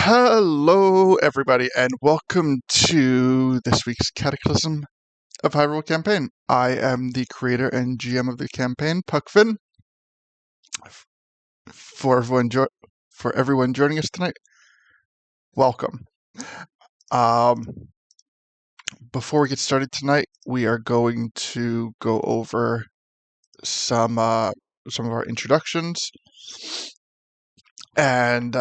Hello, everybody, and welcome to this week's Cataclysm of Hyrule campaign. I am the creator and GM of the campaign, Puckfin. For everyone joining us tonight, welcome. Um, Before we get started tonight, we are going to go over some of our introductions and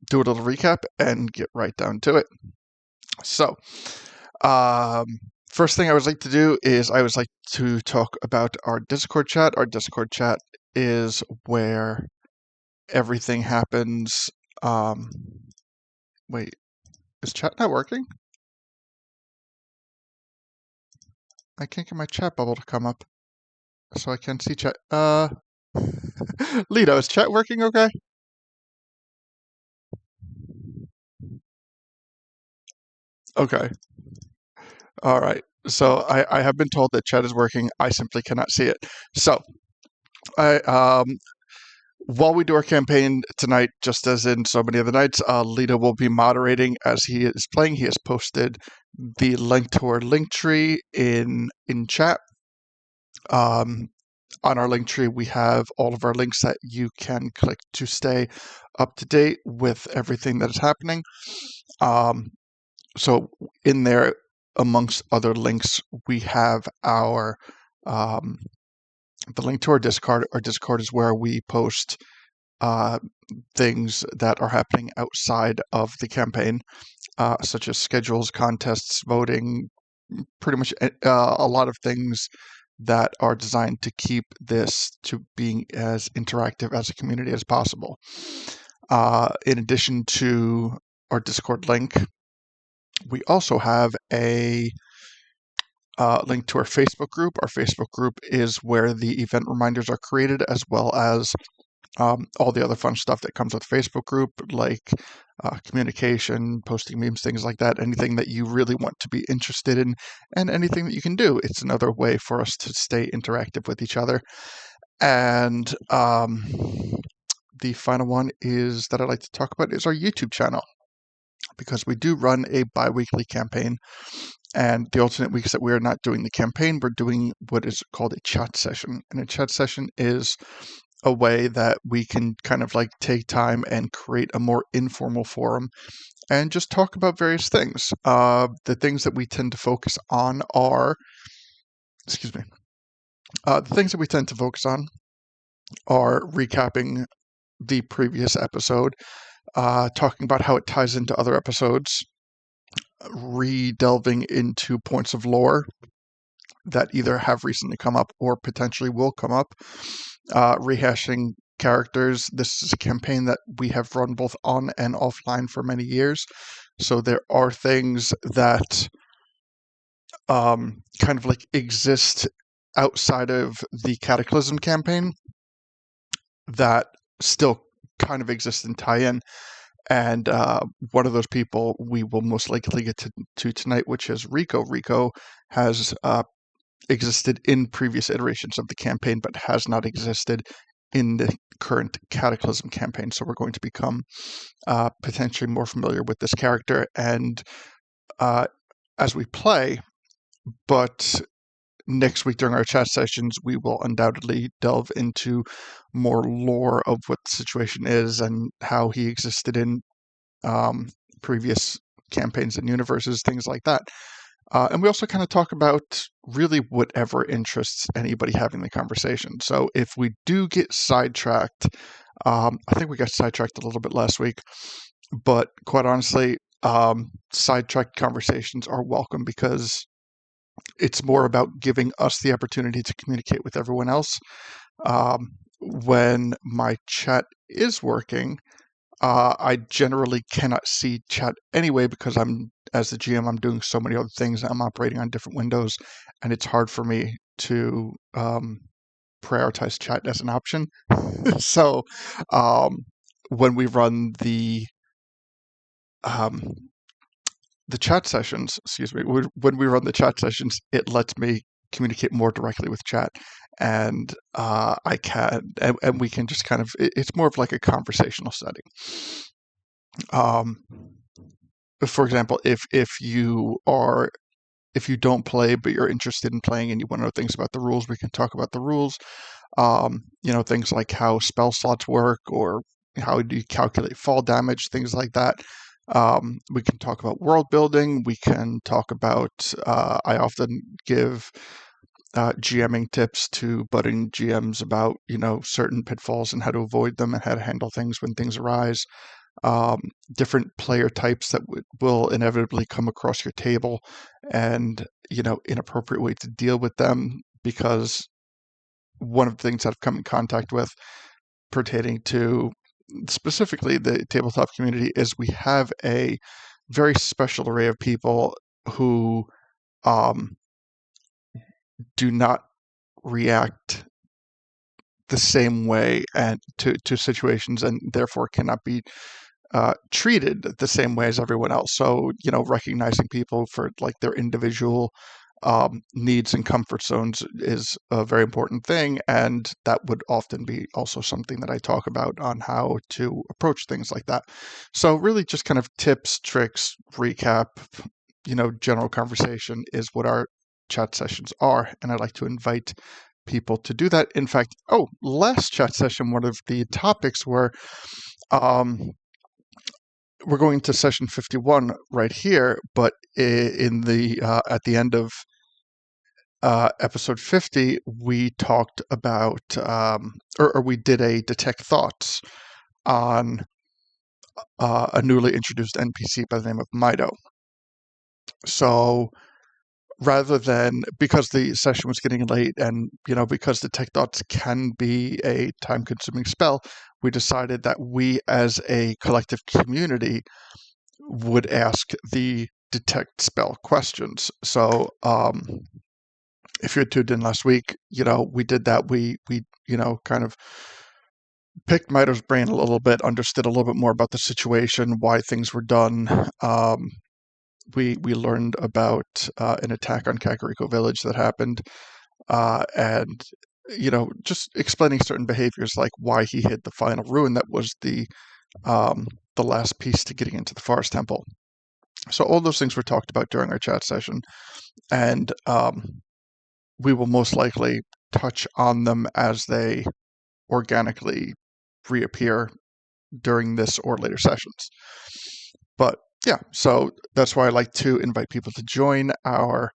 do a little recap and get right down to it. So, first thing I would like to do is I would like to talk about our Discord chat. Our Discord chat is where everything happens. Wait, is chat not working? I can't get my chat bubble to come up, so I can't see chat. Lito, is chat working okay? Okay. All right. So I have been told that chat is working. I simply cannot see it. So I while we do our campaign tonight, just as in so many other nights, Lita will be moderating as he is playing. He has posted the link to our link tree in chat. On our link tree, we have all of our links that you can click to stay up to date with everything that is happening. So in there, amongst other links, we have our the link to our Discord. Our Discord is where we post things that are happening outside of the campaign, such as schedules, contests, voting, pretty much a lot of things that are designed to keep this to being as interactive as a community as possible. In addition to our Discord link, we also have a link to our Facebook group. Our Facebook group is where the event reminders are created, as well as all the other fun stuff that comes with Facebook group, like communication, posting memes, things like that, anything that you really want to be interested in, and anything that you can do. It's another way for us to stay interactive with each other. And the final one is that I'd like to talk about is our YouTube channel, because we do run a bi-weekly campaign. And the alternate weeks that we're not doing the campaign, we're doing what is called a chat session. And a chat session is a way that we can kind of like take time and create a more informal forum and just talk about various things. The things that we tend to focus on are, the things that we tend to focus on are recapping the previous episode, talking about how it ties into other episodes, re-delving into points of lore that either have recently come up or potentially will come up, rehashing characters. This is a campaign that we have run both on and offline for many years, so there are things that kind of like exist outside of the Cataclysm campaign that still kind of exist in tie-in. And one of those people we will most likely get to tonight, which is Rikko. Rikko has existed in previous iterations of the campaign, but has not existed in the current Cataclysm campaign. So we're going to become potentially more familiar with this character and as we play. But next week during our chat sessions, we will undoubtedly delve into more lore of what the situation is and how he existed in previous campaigns and universes, things like that. And we also kind of talk about really whatever interests anybody having the conversation. So if we do get sidetracked, I think we got sidetracked a little bit last week, but quite honestly, sidetracked conversations are welcome because it's more about giving us the opportunity to communicate with everyone else. When my chat is working, I generally cannot see chat anyway because as the GM, I'm doing so many other things. I'm operating on different windows, and it's hard for me to prioritize chat as an option. So when we run the chat sessions, when we run the chat sessions, it lets me communicate more directly with chat, and I can, and we can just kind of, it's more of like a conversational setting. Um, for example, if you don't play but you're interested in playing and you want to know things about the rules, we can talk about the rules. Things like how spell slots work or how do you calculate fall damage, things like that. We can talk about world building. We can talk about, I often give GMing tips to budding GMs about, certain pitfalls and how to avoid them and how to handle things when things arise. Um, Different player types that will inevitably come across your table and, inappropriate way to deal with them, because one of the things that I've come in contact with pertaining to specifically the tabletop community is we have a very special array of people who um, do not react the same way and to situations, and therefore cannot be treated the same way as everyone else. So, recognizing people for like their individual needs and comfort zones is a very important thing. And that would often be also something that I talk about on how to approach things like that. So really just kind of tips, tricks, recap, general conversation is what our chat sessions are. And I'd like to invite people to do that. In fact, last chat session, one of the topics were, we're going to session 51 right here, but in the at the end of episode 50, we talked about, or we did a detect thoughts on a newly introduced NPC by the name of Mido. So rather than, because the session was getting late and, because detect thoughts can be a time-consuming spell, we decided that we as a collective community would ask the detect spell questions. So if you had tuned in last week, we did that. We kind of picked Mido's brain a little bit, understood a little bit more about the situation, why things were done. We learned about an attack on Kakariko Village that happened, and just explaining certain behaviors, like why he hit the final ruin that was the last piece to getting into the Forest Temple. So all those things were talked about during our chat session, and we will most likely touch on them as they organically reappear during this or later sessions. But yeah, so that's why I like to invite people to join our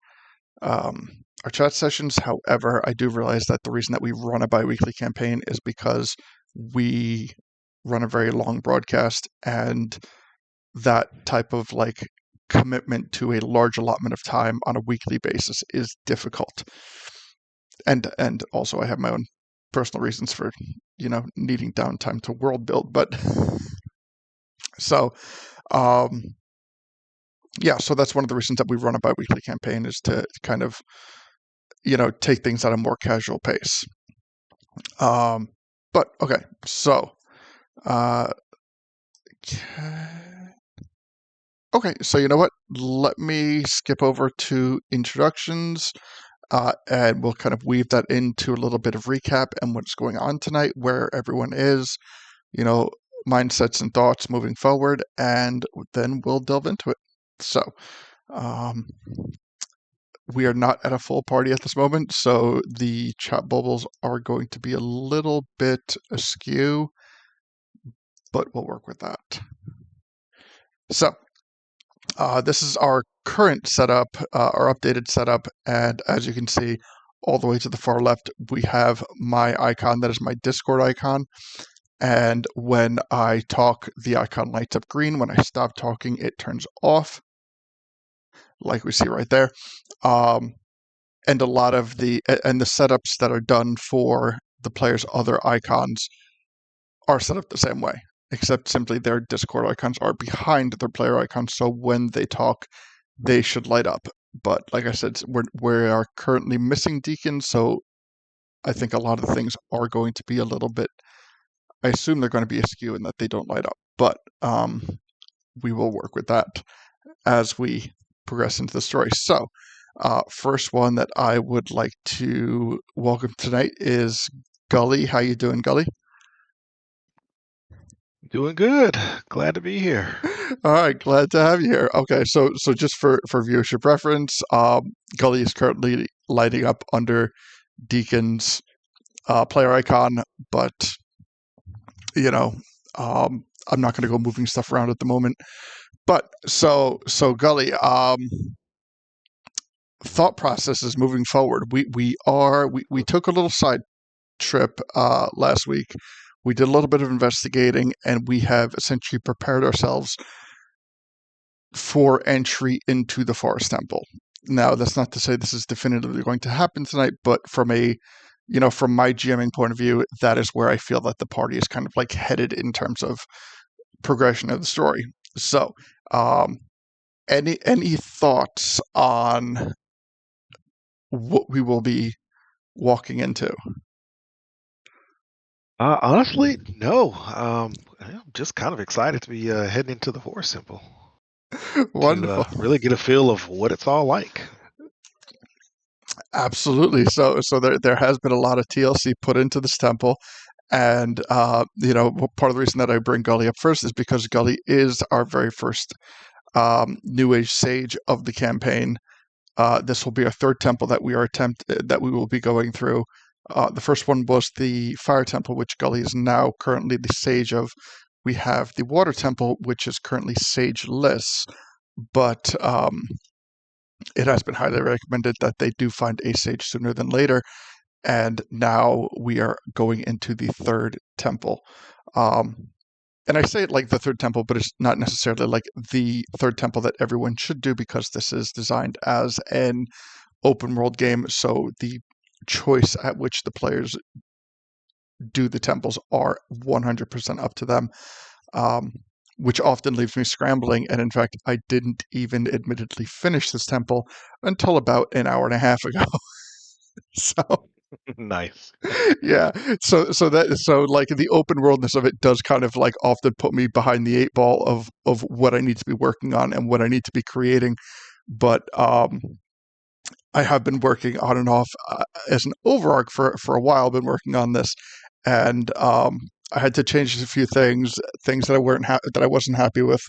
chat sessions. However, I do realize that the reason that we run a biweekly campaign is because we run a very long broadcast, and that type of like commitment to a large allotment of time on a weekly basis is difficult. And also I have my own personal reasons for, needing downtime to world build. But so so that's one of the reasons that we run a biweekly campaign, is to kind of, take things at a more casual pace. But okay, so okay, so you know what? Let me skip over to introductions, and we'll kind of weave that into a little bit of recap and what's going on tonight, where everyone is, mindsets and thoughts moving forward, and then we'll delve into it. So, we are not at a full party at this moment, so the chat bubbles are going to be a little bit askew, but we'll work with that. So, this is our current setup, our updated setup, and as you can see, all the way to the far left, we have my icon. That is my Discord icon. And when I talk, the icon lights up green. When I stop talking, it turns off, like we see right there. And a lot of the setups that are done for the player's other icons are set up the same way, except simply their Discord icons are behind their player icons. So when they talk, they should light up. But like I said, we are currently missing Deacon, so I think a lot of things are going to be a little bit, I assume they're going to be askew in that they don't light up. But we will work with that as we progress into the story. So, first one that I would like to welcome tonight is Gully. How you doing, Gully? Doing good. Glad to be here. All right, glad to have you here. Okay, so just for viewership reference, Gully is currently lighting up under Deacon's player icon, but you know, I'm not going to go moving stuff around at the moment. But so Gully, thought processes moving forward. We took a little side trip last week. We did a little bit of investigating, and we have essentially prepared ourselves for entry into the Forest Temple. Now, that's not to say this is definitively going to happen tonight, but from my GMing point of view, that is where I feel that the party is kind of like headed in terms of progression of the story. So, um, any thoughts on what we will be walking into? Honestly, no. I'm just kind of excited to be heading into the Forest Temple to Wonderful. really get a feel of what it's all like. Absolutely. So there has been a lot of TLC put into this temple, and part of the reason that I bring Gully up first is because Gully is our very first New Age sage of the campaign. This will be our third temple that we will be going through. The first one was the Fire Temple, which Gully is now currently the sage of. We have the Water Temple, which is currently sageless, but it has been highly recommended that they do find a sage sooner than later. And now we are going into the third temple. Um, and I say it like the third temple, but it's not necessarily like the third temple that everyone should do because this is designed as an open world game. So the choice at which the players do the temples are 100% up to them, um, which often leaves me scrambling. And in fact, I didn't even admittedly finish this temple until about an hour and a half ago. So Nice. yeah, so like the open worldness of it does kind of like often put me behind the eight ball of what I need to be working on and what I need to be creating. But I have been working on and off as an overarch for a while. Been working on this, and I had to change a few things that that I wasn't happy with,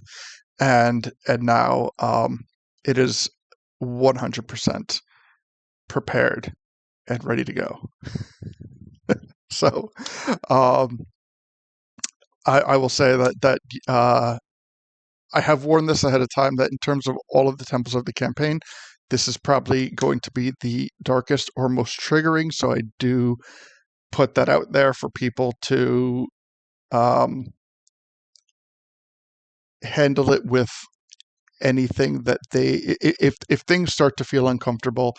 and now it is 100% prepared and ready to go. So um, I will say that I have warned this ahead of time that in terms of all of the temples of the campaign, this is probably going to be the darkest or most triggering. So I do put that out there for people to um, handle it with anything that if things start to feel uncomfortable.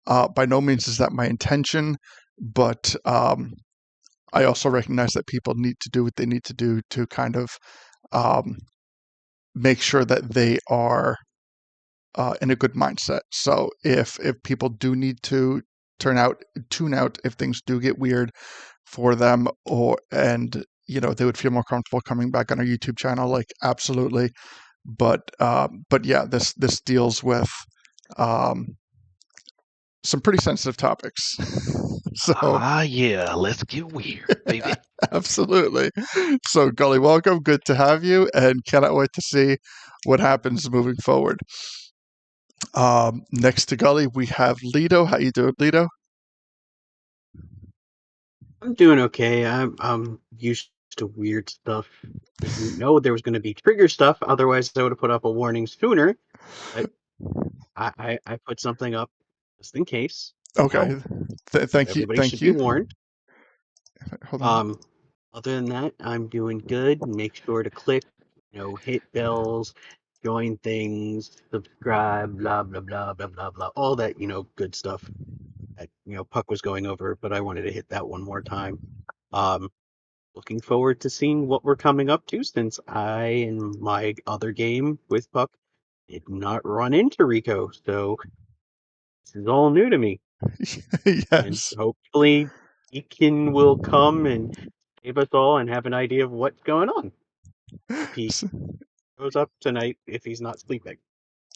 By no means is that my intention, but I also recognize that people need to do what they need to do to kind of um, make sure that they are in a good mindset. So if people do need to tune out if things do get weird for them, or and they would feel more comfortable coming back on our YouTube channel, like absolutely. But yeah, this deals with um, some pretty sensitive topics. So Yeah. Let's get weird, baby. absolutely. So Gully, welcome. Good to have you, and cannot wait to see what happens moving forward. Next to Gully, we have Lido. How you doing, Lido? I'm doing okay. I'm used to weird stuff. Didn't know there was going to be trigger stuff. Otherwise, I would have put up a warning sooner. But I put something up just in case. Okay. Thank you. Everybody Thank should be you. warned. Hold on. Um, Other than that, I'm doing good. Make sure to click, hit bells, join things, subscribe, blah blah blah blah blah blah. All that good stuff that Puck was going over, but I wanted to hit that one more time. Um, Looking forward to seeing what we're coming up to since I, in my other game with Puck, did not run into Rikko. So this is all new to me. And Yes. hopefully Deacon will come and save us all and have an idea of what's going on if he shows up tonight, if he's not sleeping.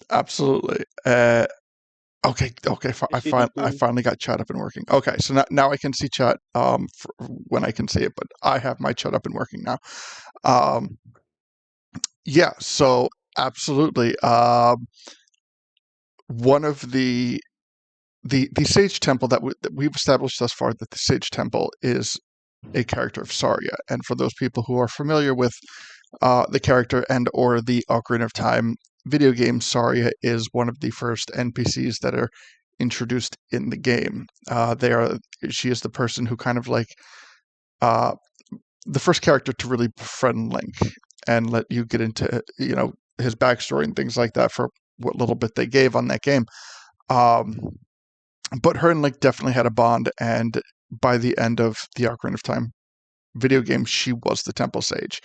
Absolutely. Okay, Yes, you did. I finally got chat up and working. Okay, so now I can see chat when I can see it, but I have my chat up and working now. Yeah, so absolutely. One of the Sage Temple that we've established thus far, that the Sage Temple is a character of Saria, and for those people who are familiar with the character and or the Ocarina of Time video game, Saria is one of the first NPCs that are introduced in the game. She is the person who kind of like uh, the first character to really befriend Link and let you get into his backstory and things like that for what little bit they gave on that game. Um, but her and Link definitely had a bond, and by the end of the Ocarina of Time video game, she was the Temple Sage.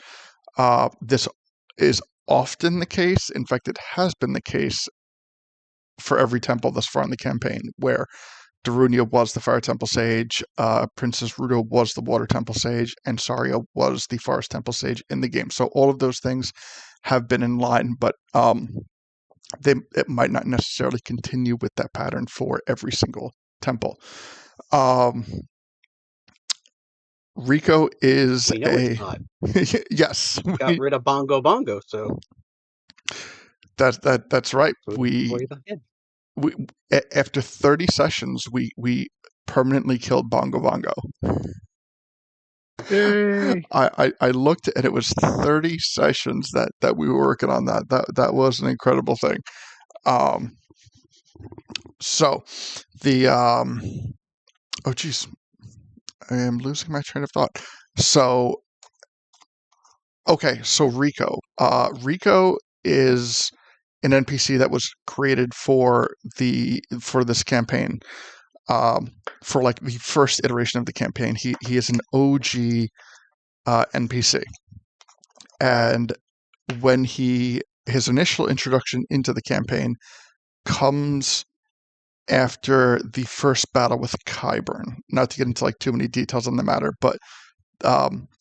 This is often the case. In fact, it has been the case for every temple thus far in the campaign, where Darunia was the Fire Temple Sage, Princess Ruto was the Water Temple Sage, and Saria was the Forest Temple Sage in the game. So all of those things have been in line, but it might not necessarily continue with that pattern for every single temple. Rikko is We know it's not. yes. Got rid of Bongo Bongo, so That's right. don't We worry about it. After 30 sessions, we permanently killed Bongo Bongo. Yay! I looked and it was 30 sessions that we were working on that. That was an incredible thing. So the oh geez, I am losing my train of thought. So okay, so Rikko. Rikko is an NPC that was created for this campaign. For like the first iteration of the campaign, he is an OG NPC, and when his initial introduction into the campaign comes after the first battle with Qyburn. Not to get into like too many details on the matter, but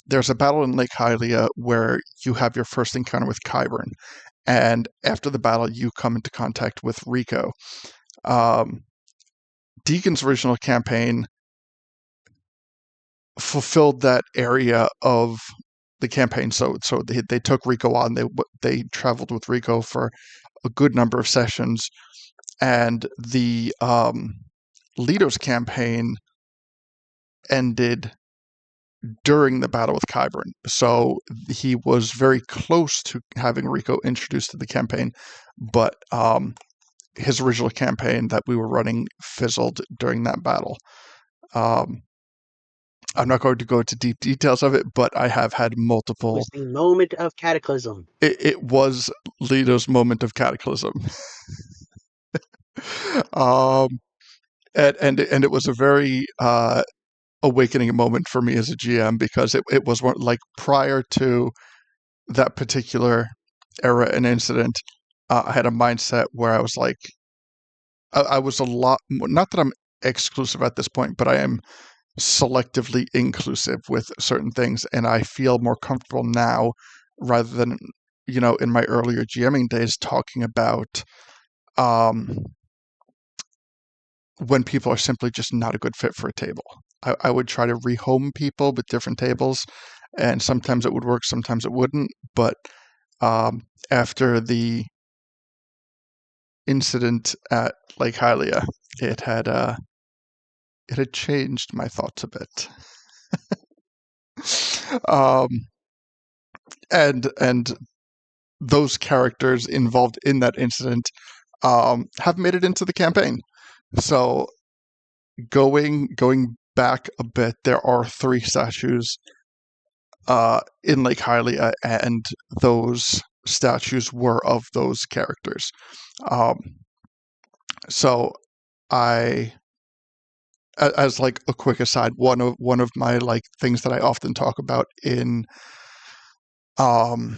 there's a battle in Lake Hylia where you have your first encounter with Qyburn, and after the battle, you come into contact with Rikko. Deacon's original campaign fulfilled that area of the campaign, so they took Rikko on. They traveled with Rikko for a good number of sessions, and the Lido's campaign ended during the battle with Qyburn. So he was very close to having Rikko introduced to the campaign, but his original campaign that we were running fizzled during that battle. I'm not going to go into deep details of it, but I have had It multiple. was the moment of Cataclysm. It was Lido's moment of Cataclysm. And it was a very awakening moment for me as a GM, because it was one, like, prior to that particular era and incident, I had a mindset where I was like, I was a lot, not that I'm exclusive at this point, but I am selectively inclusive with certain things, and I feel more comfortable now rather than in my earlier GMing days talking about when people are simply just not a good fit for a table. I would try to rehome people with different tables, and sometimes it would work, sometimes it wouldn't. But after the incident at Lake Hylia, it had changed my thoughts a bit. And those characters involved in that incident have made it into the campaign. So going back a bit, there are 3 statues in Lake Hylia, and those statues were of those characters. So as like a quick aside, one of my like things that I often talk about in the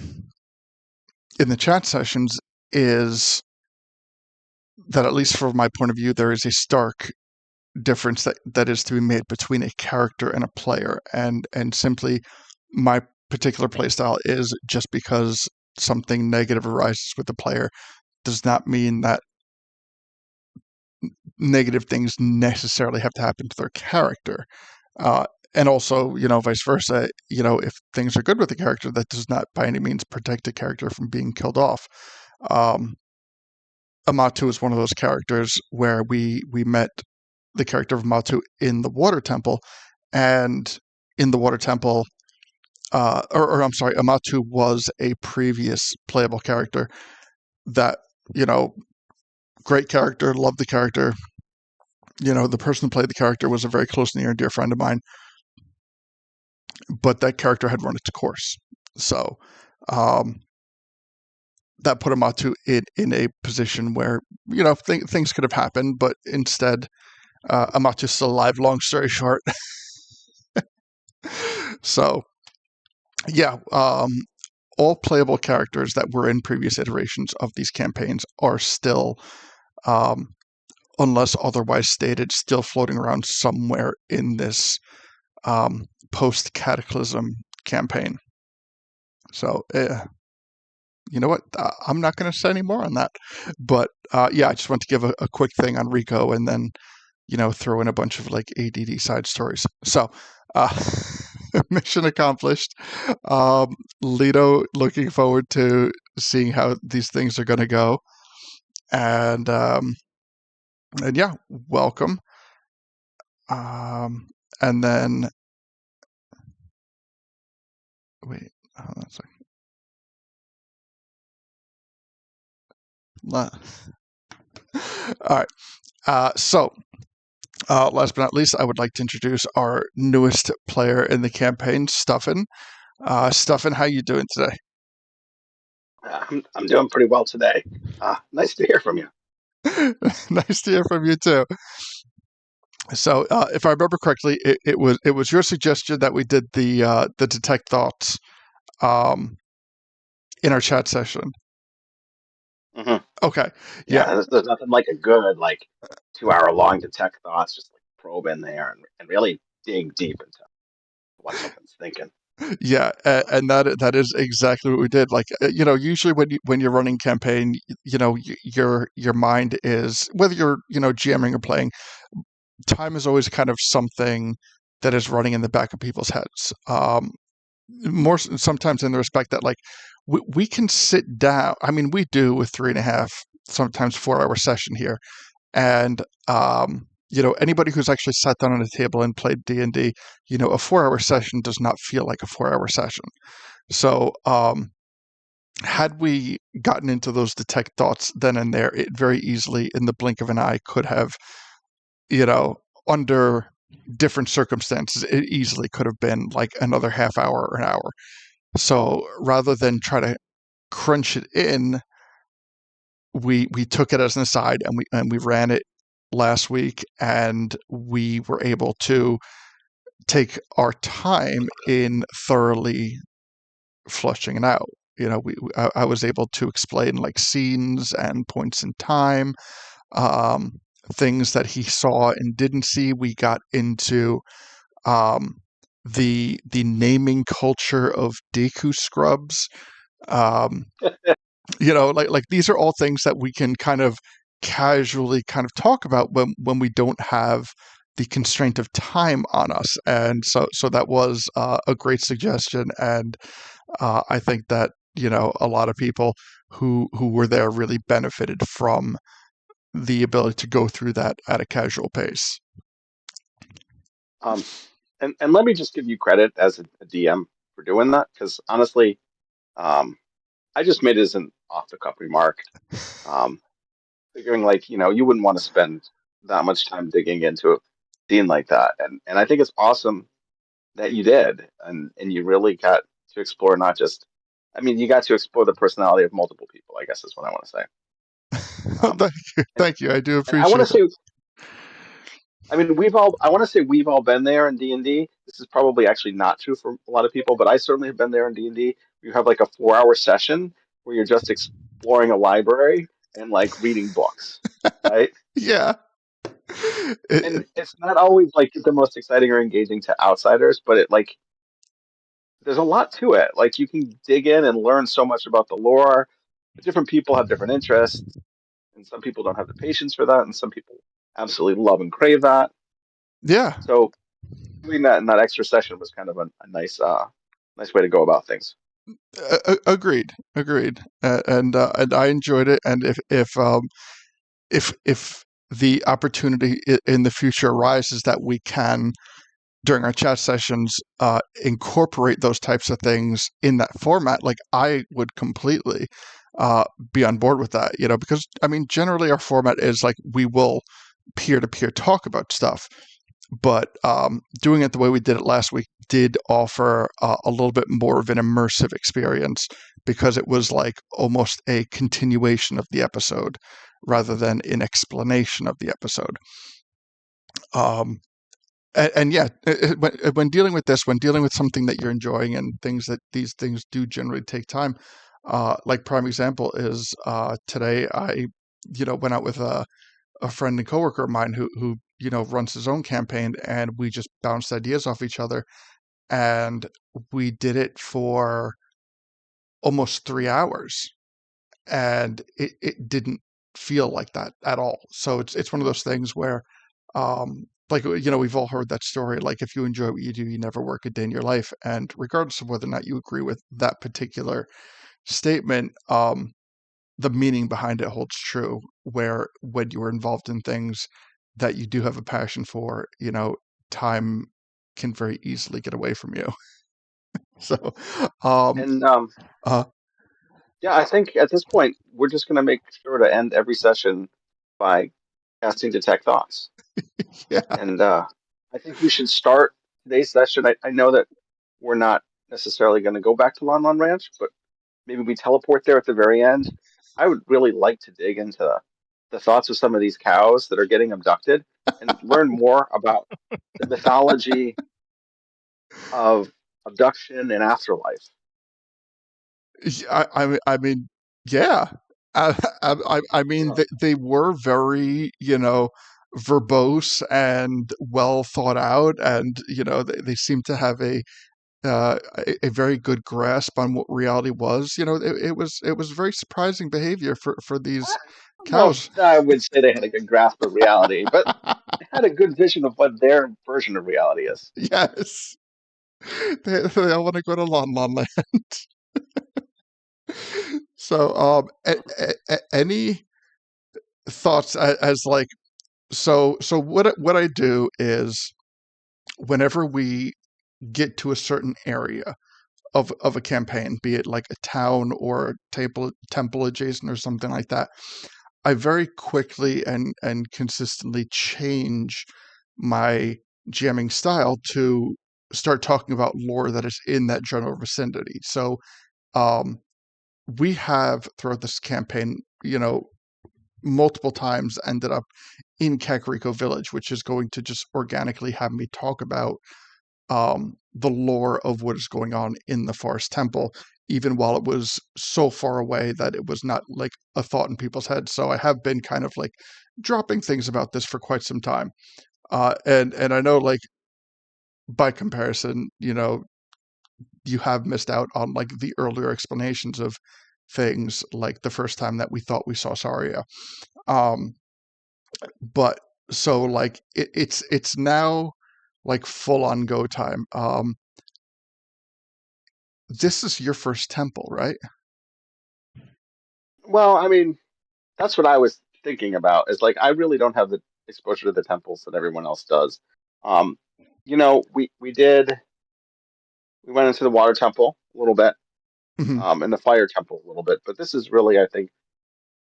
chat sessions is that, at least from my point of view, there is a stark difference that is to be made between a character and a player, and simply my particular playstyle is, just because something negative arises with the player does not mean that negative things necessarily have to happen to their character. And also, vice versa, if things are good with the character, that does not by any means protect the character from being killed off. Amatu is one of those characters where we met the character of Amatu in the Water Temple, and in the Water Temple, or I'm sorry, Amatu was a previous playable character that, great character, loved the character. The person who played the character was a very close, near and dear friend of mine, but that character had run its course. So that put Amatu in a position where, things could have happened, but instead, Amatu's still alive, long story short. So, yeah, all playable characters that were in previous iterations of these campaigns are still, unless otherwise stated, still floating around somewhere in this post-Cataclysm campaign. So, you know what? I'm not going to say any more on that. But yeah, I just want to give a quick thing on Rikko, and then, throw in a bunch of like ADD side stories. So, mission accomplished. Lido, looking forward to seeing how these things are going to go. And yeah, welcome. And then wait, hold on a second. All right. So, last but not least, I would like to introduce our newest player in the campaign, Stuffin. Stuffin, how you doing today? I'm doing pretty well today. Nice to hear from you. Nice to hear from you too. So, if I remember correctly, it was your suggestion that we did the detect thoughts in our chat session. Mm-hmm. Okay. Yeah, there's nothing like a good 2-hour long detect thoughts, just probe in there and really dig deep into what something's thinking. Yeah, and that is exactly what we did. Like, usually when you're running campaign, your mind is, whether you're GMing or playing, time is always kind of something that is running in the back of people's heads. More sometimes in the respect that we can sit down. I mean, we do with 3.5, sometimes 4-hour session here, and anybody who's actually sat down on a table and played D&D, a 4-hour session does not feel like a 4-hour session. So had we gotten into those detect thoughts then and there, it very easily, in the blink of an eye, could have, under different circumstances, it easily could have been like another half hour or an hour. So rather than try to crunch it in, we took it as an aside, and we ran it last week, and we were able to take our time in thoroughly flushing it out. I was able to explain like scenes and points in time, things that he saw and didn't see. We got into the naming culture of Deku scrubs. Like these are all things that we can kind of casually kind of talk about when we don't have the constraint of time on us. And so that was a great suggestion, and I think that a lot of people who were there really benefited from the ability to go through that at a casual pace. And let me just give you credit as a DM for doing that, because honestly, I just made it as an off the cuff remark, figuring you wouldn't want to spend that much time digging into a scene like that, and I think it's awesome that you did, and you really got to explore not just, I mean, you got to explore the personality of multiple people, I guess is what I want to say. Thank you. I do And I want appreciate to say, I mean, I want to say we've all been there in D&D. This is probably actually not true for a lot of people, but I certainly have been there in D&D. You have like a 4-hour session where you're just exploring a library and reading books, right? Yeah. And it's not always the most exciting or engaging to outsiders, but there's a lot to it. You can dig in and learn so much about the lore. Different people have different interests, and some people don't have the patience for that, and some people absolutely love and crave that. Yeah, So doing that in that extra session was kind of a nice nice way to go about things. agreed, agreed, and I enjoyed it. And if the opportunity in the future arises that we can during our chat sessions incorporate those types of things in that format, like I would completely uh, be on board with that, because I mean, generally our format is like we will peer to peer talk about stuff, but doing it the way we did it last week did offer a little bit more of an immersive experience because it was like almost a continuation of the episode rather than an explanation of the episode. Um, and yeah, when dealing with this, when dealing with something that you're enjoying and things that these things do generally take time, like prime example is today I, went out with a friend and coworker of mine who runs his own campaign, and we just bounced ideas off each other, and we did it for almost 3 hours, and it didn't feel like that at all. So it's one of those things where, like we've all heard that story. Like if you enjoy what you do, you never work a day in your life. And regardless of whether or not you agree with that particular statement, the meaning behind it holds true. Where when you are involved in things that you do have a passion for, time can very easily get away from you. So, um, And uh, yeah, I think at this point we're just going to make sure to end every session by casting detect thoughts. yeah, And I think we should start today's session. I know that we're not necessarily going to go back to Lon Lon Ranch, but maybe we teleport there at the very end. I would really like to dig into the thoughts of some of these cows that are getting abducted and learn more about the mythology of abduction and afterlife. I mean, yeah. I mean, Yeah. they were very, verbose and well thought out, and they seem to have a very good grasp on what reality was. It was very surprising behavior for I these don't know cows. if I would say they had a good grasp of reality, but they had a good vision of what their version of reality is. Yes, they all want to go to Lon Lon Land. So, any thoughts as like so what I do is whenever we get to a certain area of a campaign, be it like a town or a temple adjacent or something like that, I very quickly and consistently change my jamming style to start talking about lore that is in that general vicinity. So um, we have throughout this campaign, multiple times ended up in Kakariko Village, which is going to just organically have me talk about the lore of what is going on in the Forest Temple, even while it was so far away that it was not like a thought in people's heads. So I have been kind of like dropping things about this for quite some time. And I know like by comparison, you have missed out on like the earlier explanations of things like the first time that we thought we saw Saria. Um, but so like it's now like full on go time. This is your first temple, right? Well, I mean, that's what I was thinking about. Is like I really don't have the exposure to the temples that everyone else does. Um, we went into the water temple a little bit, Mhm. and the fire temple a little bit, but this is really, I think,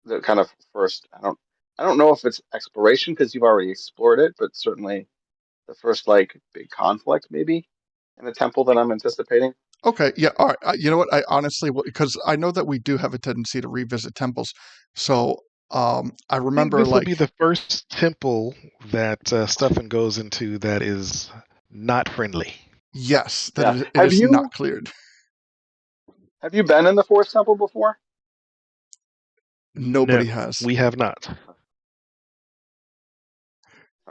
the kind of first. I don't know if it's exploration because you've already explored it, but certainly the first like big conflict maybe in the temple that I'm anticipating. Okay, yeah, all right. You know what? I honestly, because I know that we do have a tendency to revisit temples. So I I think remember this will like be the first temple that Stefan goes into that is not friendly. yes, that Yeah. it is not cleared. Have you been in the fourth temple before? Nobody No, has. we have not.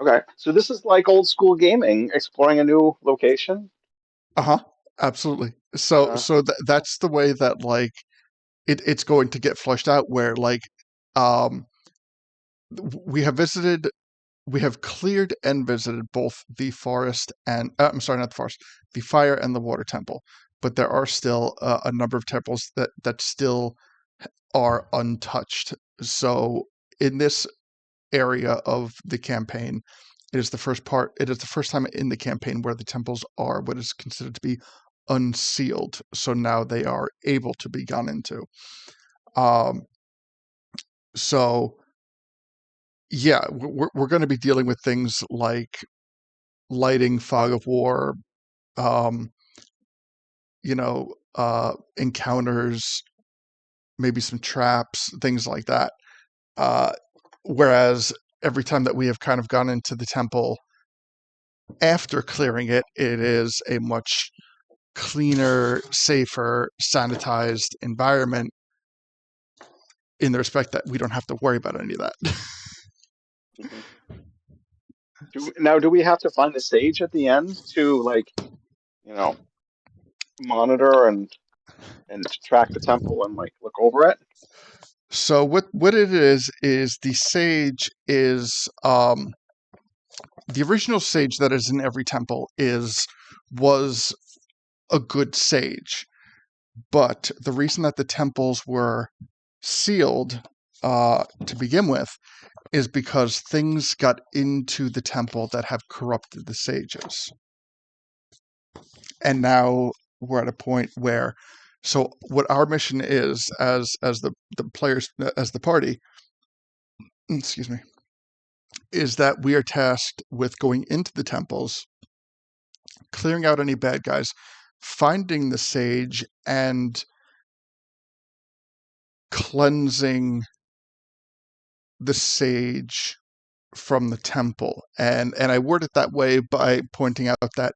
Okay. So this is like old school gaming, exploring a new location. Uh-huh. Absolutely. So Uh, so that's the way that like it's going to get flushed out where like um we have visited we have cleared and visited both the forest and I'm sorry, not the forest, the fire and the water temple. But there are still a number of temples that still are untouched. So in this area of the campaign, it is the first time in the campaign where the temples are what is considered to be unsealed. So now they are able to be gone into. So yeah, we're going to be dealing with things like lighting fog of war, um, encounters, maybe some traps, things like that. Whereas every time that we have kind of gone into the temple after clearing it, it is a much cleaner, safer, sanitized environment in the respect that we don't have to worry about any of that. Mhm. Do we have to find the sage at the end to like, you know, monitor and to track the temple and like look over it? So what it is the sage is the original sage that is in every temple was a good sage, but the reason that the temples were sealed to begin with is because things got into the temple that have corrupted the sages. And now we're at a point where, so what our mission is as the players, as the party, excuse me, is that we are tasked with going into the temples, clearing out any bad guys, finding the sage, and cleansing the sage from the temple. And I word it that way by pointing out that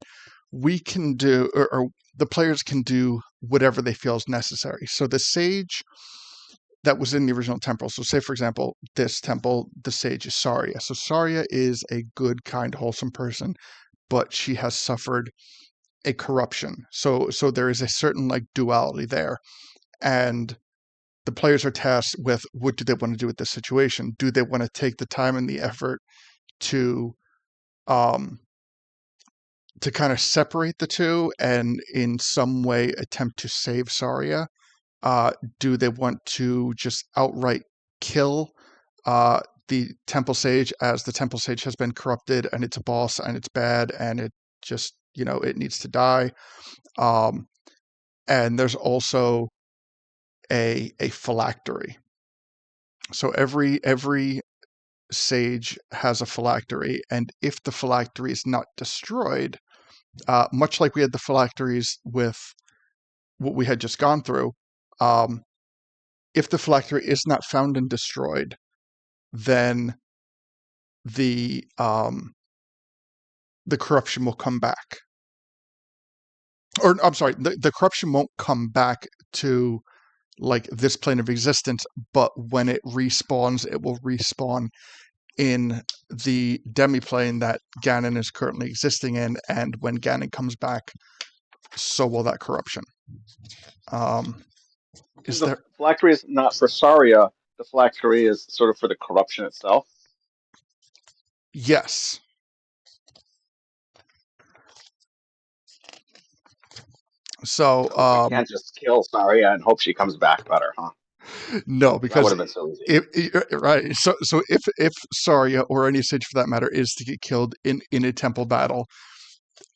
we can do, or the players can do whatever they feel is necessary. So the sage that was in the original temple, so say for example, this temple, the sage is Saria. So Saria is a good, kind, wholesome person, but she has suffered a corruption. So there is a certain like duality there. And the players are tasked with what do they want to do with this situation? Do they want to take the time and the effort to kind of separate the two and in some way attempt to save Saria? Do they want to just outright kill the temple sage, as the temple sage has been corrupted and it's a boss and it's bad and it just, it needs to die? And there's also a phylactery. So every sage has a phylactery, and if the phylactery is not destroyed, much like we had the phylacteries with what we had just gone through, if the phylactery is not found and destroyed, then the corruption will come back. Or I'm sorry, the corruption won't come back to like this plane of existence, but when it respawns, it will respawn in the demi-plane that Ganon is currently existing in, and when Ganon comes back, so will that corruption. Is The there? phylactery is not for Saria. The phylactery is sort of for the corruption itself. Yes. So So we can't just kill Saria and hope she comes back better, huh? no, That would because have been so easy. right. So if Saria or any sage for that matter is to get killed in a temple battle,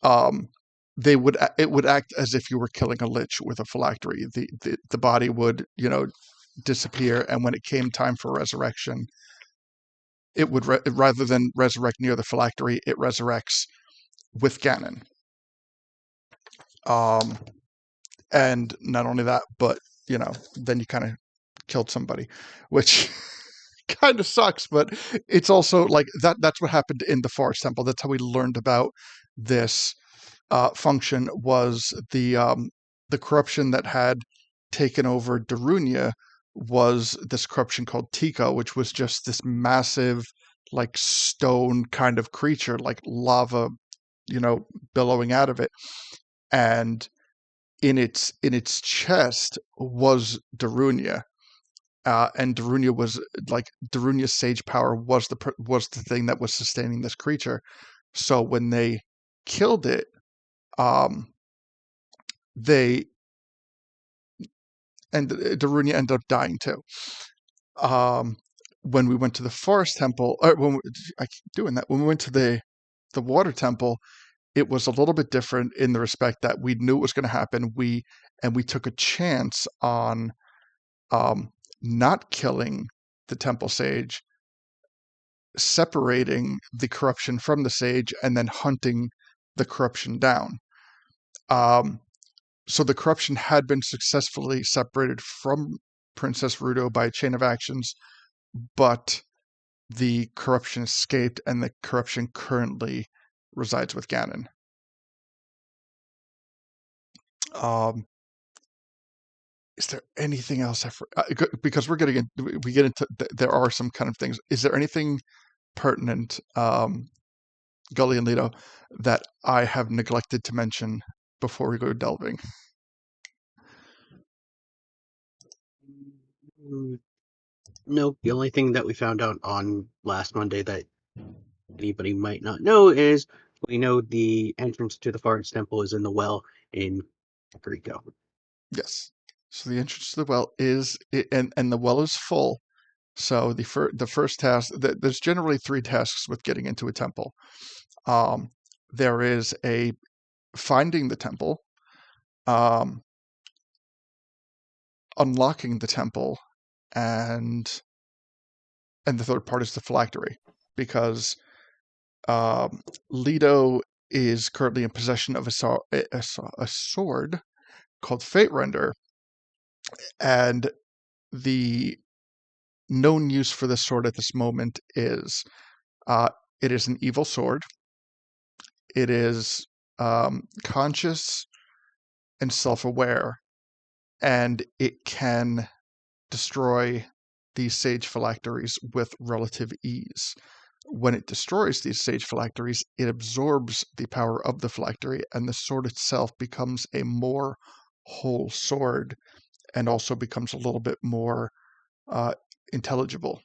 um, it would act as if you were killing a lich with a phylactery. The body would disappear, and when it came time for resurrection, it would rather than resurrect near the phylactery, it resurrects with Ganon. And not only that, but then you kind of killed somebody, which kind of sucks, but it's also like that's what happened in the Forest Temple. That's how we learned about this function, was the corruption that had taken over Darunia was this corruption called Tika, which was just this massive like stone kind of creature, like lava, billowing out of it. And in its chest was Darunia. and Darunia was like Darunia's sage power was the thing that was sustaining this creature. So when they killed it, they and Darunia ended up dying too. When we went to the forest temple, I keep doing that. When we went to the water temple, it was a little bit different in the respect that we knew it was going to happen. We took a chance on not killing the temple sage, separating the corruption from the sage, and then hunting the corruption down. So the corruption had been successfully separated from Princess Ruto by a chain of actions, but the corruption escaped, and the corruption currently resides with Ganon. Is there anything else? Because we get into there are some kind of things. Is there anything pertinent, Gully and Leto, that I have neglected to mention before we go delving? Nope. The only thing that we found out on last Monday that anybody might not know is we know the entrance to the Forest Temple is in the well in Rikko. Yes. So the entrance to the well is, and the well is full. So the first task, there's generally 3 tasks with getting into a temple. There is a finding the temple, unlocking the temple, and the third part is the phylactery, because Leto is currently in possession of a sword called Fate Render, and the known use for this sword at this moment is it is an evil sword. It is conscious and self-aware, and it can destroy these sage phylacteries with relative ease. When it destroys these sage phylacteries, it absorbs the power of the phylactery, and the sword itself becomes a more whole sword, and also becomes a little bit more intelligible.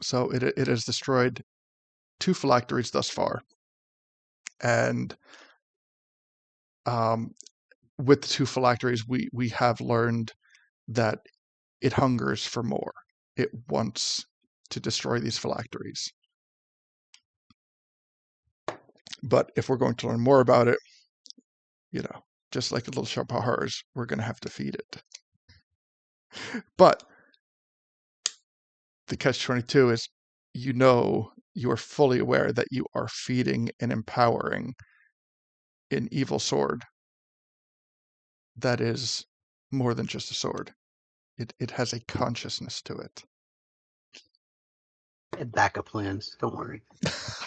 So it has destroyed 2 phylacteries thus far, and with the 2 phylacteries, we have learned that it hungers for more. It wants to destroy these phylacteries. But if we're going to learn more about it, just like the Little Shop of Horrors, we're going to have to feed it. But the catch-22 is, you are fully aware that you are feeding and empowering an evil sword that is more than just a sword. It has a consciousness to it. I have backup plans. Don't worry.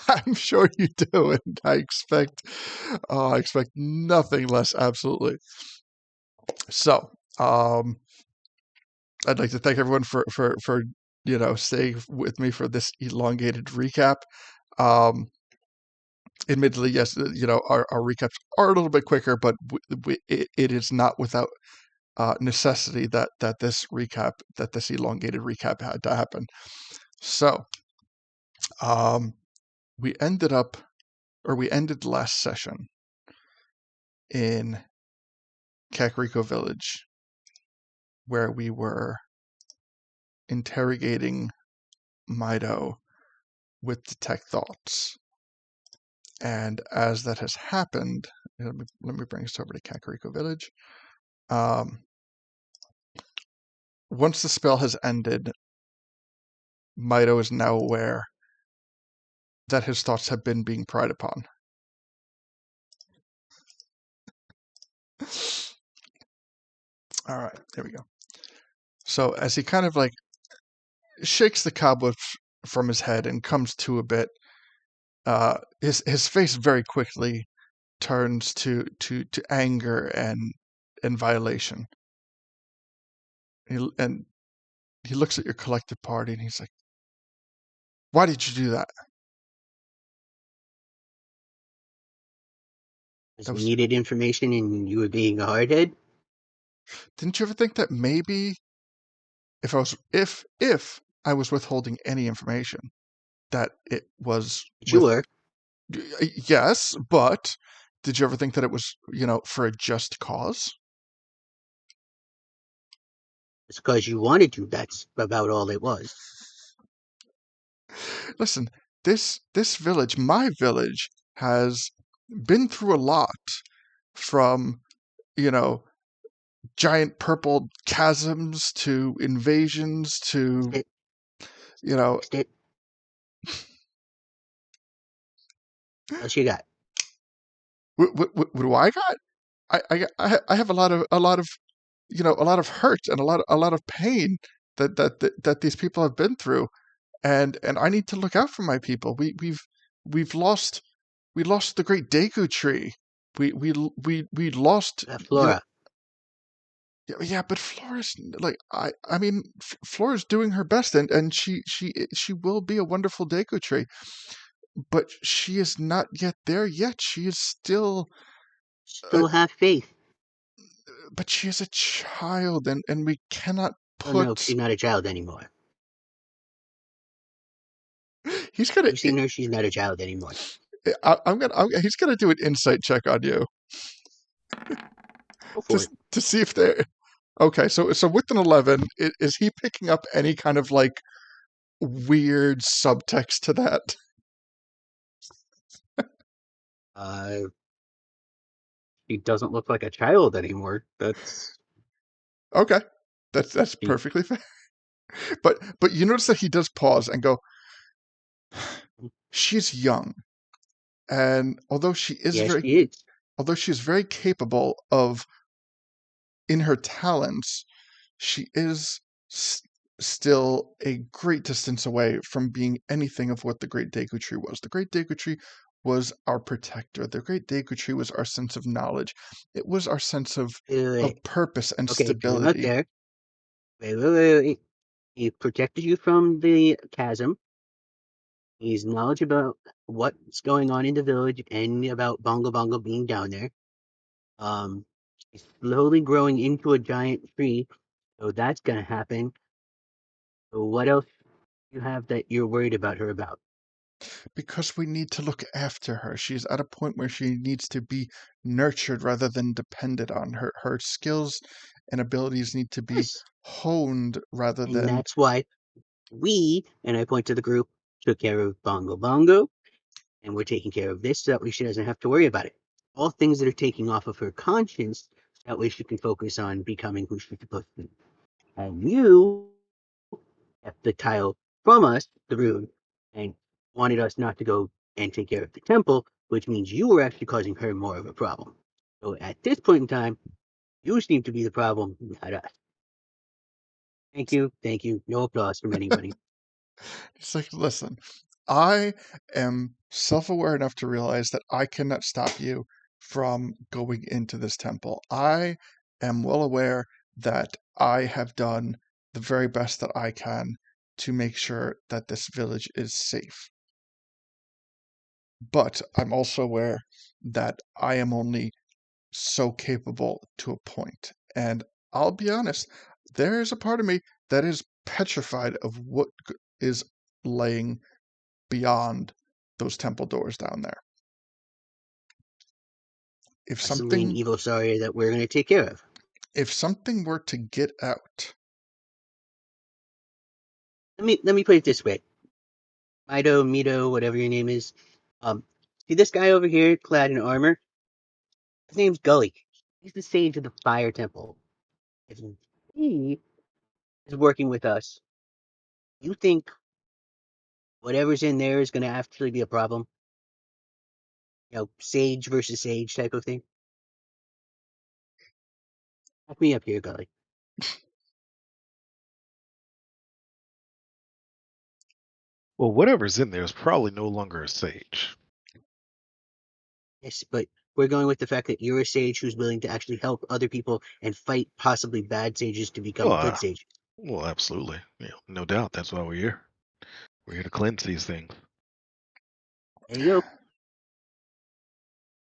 I'm sure you do, and I expect nothing less. Absolutely. So, I'd like to thank everyone for staying with me for this elongated recap. Admittedly, yes, our recaps are a little bit quicker, but it is not without necessity that this elongated recap had to happen. So, we ended the last session in Kakariko Village, where we were interrogating Mido with detect thoughts. And as that has happened, let me bring us over to Kakariko Village. Once the spell has ended, Mido is now aware that his thoughts have been being pried upon. All right, there we go. So as he kind of like shakes the cobwebs from his head and comes to a bit, his face very quickly turns to anger and violation. He looks at your collective party and he's like, "Why did you do that?" Because you needed information and you were being a hardhead? Didn't you ever think that maybe if I was withholding any information, that it was Sure, yes, but did you ever think that it was, for a just cause? it's because you wanted to. That's about all it was. Listen, this village, my village, has been through a lot, from, you know, giant purple chasms to invasions to, Next it, you know, next it. What else you got? what do I got? I have a lot of a lot of hurt and a lot of pain that these people have been through, and I need to look out for my people. We've lost we lost the great Daegu tree. We lost, Flora. yeah, but Flora's like, I mean, Flora's doing her best, and she will be a wonderful Daegu tree, but she is not yet there yet. She is still, uh, Still have faith. but she is a child, and we cannot Oh no, put. she's not a child anymore. He's gonna. You've seen her. She's not a child anymore. He's gonna do an insight check on you Go for to it. to see if they're okay. So with an 11, is he picking up any kind of like weird subtext to that? Uh, she doesn't look like a child anymore. That's Okay, that's she. perfectly fair. But you notice that he does pause and go, she's young, and Yes, she is. although she is very capable of, in her talents, she is still a great distance away from being anything of what the Great Daegu Tree was. The Great Daegu Tree was our protector. The Great Daegu Tree was our sense of knowledge. It was our sense of Wait. purpose and Okay, time out stability. there. Wait. He protected you from the chasm. He's knowledge about what's going on in the village and about Bongo Bongo being down there. Um, he's slowly growing into a giant tree, so that's gonna happen. So what else do you have that you're worried about her about? Because we need to look after her. She's at a point where she needs to be nurtured rather than dependent on. Her skills and abilities need to be Yes, honed rather and than. that's why we, and I point to the group, took care of Bongo Bongo, and we're taking care of this so that way she doesn't have to worry about it. All things that are taking off of her conscience, that way she can focus on becoming who she's supposed to be. And you kept the tile from us, the rune, and wanted us not to go and take care of the temple, which means you were actually causing her more of a problem. So at this point in time, you seem to be the problem, not us. Thank you, thank you. No applause from anybody. It's like, listen, I am self-aware enough to realize that I cannot stop you from going into this temple. I am well aware that I have done the very best that I can to make sure that this village is safe. But I'm also aware that I am only so capable to a point. And I'll be honest, there is a part of me that is petrified of what is laying beyond those temple doors down there. If Possibly an something evil sorry that we're going to take care of. if something were to get out, Let me put it this way. Mito, whatever your name is. Um, See this guy over here clad in armor? His name's Gully. He's the sage of the Fire Temple. If he is working with us, you think whatever's in there is going to actually be a problem? Sage versus sage type of thing? Back me up here, Gully. Well, whatever's in there is probably no longer a sage. Yes, but we're going with the fact that you're a sage who's willing to actually help other people and fight possibly bad sages to become Well, good sages. well, absolutely. Yeah, no doubt. That's why we're here. We're here to cleanse these things. There you go.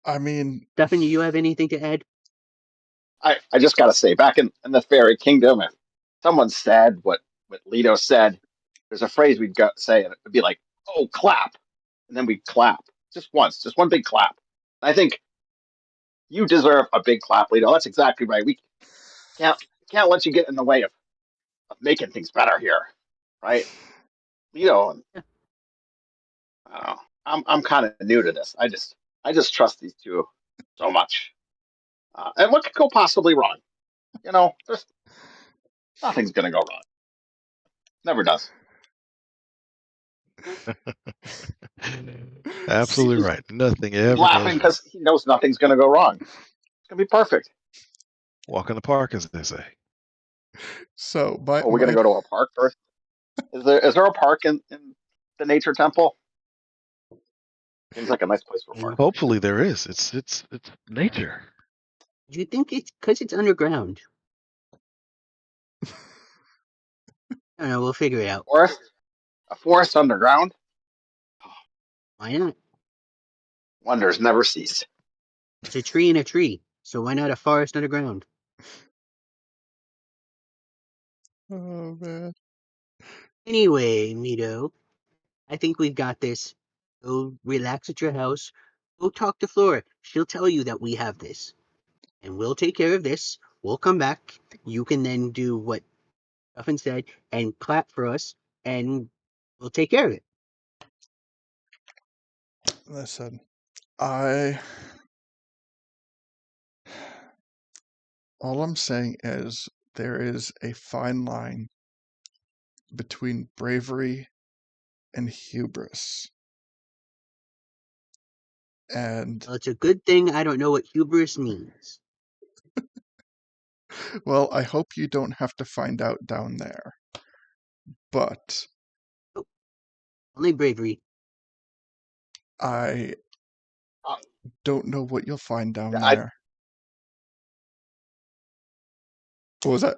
I mean, Stephanie, you have anything to add? I just got to say, back in the fairy kingdom, someone said what Leto said, there's a phrase we'd say, and it'd be like, "Oh, clap," and then we'd clap just once, just one big clap. And I think you deserve a big clap, Leto. That's exactly right. We can't let you get in the way of making things better here, right? Leto, I don't know. I'm kind of new to this. I just trust these two so much. And what could go possibly wrong? There's nothing's gonna go wrong. Never does. Absolutely He's, right. Nothing he's ever laughing goes wrong. because he knows nothing's gonna go wrong. It's gonna be perfect. Walk in the park, as they say. So my Oh, we're gonna my go to a park first. Is there a park in the nature temple? Seems like a nice place for a And park. Hopefully there is. It's nature. do you think it's because it's underground? I don't know. We'll figure it out. Forest, a forest underground. Why not? Wonders never cease. It's a tree in a tree. So why not a forest underground? oh man. Anyway, Mito, I think we've got this. Go relax at your house. Go talk to Flora. She'll tell you that we have this. And we'll take care of this. We'll come back. You can then do what Duffin said and clap for us, and we'll take care of it. Listen, I all I'm saying is there is a fine line between bravery and hubris. And Well, it's a good thing I don't know what hubris means. well, I hope you don't have to find out down there. But Oh, only bravery. I Uh, don't know what you'll find down I there. What was that?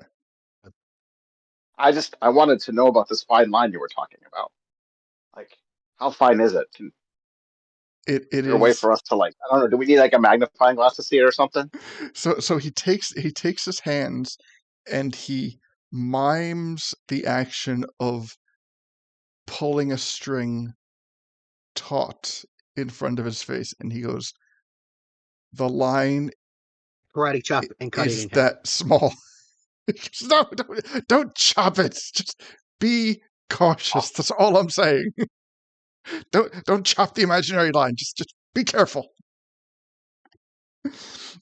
I wanted to know about this fine line you were talking about. Like, how fine is it? Is It there a way is for us to, like, I don't know, do we need like a magnifying glass to see it or something? so he takes his hands and he mimes the action of pulling a string taut in front of his face, and he goes, "The line Karate chop and cut it is in half. that small." No, don't chop it. Just be Oh, cautious. That's all I'm saying. Don't chop the imaginary line. Just be careful.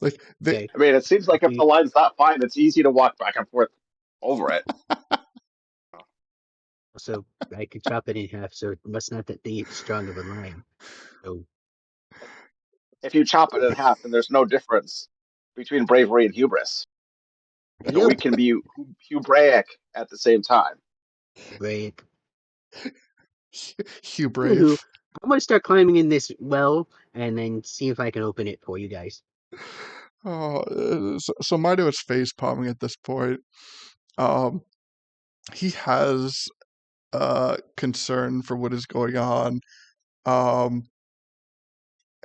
Like they Okay. I mean, it seems like if the We line's that fine, it's easy to walk back and forth over it. also I could chop it in half, so it must not that be strong of a line. So If you chop it in half, then there's no difference between bravery and hubris. there So we you can be Hubraic at the same time. go, break. Hugh Anywho, Brave. I'm gonna start climbing in this well and then see if I can open it for you guys. So Mido is face palming at this point. Um, he has concern for what is going on. Um,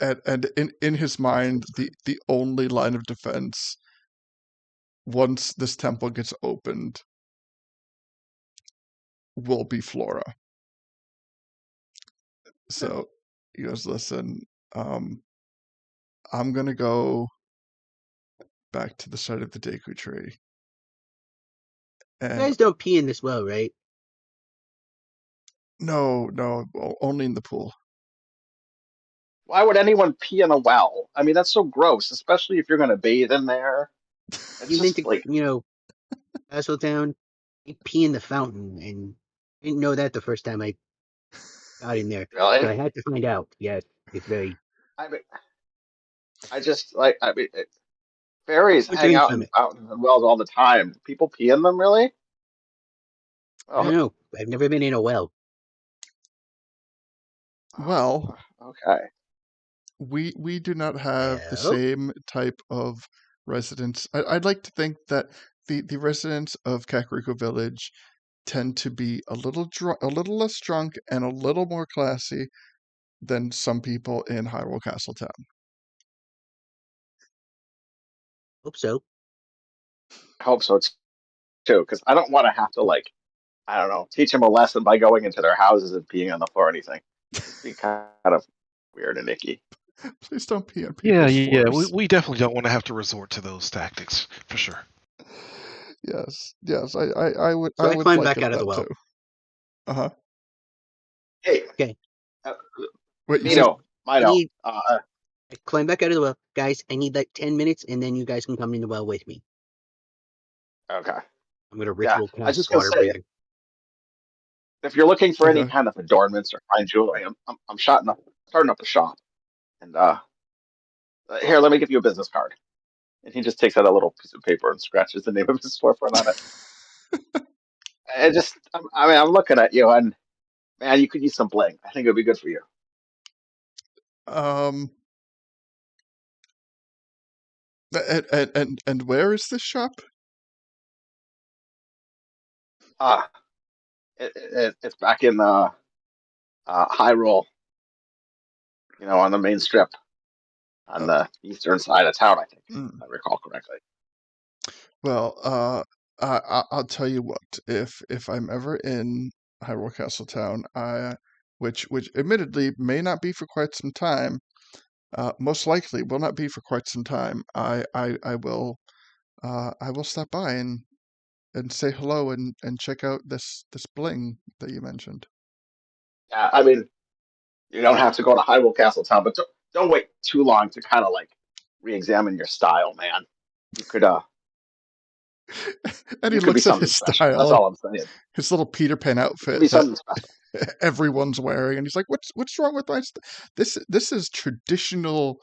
and in his mind, the only line of defense once this temple gets opened will be Flora. So he goes, "Listen, um, I'm gonna go back to the side of the Deku tree, You and guys don't pee in this well, right? no, only in the pool." Why would anyone pee in a well? I mean, that's so gross, especially if you're going to bathe in there. It's You've been just to, like, Castletown, you pee in the fountain, and I didn't know that the first time I got in there. So really? I had to find out. Yeah, it's very. I mean, I just like, I mean, fairies Don't hang drink out from in it. fountains and wells all the time. People pee in them, really? I Oh, don't know. I've never been in a well. Well, okay. we do not have the Well, same type of residents. I'd like to think that the residents of Kakariko Village tend to be a little less drunk and a little more classy than some people in Hyrule Castletown. hope so. I hope so too, because I don't want to have to like, I don't know, teach them a lesson by going into their houses and peeing on the floor or anything. It'd be kind of weird and icky. Please don't pee on Yeah, people's yeah. We, floors. we definitely don't want to have to resort to those tactics for sure. Yes, yes, So I I would climb like back it out of the that well. too. Uh-huh. Hey, Okay. uh, Wait, you said Guys, I Mino, need I climb back out of the well. Guys, I need like 10 minutes and then you guys can come in the well with me. okay. I'm gonna Yeah, ritual I was cast just gonna water say, breathing. if you're looking for any okay. kind of adornments or fine jewelry, I'm starting up a shop, and here, let me give you a business card. And he just takes out a little piece of paper and scratches the name of his storefront on it. I'm looking at you, and man, you could use some bling. I think it would be good for you. Um, and where is this shop? Ah, it's back in Hyrule, on the main strip on Uh, the eastern side of town, I think, mm, if I recall correctly. well, I'll tell you what. If I'm ever in Hyrule Castle Town, which admittedly may not be for quite some time, most likely will not be for quite some time. I will stop by and say hello and check out this bling that you mentioned. Yeah, I mean, you don't have to go to Hyrule Castle Town, but don't wait too long to kind of like re-examine your style, man. You could And he you could be looks at something his special. That's style and all I'm saying. his little Peter Pan You could outfit be that something special. everyone's wearing, and he's like, "What's wrong with my This is traditional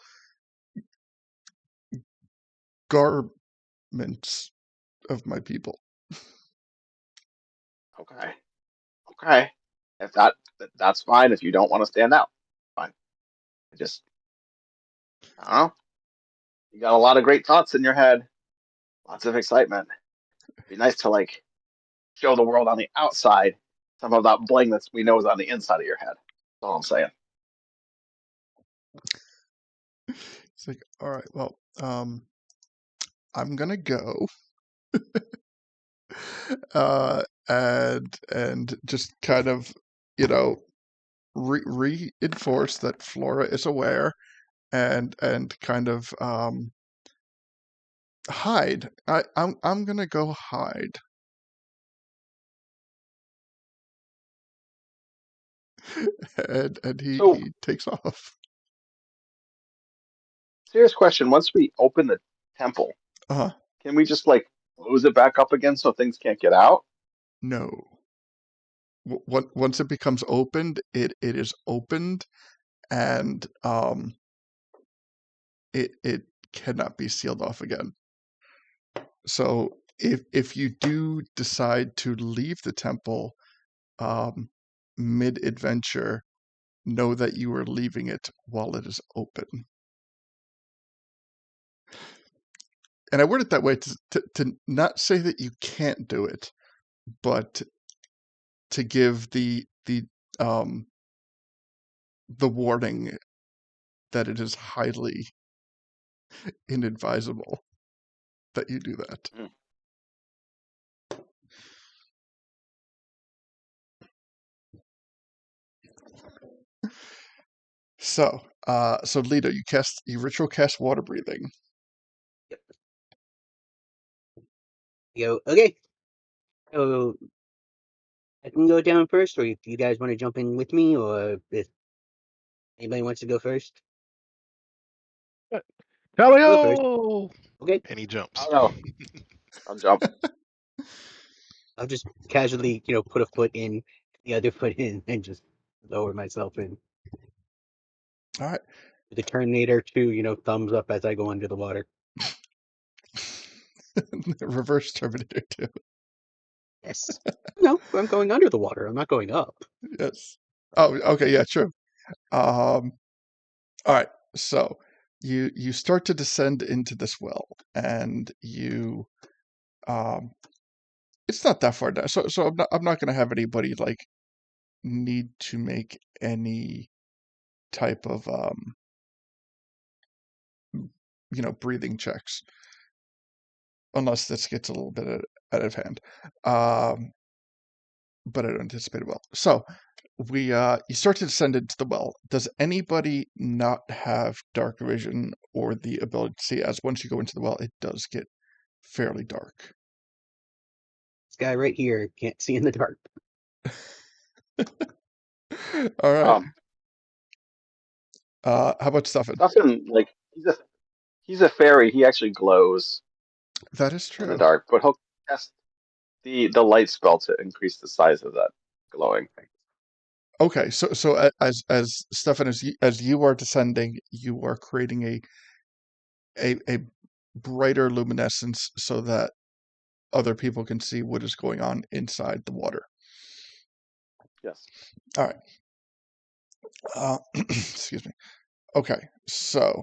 garments of my people." Okay, okay. If that's fine. If you don't want to stand out, fine. I just I don't know. You got a lot of great thoughts in your head, lots of excitement. It'd be nice to like show the world on the outside some of that bling that we know is on the inside of your head. That's all I'm saying. It's like, all right, well, I'm gonna go, and just kind of, you know, reinforce that Flora is aware, and kind of hide. I'm gonna go hide, and So, he takes off. serious question. Once we open the temple, Uh-huh. can we just like close it back up again so things can't get out? No. Once it becomes opened, it is opened, and it cannot be sealed off again. So if you do decide to leave the temple um, mid-adventure, know that you are leaving it while it is open. And I word it that way to not say that you can't do it, but to give um, the warning that it is highly inadvisable that you do that. Mm. So Lito, you ritual cast water breathing. Yep. You go, okay. So I can go down first, or if you guys want to jump in with me, or if anybody wants to go first, I'll go first. Talio! Okay. And he I jumps. don't know. I'll jump. I'll just casually, put a foot in, the other foot in, and just lower myself in. All right. The Terminator 2, thumbs up as I go under the water. Reverse Terminator 2. Yes. No, I'm going under the water. I'm not going up. Yes. Oh, okay, yeah, true. All right. So you start to descend into this well, and you it's not that far down. So I'm not going to have anybody like need to make any type of breathing checks. unless this gets a little bit out of hand. But I don't anticipate it will. So you start to descend into the well. Does anybody not have dark vision or the ability to see? As once you go into the well, it does get fairly dark. This guy right here can't see in the dark. All right. Um, How about Stefan? Stuffin, like he's a fairy. He actually glows That is in the true. dark, but he'll cast the light spell to increase the size of that glowing thing. Okay, so as Stefan, as you are descending, you are creating a brighter luminescence so that other people can see what is going on inside the water. Yes. All right. Excuse me. Okay, so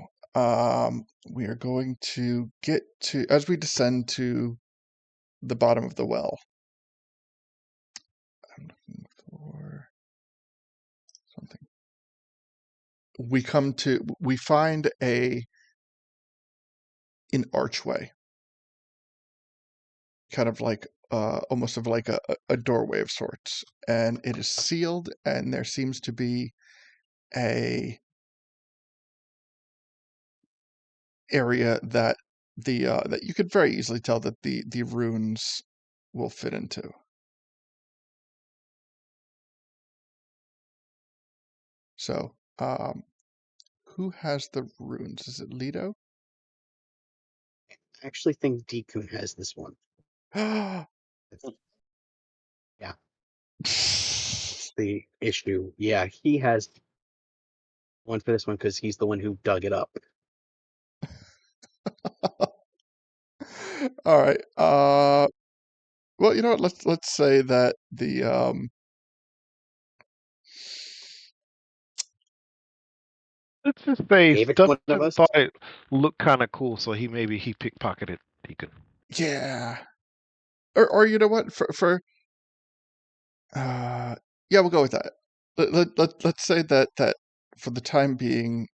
we are going to get to as we descend to the bottom of the well. I'm looking for something. We find an archway, kind of like almost of like a doorway of sorts, and it is sealed, and there seems to be a area that that you could very easily tell that the runes will fit into. So, who has the runes? Is it Lido? I actually think Deku has this one. Oh, Yeah, the issue. Yeah, he has one for this one because he's the one who dug it up. all right. Well, you know what? Let's say that the Let's just say Gave it to one of Stefan us. thought it looked kind of cool, so he pickpocketed Deacon. yeah, or you know what? Uh, yeah, we'll go with that. Let's say that for the time being,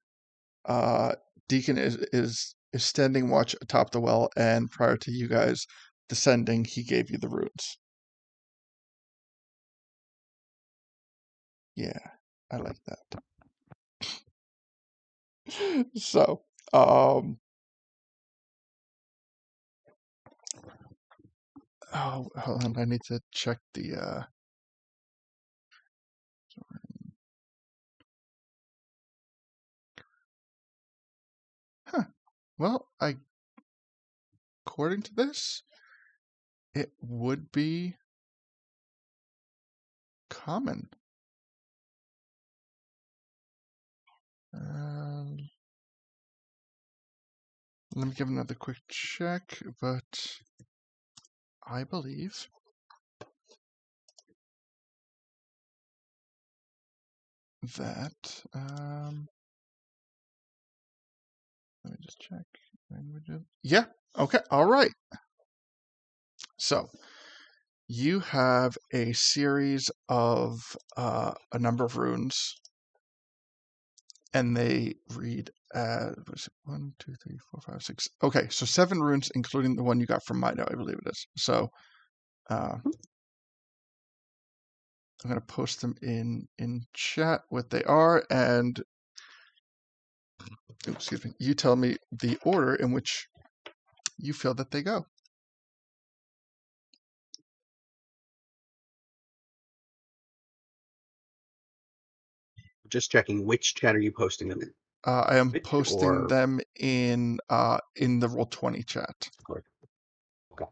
uh, Deacon is standing watch atop the well, and prior to you guys descending, he gave you the runes. Yeah, I like that. So, oh, hold on, I need to check the. Huh. Well, according to this, it would be common. Let me give another quick check, but I believe that. Let me just check languages. Yeah. Okay. All right. So you have a series of a number of runes, and they read as what is it? 1, 2, 3, 4, 5, 6. Okay, so 7 runes, including the one you got from Mido, I believe it is. So I'm going to post them in chat what they are, and excuse me, you tell me the order in which you feel that they go. Just checking which chat are you posting them in? I am Which posting or them in the Roll20 chat. okay.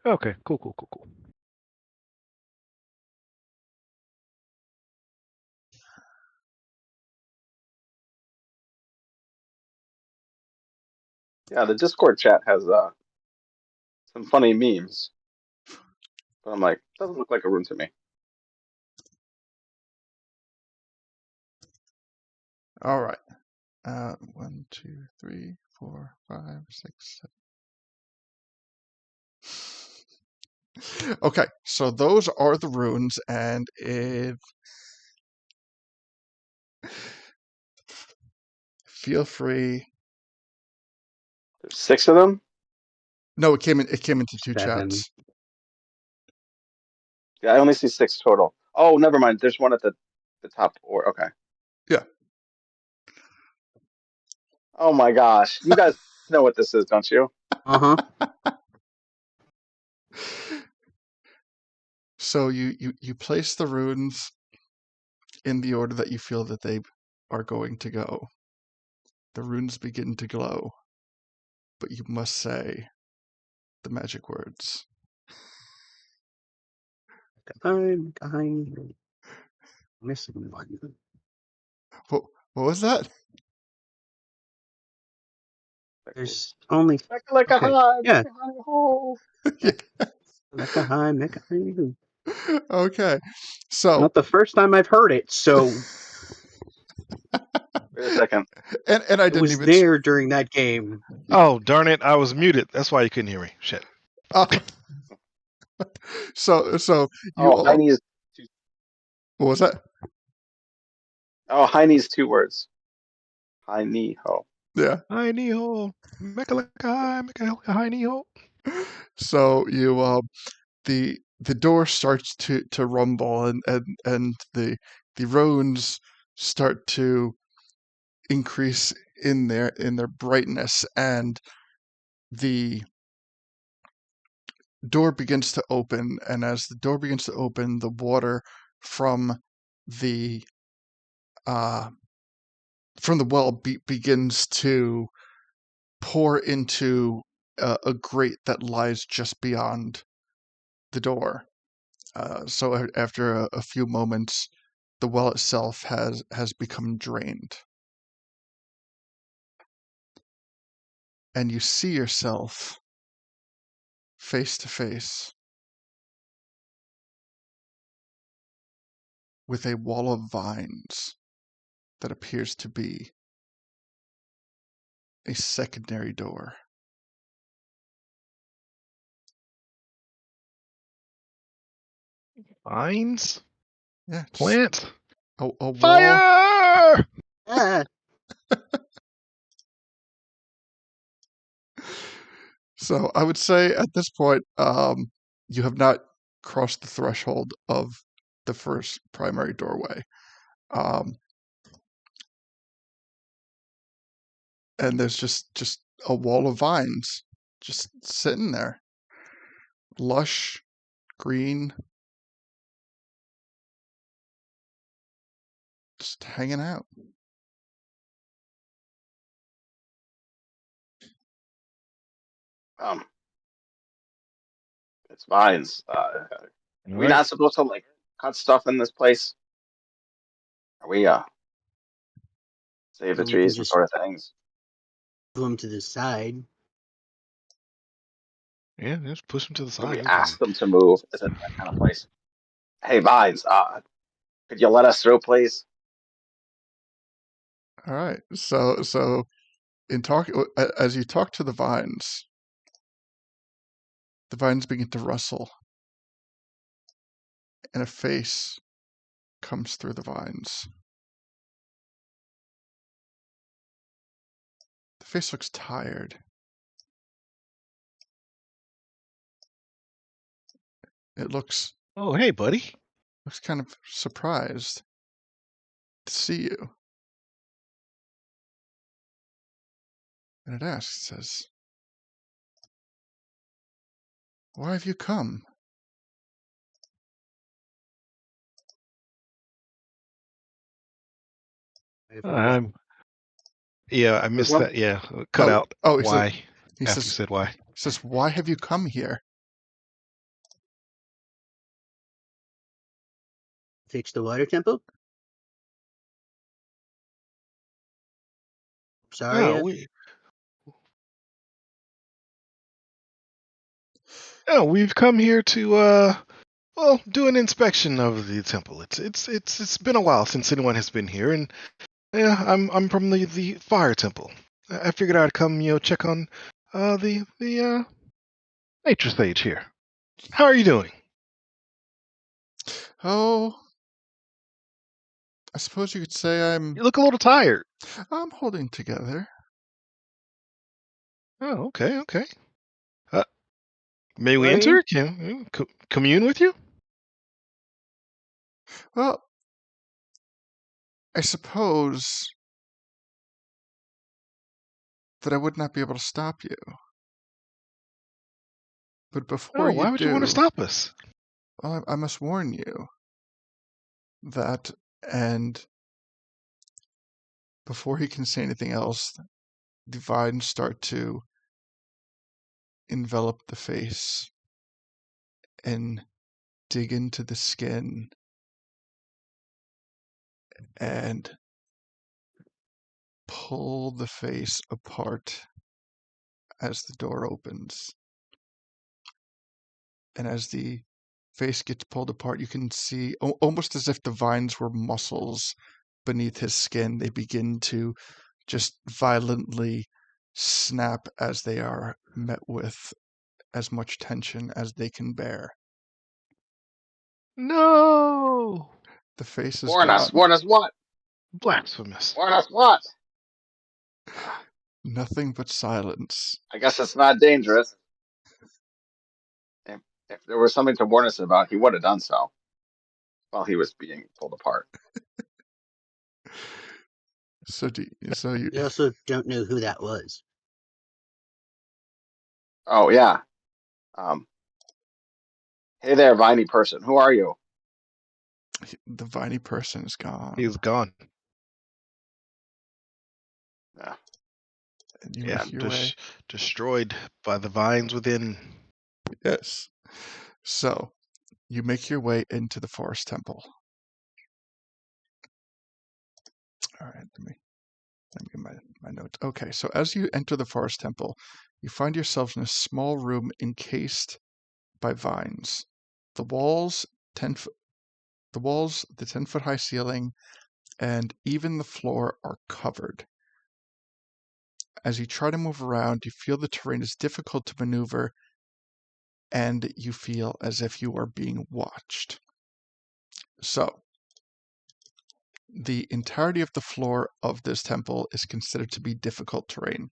Okay, cool. Yeah, the Discord chat has some funny memes, but I'm like, doesn't look like a rune to me. All right. 1, 2, 3, 4, 5, 6, 7. Okay, so those are the runes, and if feel free. There's 6 of them. No, it came into 2 7. chats. Yeah, I only see 6 total. Oh, never mind. There's one at the top. Or okay. Yeah. Oh my gosh, you guys know what this is, don't you? Uh-huh. So you place the runes in the order that you feel that they are going to go. The runes begin to glow, but you must say the magic words. I'm behind you. Missing one. What was that? There's only Like a okay. hi, Yeah. ho. Yeah. Mecca high, Mecca high. Okay. So Not the first time I've heard it, so Wait a second. and I it didn't was even there during that game. Oh, darn it. I was muted. That's why you couldn't hear me. Shit. uh, so you Oh, all, Heine is what was that? Heine is 2 words. Heine ho. Yeah. Hi, Neho. Mecca hi, Mecca hi, Neho. So you the door starts to rumble and the runes start to increase in their brightness, and the door begins to open, and as the door begins to open, the water from the uh from the well begins to pour into a grate that lies just beyond the door. So after a few moments, the well itself has become drained, and you see yourself face to face with a wall of vines that appears to be a secondary door. Vines? Yeah, just Plant? a wall. Fire! Ah, So I would say at this point, you have not crossed the threshold of the first primary doorway. Um, and there's just a wall of vines just sitting there, lush, green, just hanging out. Um, it's vines. Are All we right. not supposed to like cut stuff in this place? Are we save the or we can trees and just sort of things? move them to the side. Yeah, just push them to the Should side. we No problem. ask them to move? Is it that kind of place? Hey, vines. Could you let us through, please? All right. So in talk as you talk to the vines begin to rustle, and a face comes through the vines. The face looks tired. It Oh, hey, buddy. looks kind of surprised to see you. And it asks, says, "Why have you come?" I'm. Yeah, I missed Well, that. Yeah, cut Oh, out. oh, Why? he After you says, said why. "Why have you come here?" fix the water temple. Sorry. Oh, we. Oh, we've come here to well, do an inspection of the temple. It's been a while since anyone has been here, and yeah, I'm from the fire temple. I figured I'd come, check on the nature stage here. How are you doing? Oh, I suppose you could say You look a little tired. I'm holding together. Oh, okay, okay. May we Florian? enter? Can we commune with you? Well, I suppose that I would not be able to stop you. But before Oh, you why would you want to do, stop us? well, I must warn you that, and before he can say anything else, the vines start to envelop the face and dig into the skin and pull the face apart as the door opens. And as the face gets pulled apart, you can see almost as if the vines were muscles beneath his skin. They begin to just violently snap as they are met with as much tension as they can bear. No! The face is Warn us. gone. Warn us what? Blasphemous. Warn us what? Ah, Nothing but silence. I guess it's not dangerous. If, if there was something to warn us about, he would have done so while he was being pulled apart. So you We also don't know who that was. Oh yeah. Um, hey there, viney person. Who are you? the viney person is gone. He's gone. Yeah. And you Yeah, make your way. destroyed by the vines within. Yes. So you make your way into the forest temple. All right, let me get my notes. Okay, so as you enter the forest temple, you find yourselves in a small room encased by vines. The walls, 10 foot, the 10-foot high ceiling, and even the floor are covered. As you try to move around, you feel the terrain is difficult to maneuver, and you feel as if you are being watched. So, the entirety of the floor of this temple is considered to be difficult terrain.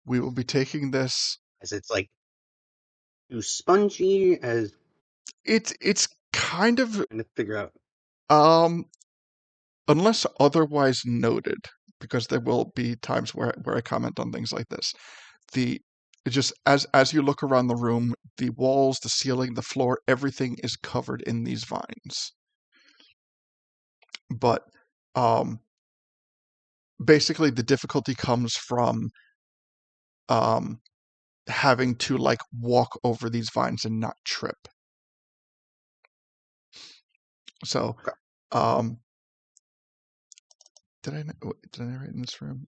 We will be taking this. As it's like too spongy, as It's kind of trying to figure out. um unless otherwise noted, because there will be times where I comment on things like this. The it just as you look around the room, the walls, the ceiling, the floor, everything is covered in these vines. But um basically the difficulty comes from um having to like walk over these vines and not trip. So Okay. did I write in this room?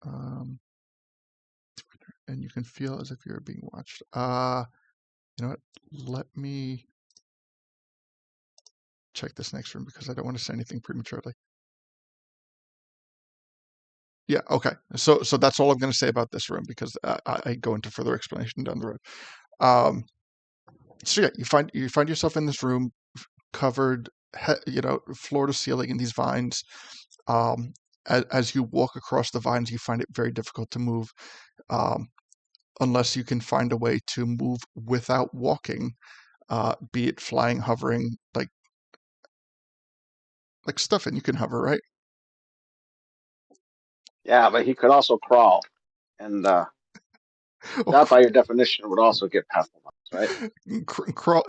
And you can feel as if you're being watched. You know what? Let me check this next room because I don't want to say anything prematurely. Yeah, okay. So that's all I'm going to say about this room because I go into further explanation down the road. So yeah, you find yourself in this room covered, floor to ceiling in these vines. As you walk across the vines, you find it very difficult to move, unless you can find a way to move without walking, be it flying, hovering, like stuff, and you can hover, right? Yeah, but he could also crawl, and Oh, that, by your definition, would also get past the lines, crawl,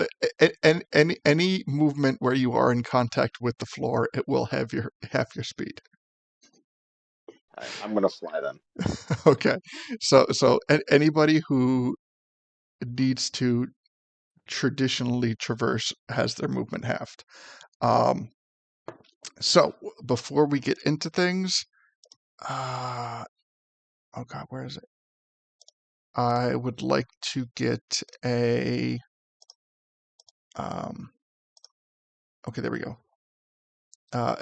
and any movement where you are in contact with the floor, it will have your half your speed. right? I'm gonna fly then. Okay, so anybody who needs to traditionally traverse has their movement halved. Um, so before we get into things, oh God, where is it? I would like to get a. Okay, there we go.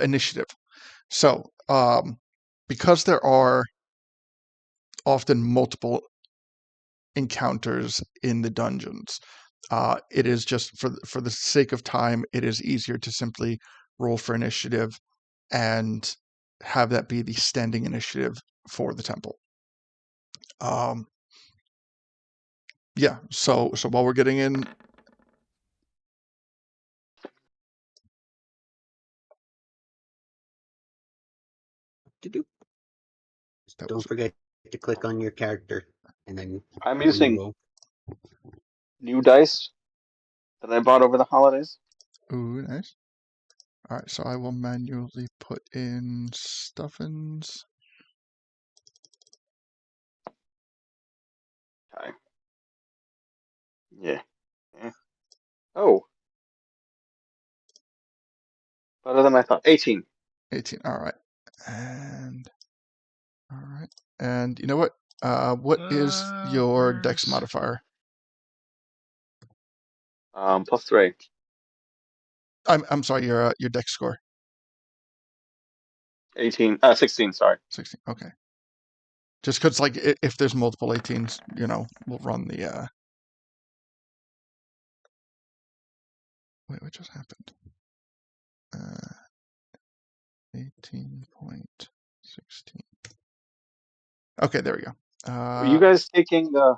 Initiative. So, because there are often multiple encounters in the dungeons, it is just for the sake of time, it is easier to simply roll for initiative and have that be the standing initiative for the temple. Um, Yeah. So while we're getting in, Do-do. that Don't was forget to click on your character and then I'm using re-roll. new dice that I bought over the holidays. ooh nice. All right. So I will manually put in stuffins. Okay. Yeah. Yeah. Oh, better than I thought. 18. 18. All right. And all right. And you know what? What is your dex Where's modifier? +3. I'm sorry. Your dex score. 18. 16. Sorry. 16. Okay. Just because, like, if there's multiple 18s, we'll run the. Wait, what just happened? 18.16. Okay, there we go. Are you guys taking the?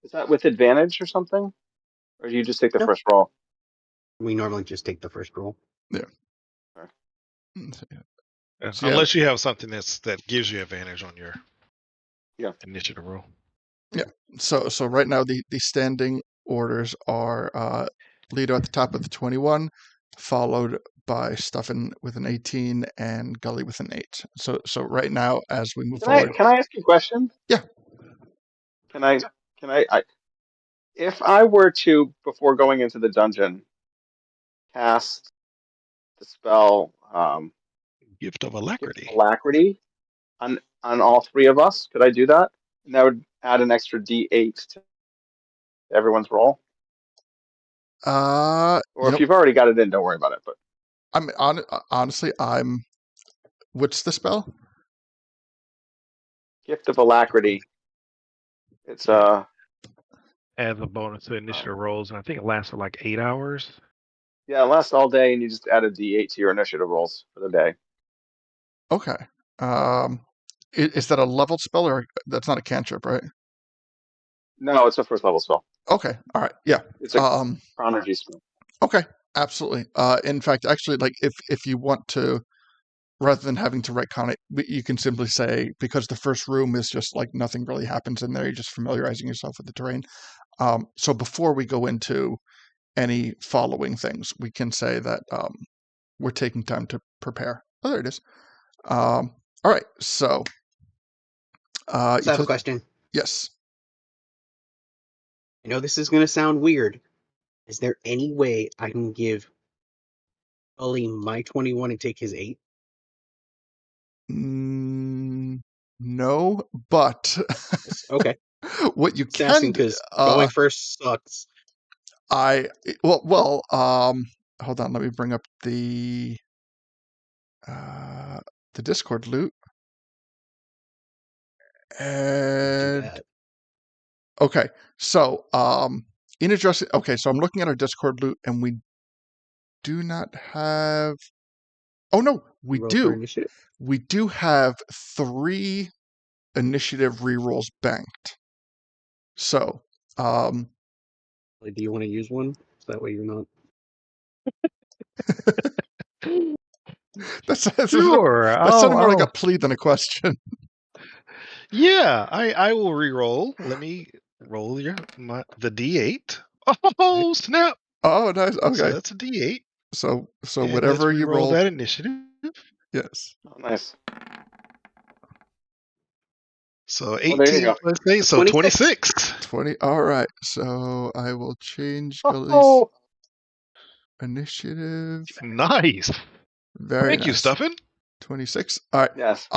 Is that with advantage or something, or do you just take the No, first roll? we normally just take the first roll. Yeah. Okay. So, yeah. unless you have something that gives you advantage on your initiative roll. Yeah. So right now the standing orders are Leader at the top with the 21, followed by Stuffin with an 18 and Gully with an 8. So right now as we move forward, Can I ask you a question? yeah. Can I if I were to before going into the dungeon cast the spell Gift of Gift of Alacrity. Alacrity on all three of us, could I do that? And that would add an extra D8 to everyone's roll. Or You if know, you've already got it in, don't worry about it. But honestly, what's the spell? Gift of Alacrity. It's Adds a bonus to initiative rolls, and I think it lasts for like 8 hours. yeah, it lasts all day, and you just add a D8 to your initiative rolls for the day. Okay. Is that a leveled spell or that's not a cantrip, right? No, it's a first level spell. Okay. All right. Yeah. It's a Prodigy spell. Okay. Absolutely. In fact, actually, like if you want to, rather than having to retcon it, you can simply say, because the first room is just like nothing really happens in there, you're just familiarizing yourself with the terrain. So before we go into any following things, we can say that we're taking time to prepare. Oh, there it is. All right. So So I have a question. Yes. I know this is going to sound weird. Is there any way I can give Ollie my 21 and take his 8? No, but Okay. what you Just can asking do, because going first sucks. hold on, let me bring up the Discord loot. Do And that. okay, so in addressing, okay, so I'm looking at our Discord loot, and we do not have. Oh no, we Roll for do. initiative. We do have 3 initiative rerolls banked. So, Do you want to use one? So that way you're not. that's Sure, that's sounding more like a I'll plea than a question. yeah, I will re-roll. Let me roll the D8. Oh snap! Oh, nice. So Okay. that's a D8, So and let's whatever you re-roll roll, that initiative. yes. Oh, nice. So Well, there you 18 go. plus 8, so 26. 26. 20. All right. So I will change Gully's Oh, initiative. Nice. Very Thank you, nice. Stuffin. 26. All right. yes.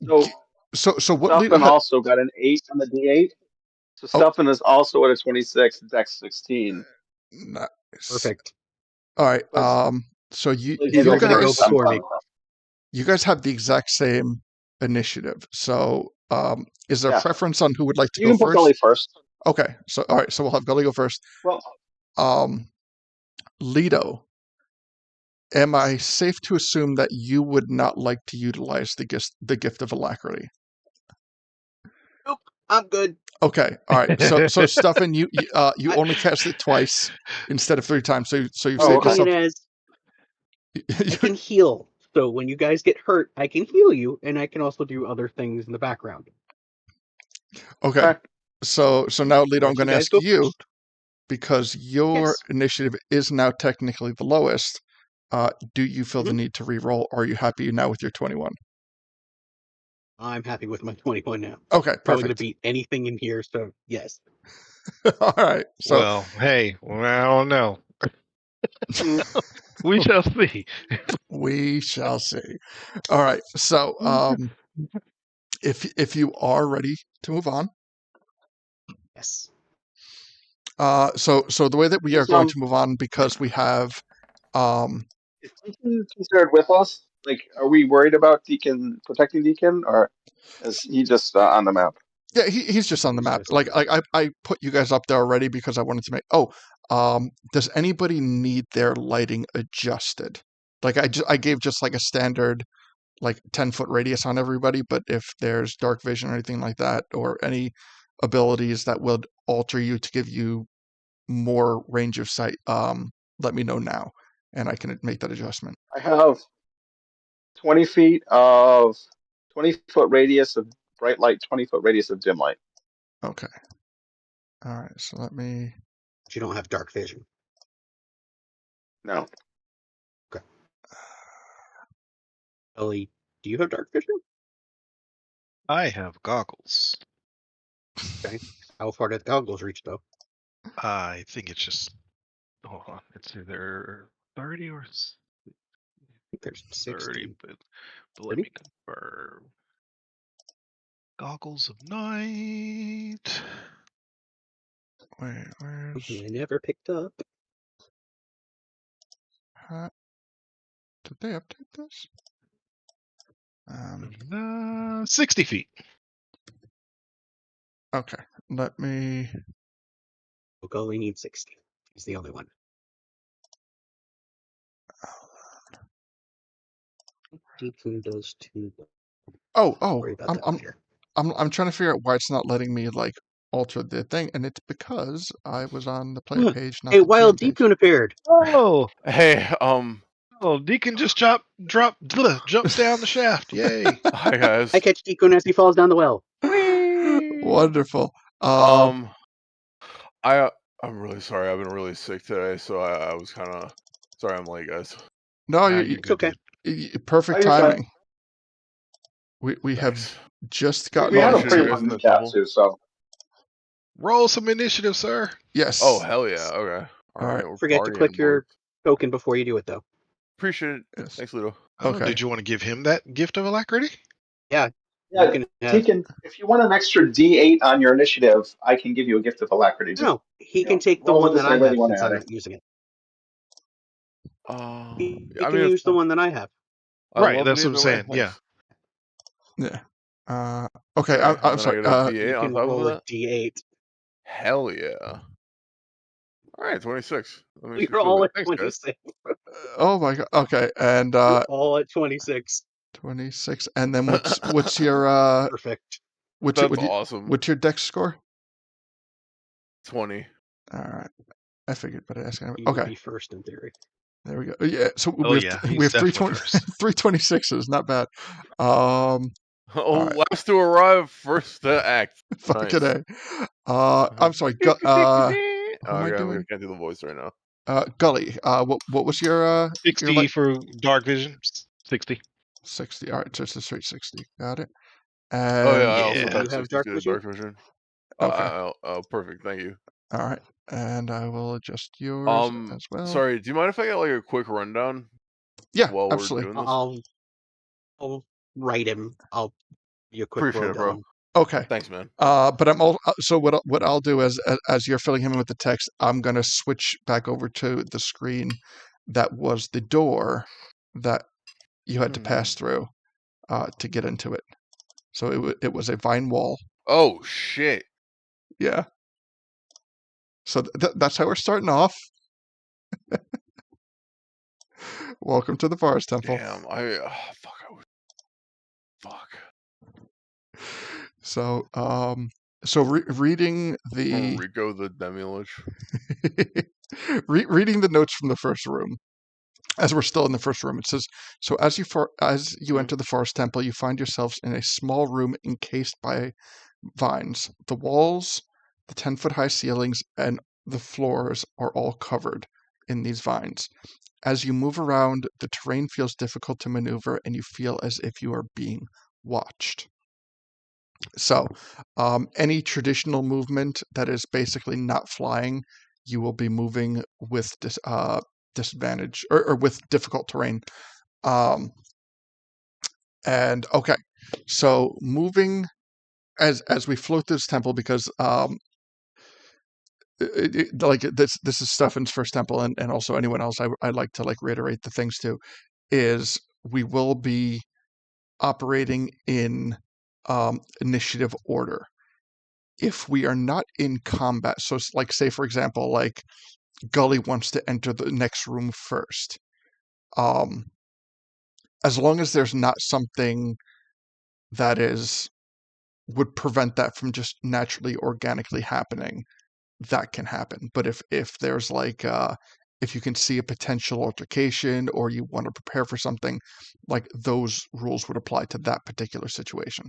G- So so what leader Stuffin had also got an 8 on the D8. So Oh, Stuffin is also at a 26, Dex 16. nice. Perfect. All right. Was So you like And you they're go going to go guys first. I'm before fine me. with that. you guys have the exact same initiative. So is there a Yeah, preference on who would like to you go can put Gully first? first. Okay. So all right, so we'll have Gully go first. Well, Um Leto, am I safe to assume that you would not like to utilize the gift of alacrity? Nope. I'm good. Okay, all right. So Stefan, you only cast it twice instead of 3 times. So you've Oh, saved okay. yourself. Seeing it as I can heal. So when you guys get hurt, I can heal you, and I can also do other things in the background. Okay. Okay. So now, Lito, I'll I'm let you going to guys ask go you first. because your Yes. initiative is now technically the lowest. Do you feel the Mhm. need to re-roll, or are you happy now with your 21? I'm happy with my 21 now. Okay, Probably going to perfect. beat anything in here, so yes. All right. So Well, hey, I don't know. Mm, We shall see. we shall see. All right. So if you are ready to move on, yes. so the way that we are Is going to move on, because we have is Deacon considered with us? Like, are we worried about Deacon protecting Deacon, or is he just on the map? yeah, he's just on the He's map. just Like I put you guys up there already because I wanted to make. Does anybody need their lighting adjusted? Like I gave just like a standard like 10-foot radius on everybody, but if there's dark vision or anything like that, or any abilities that would alter you to give you more range of sight, let me know now, and I can make that adjustment. I have 20 feet of 20-foot radius of bright light, 20-foot radius of dim light. Okay. All right. So let me. But you don't have dark vision. No, Okay. Ellie, do you have dark vision? I have goggles. Okay. How far did the goggles reach, though? I think it's just. Hold on. It's either 30 or I think there's 30, 60. but let 30? me confirm. Goggles of night. Wait, where's Something I never picked up. did they update this? 60 feet. Okay. Let me. We'll only need 60. He's the only one. Deacon does too. Oh, Worry about I'm that I'm later. I'm trying to figure out why it's not letting me like alter the thing, and it's because I was on the player page, not Hey, the Wild GM page. Deacon appeared. Oh, Hey, Deacon just jumped down the shaft. Yay. hi I guys. catch Deacon as he falls down the well. Whee! Wonderful. Um, I'm really sorry. I've been really sick today, so I was kind of sorry I'm late, guys. No, Nah, you, you're It's good, okay. oh, perfect you're fine. timing. We have Thanks. just We, gotten we had a over Appreciate you pretty to guys long in the recap temple. too, so Roll some initiative, sir. yes. Oh hell yeah! Okay. All All right. right, we're Forget to click partying, boys. your token before you do it, though. Appreciate it. Yes. Thanks, Ludo. Oh, Okay. did you want to give him that gift of alacrity? Yeah, you yeah, can have. Deacon. If you want an extra D8 on your initiative, I can give you a gift of alacrity. Just No, he can take the roll with one this that I way have you want to since add I'm it. not using it. Uh, He I can mean, use the one that I have. I Right, love it that's what I'm either way. saying. Yeah. Thanks. Yeah. Okay. Okay, I'm and then I sorry. get a You D8 on can top of roll a that. D8. Hell yeah! All right, 26. That makes me You're feel all good. at Thanks, guys. 26. Oh my god. Okay. And You're all at 26. 26. And then what's your Perfect. That's awesome. what's your dex score? 20. All right. I figured, but I asked anyway. You would Okay. be first in theory. There we go. Yeah. So Oh, yeah. we He's have definitely first. 326s. Not bad. All Oh, right. last to arrive, first to act. Fucking Nice. A. I'm sorry. Who am I Okay, I doing? can't do the voice right now. Gully. What was your 60 like for dark vision. 60. 60? All right, just a straight 60. Got it. Oh yeah, And I also You Yeah. do got have dark 62 to vision? dark vision. okay. Perfect. Thank you. All right. And I will adjust yours as well. Sorry. Do you mind if I get like a quick rundown Yeah, while we're absolutely. doing this? I'll write him. I'll give you a quick Appreciate it, bro. lowdown. Okay. Thanks, man. But I'm all so what I'll do is as you're filling him in with the text, I'm gonna switch back over to the screen that was the door that you had to pass through to get into it. So it was a vine wall. Oh shit. Yeah. So that's how we're starting off. Welcome to the Forest Temple. Damn. Fuck. So So reading the Rikko the Demi-Lich. reading the notes from the first room, as we're still in the first room, it says, so as you enter the forest temple, you find yourselves in a small room encased by vines. The walls, the 10-foot high ceilings, and the floors are all covered in these vines. As you move around, the terrain feels difficult to maneuver, and you feel as if you are being watched. So, any traditional movement that is basically not flying, you will be moving with disadvantage or with difficult terrain. And okay, so moving as we float through this temple, because like this is Stefan's first temple, and also anyone else I'd like to like reiterate the things to is we will be operating in initiative order. If we are not in combat, so like say for example, like Gully wants to enter the next room first, as long as there's not something that would prevent that from just naturally organically happening, that can happen. But if there's like if you can see a potential altercation or you want to prepare for something, like those rules would apply to that particular situation.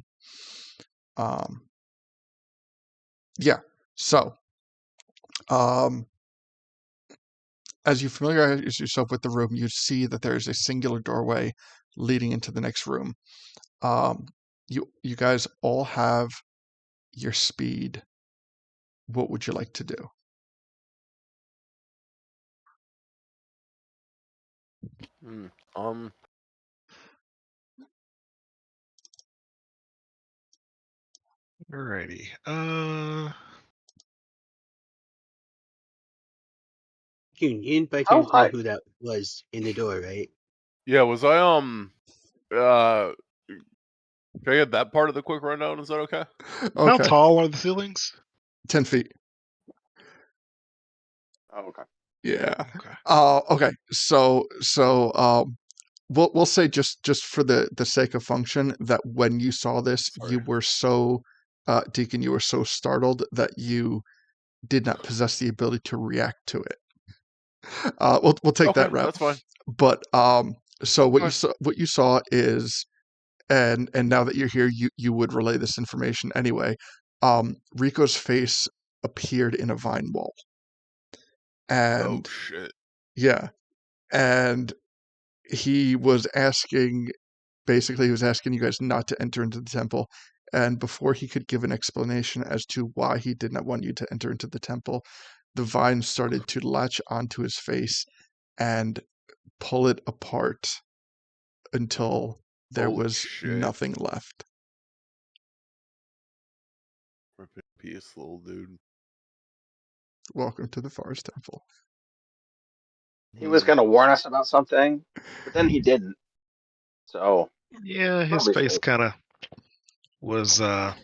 Yeah. So as you familiarize yourself with the room, you see that there is a singular doorway leading into the next room. You guys all have your speed. What would you like to do? Alrighty. You didn't by How chance know high? who that was in the door, right? Yeah, was I can I get that part of the quick rundown? Is that okay? How Okay, tall are the ceilings? 10 feet. Oh, okay. Yeah. Okay. Okay. So we'll say just for the sake of function that when you saw this, Sorry. you were so Deacon, you were so startled that you did not possess the ability to react to it. We'll take Okay, that route. that's fine. But so Fine. what you saw is, and now that you're here, you would relay this information anyway. Rikko's face appeared in a vine wall, Oh and shit. yeah, and he was asking, basically, he was asking you guys not to enter into the temple. And before he could give an explanation as to why he did not want you to enter into the temple, the vine started to latch onto his face and pull it apart until there Holy was shit. nothing left. Rip in peace, little dude. Welcome to the Forest Temple. He was going to warn us about something, but then he didn't. So Yeah, his probably face safe. kind of was, Oof.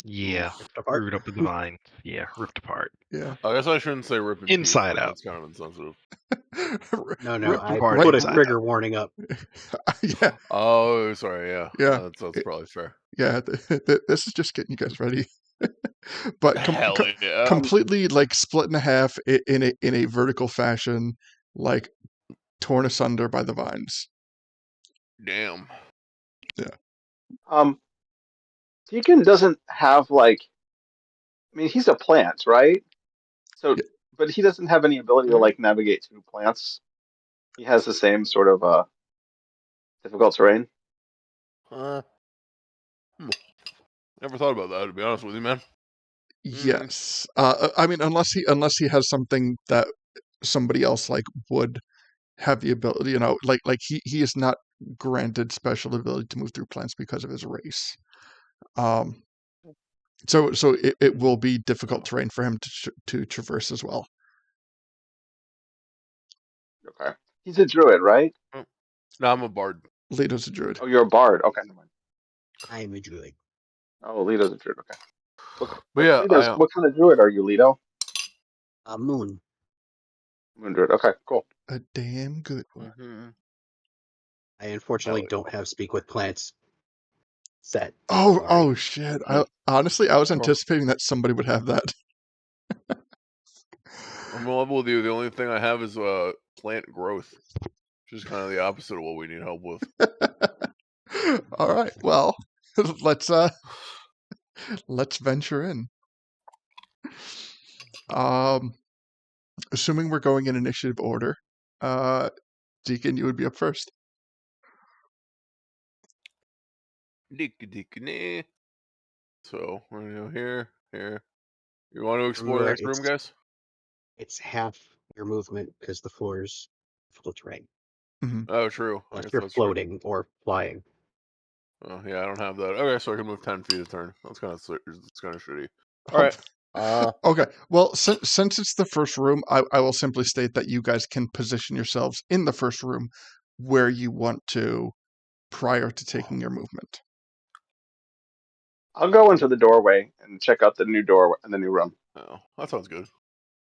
Ripped apart. screwed up with the vine. Yeah, ripped apart. Yeah. I guess I shouldn't say rip in Inside peace. out. That's kind of insensitive. No, Ripped I apart put a inside trigger warning up. Yeah. Oh, sorry. Yeah, Yeah. that's probably fair. Yeah. This is just getting you guys ready. But Hell yeah. completely like split in half in a vertical fashion, like torn asunder by the vines. Damn. Deacon doesn't have like, I mean, he's a plant, right? So, Yeah. but he doesn't have any ability to like navigate through plants. He has the same sort of difficult terrain. Never thought about that, to be honest with you, man. Yes. I mean, unless he has something that somebody else like would have the ability, like he is not granted special ability to move through plants because of his race. So it will be difficult terrain for him to traverse as well. Okay. He's a druid, right? No, I'm a bard. Leto's a druid. Oh, you're a bard. Okay, never mind. I am a druid. Oh, Lito's a druid. Okay. But yeah, What kind of druid are you, Lito? A moon. Moon druid. Okay, cool. A damn good one. I unfortunately Hell don't have speak with plants. set. Oh, Sorry. shit. Honestly, I was Sure. anticipating that somebody would have that. I'm level with you. The only thing I have is plant growth, which is kind of the opposite of what we need help with. All right. Well, let's venture in. Assuming we're going in initiative order, Deacon, you would be up first. So we're gonna go here. You want to explore the Remember, next room, guys? it's half your movement because the floor's difficult terrain. Mm-hmm. Oh, true. I Unless guess you're that's true. floating or flying. Oh, yeah, I don't have that. Okay, so I can move 10 feet a turn. That's kind of shitty. Oh, All right. okay. Well, since it's the first room, I will simply state that you guys can position yourselves in the first room where you want to prior to taking your movement. I'll go into the doorway and check out the new door and the new room. Oh, that sounds good.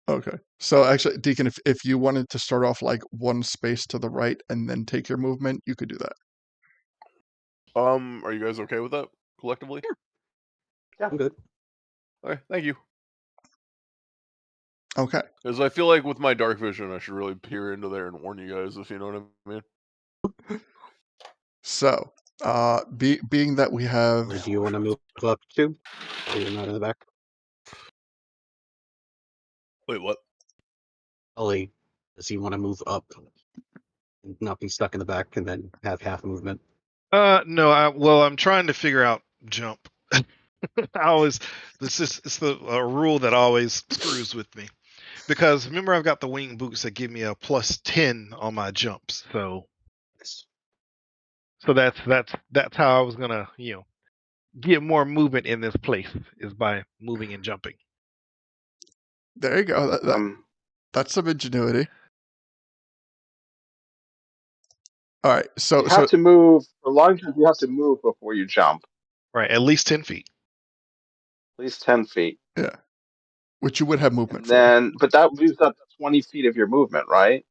Okay. So actually, Deacon, if you wanted to start off like one space to the right and then take your movement, you could do that. Are you guys okay with that collectively? Yeah. I'm good. Okay, thank you. Okay. Because I feel like with my dark vision, I should really peer into there and warn you guys, if you know what I mean. So, being that we have, Or do you want to move up too? So you're not in the back? Wait, what? Ollie, does he want to move up and not be stuck in the back and then have half movement? No. I'm trying to figure out jump. It's the rule that always screws with me, because remember I've got the wing boots that give me a +10 on my jumps. So that's how I was gonna get more movement in this place, is by moving and jumping. there you go. That's some ingenuity. All right. You have to move for long jump. You have to move before you jump, Right, at least 10 feet. at least 10 feet, yeah, which you would have movement and for. then but that leaves up 20 feet of your movement, right?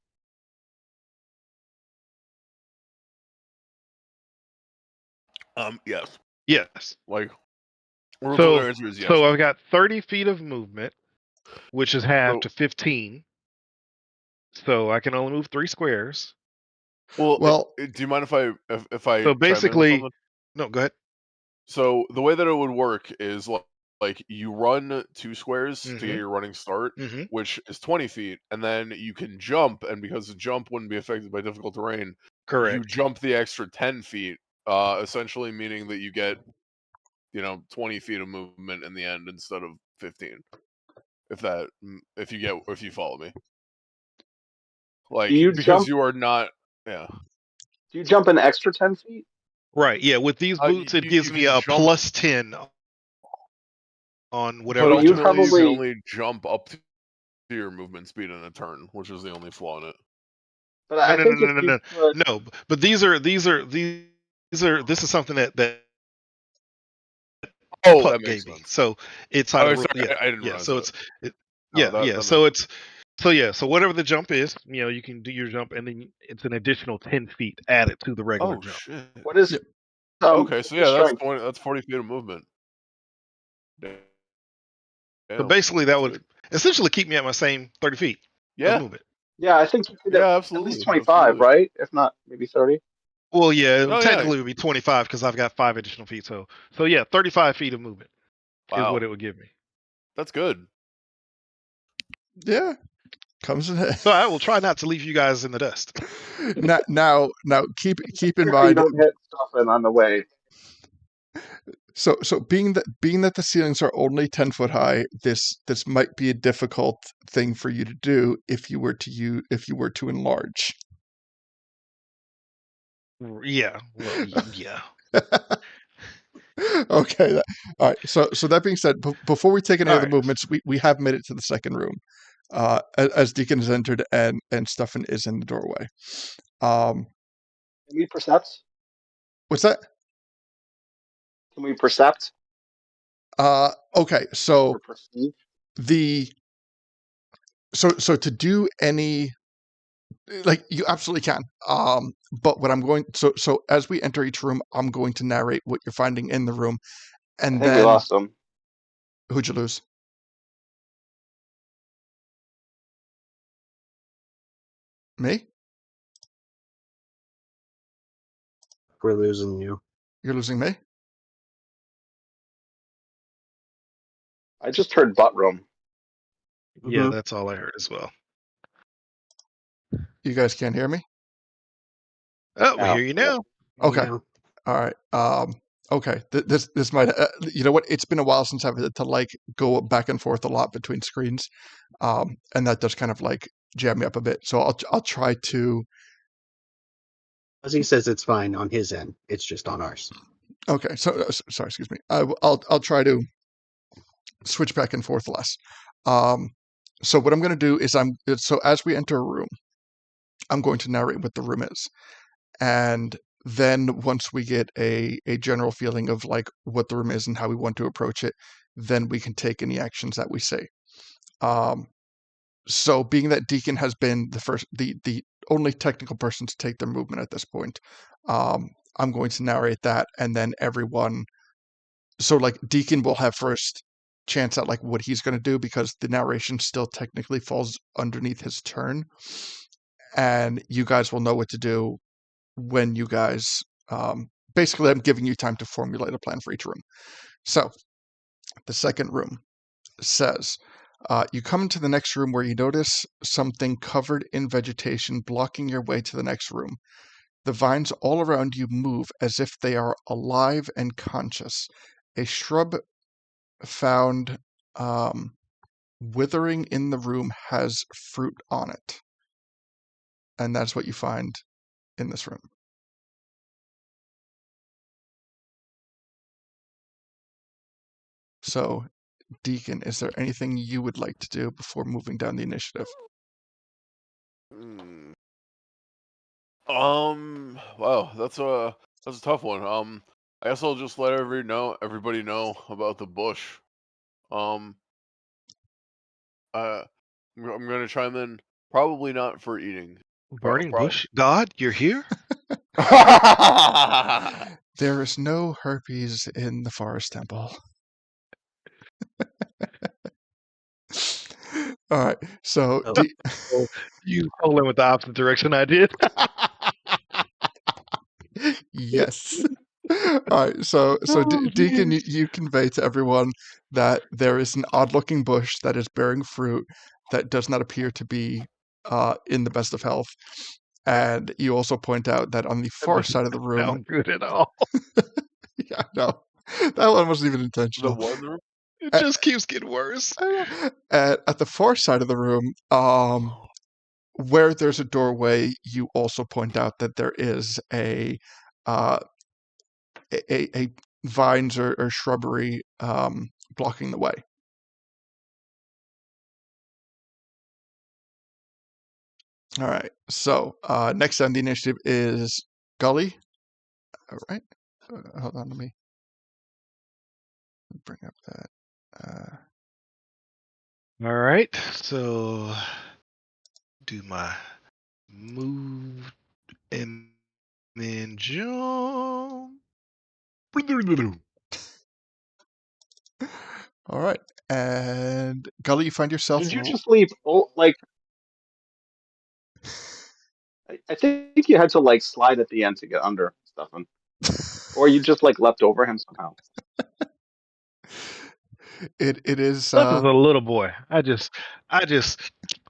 Yes. Yes. Like, the So answer is yes. so I've got 30 feet of movement, which is half So- to 15. So I can only move 3 squares. Well, do you mind if I So chime in with basically, something? no, go ahead. So the way that it would work is like you run 2 squares to Mm-hmm. get your running start, Mm-hmm. which is 20 feet, and then you can jump, and because the jump wouldn't be affected by difficult terrain, Correct. you jump the extra 10 feet, essentially meaning that you get 20 feet of movement in the end instead of 15. If you follow me, like, Do you because jump? you are not, yeah. Do you jump an extra 10 feet? Right. Yeah. With these boots, it You gives me can a jump, +10 on but whatever But I you jump. ultimately you can probably. only jump up to your movement speed in a turn, which is the only flaw in it. But No, I no, no, think no, if no, you no, put. no. But this is something that Oh, Puck that makes gave me. sense. So it's out Oh, of sorry, yeah, I didn't yeah. realize So that. Oh, yeah, yeah. that So makes so whatever the jump is, you can do your jump, and then it's an additional 10 feet added to the regular Oh, jump. shit. What is Okay, so what's your yeah, strength? that's 40 feet of movement. So Damn, basically, that that's would good. essentially keep me at my same 30 feet of Yeah, movement. Yeah, I think you could yeah, at least absolutely, 25, absolutely. right? If not, maybe 30. Well, yeah, Oh, yeah. technically it would be 25 because I've got 5 additional feet. So yeah, 35 feet of movement is what Wow, it would give me. that's good. yeah, comes in. So I will try not to leave you guys in the dust. now, keep in Careful you mind. don't hit stuff in on the way. So being that the ceilings are only 10 foot high, this might be a difficult thing for you to do if you were to enlarge. Yeah. Well, yeah. Okay. All right. So that being said, before we take any All other right. movements, we have made it to the second room. As Deacon has entered and Stefan is in the doorway. Can we percept? What's that? Can we percept Okay. So or perceive? the so to do any Like you absolutely can. But what I'm going so as we enter each room, I'm going to narrate what you're finding in the room, I and think we then lost him. who'd you lose? Me? We're losing you. You're losing me? I just heard butt room. Yeah, Mhm. that's all I heard as well. You guys can't hear me? Oh, we Now, hear you yep. now. Okay. Yeah. All right. Okay. This might. You know what? It's been a while since I've had to like go back and forth a lot between screens, and that does kind of like jam me up a bit. So I'll try to. Ozzy says it's fine on his end. It's just on ours. Okay. So sorry. Excuse me. I'll try to switch back and forth less. Um, so what I'm going to do is so as we enter a room, I'm going to narrate what the room is, and then once we get a general feeling of like what the room is and how we want to approach it, then we can take any actions that we say. Um, so being that Deacon has been the only technical person to take their movement at this point, I'm going to narrate that, and then everyone. So like Deacon will have first chance at like what he's going to do because the narration still technically falls underneath his turn, and you guys will know what to do when you guys basically I'm giving you time to formulate a plan for each room. So the second room says you come into the next room where you notice something covered in vegetation blocking your way to the next room. The vines all around you move as if they are alive and conscious. A shrub found withering in the room has fruit on it. And that's what you find in this room. So, Deacon, is there anything you would like to do before moving down the initiative? Hmm. Wow, that's a tough one. I guess I'll just let everybody know about the bush. Um, uh, I'm gonna chime in. Probably not for eating. Burning Pro- bush. God, you're here? There is no herpes in the forest temple. All right, so Oh, Oh, you totally went the opposite direction I did. yes. All right, so Oh, Deacon, jeez. you convey to everyone that there is an odd-looking bush that is bearing fruit that does not appear to be in the best of health, and you also point out that on the That far doesn't side of the room, sound good at all. yeah, no, that one wasn't even the intentional. one. It Uh, just keeps getting worse. at the far side of the room, where there's a doorway, you also point out that there is uh, a vines or shrubbery blocking the way. All right. So next on the initiative is Gully. All right. Hold on, let me bring up that. All right, so do my move and then jump. All right. And Gully, you find yourself. Did you just leave? Oh, like I think you had to like slide at the end to get under Stefan, or you just like leapt over him somehow. It is. Stuff is a little boy. I just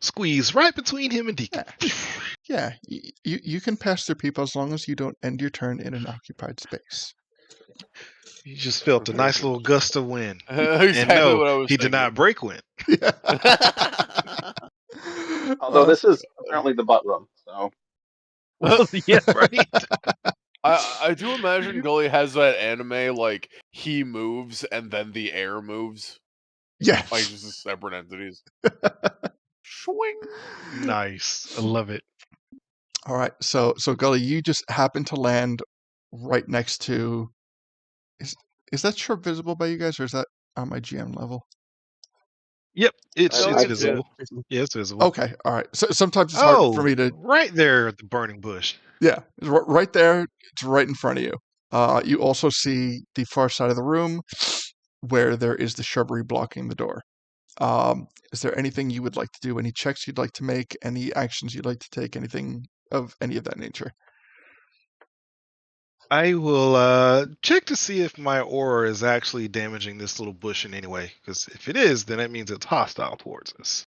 squeeze right between him and Deacon. Yeah. You can pass through people as long as you don't end your turn in an occupied space. He just felt a Very nice good. little gust of wind. And Exactly no, what I was he did not thinking. break wind. Yeah. Although this is apparently the butt room, so Well, yeah, right. I do imagine Gully has that anime like he moves and then the air moves, like yes. just separate entities. Swing. Nice. I love it. All right. So Gully, you just happen to land right next to. Is is that shrub visible by you guys, or is that on my GM level? Yep, No, it's that's it. visible. Yeah, it's visible. Okay, all right. So sometimes it's hard for me to. Right there at the burning bush. Yeah, it's right there. It's right in front of you. You also see the far side of the room where there is the shrubbery blocking the door. Is there anything you would like to do? Any checks you'd like to make? Any actions you'd like to take? Anything of any of that nature? I will check to see if my aura is actually damaging this little bush in any way. Because if it is, then that means it's hostile towards us.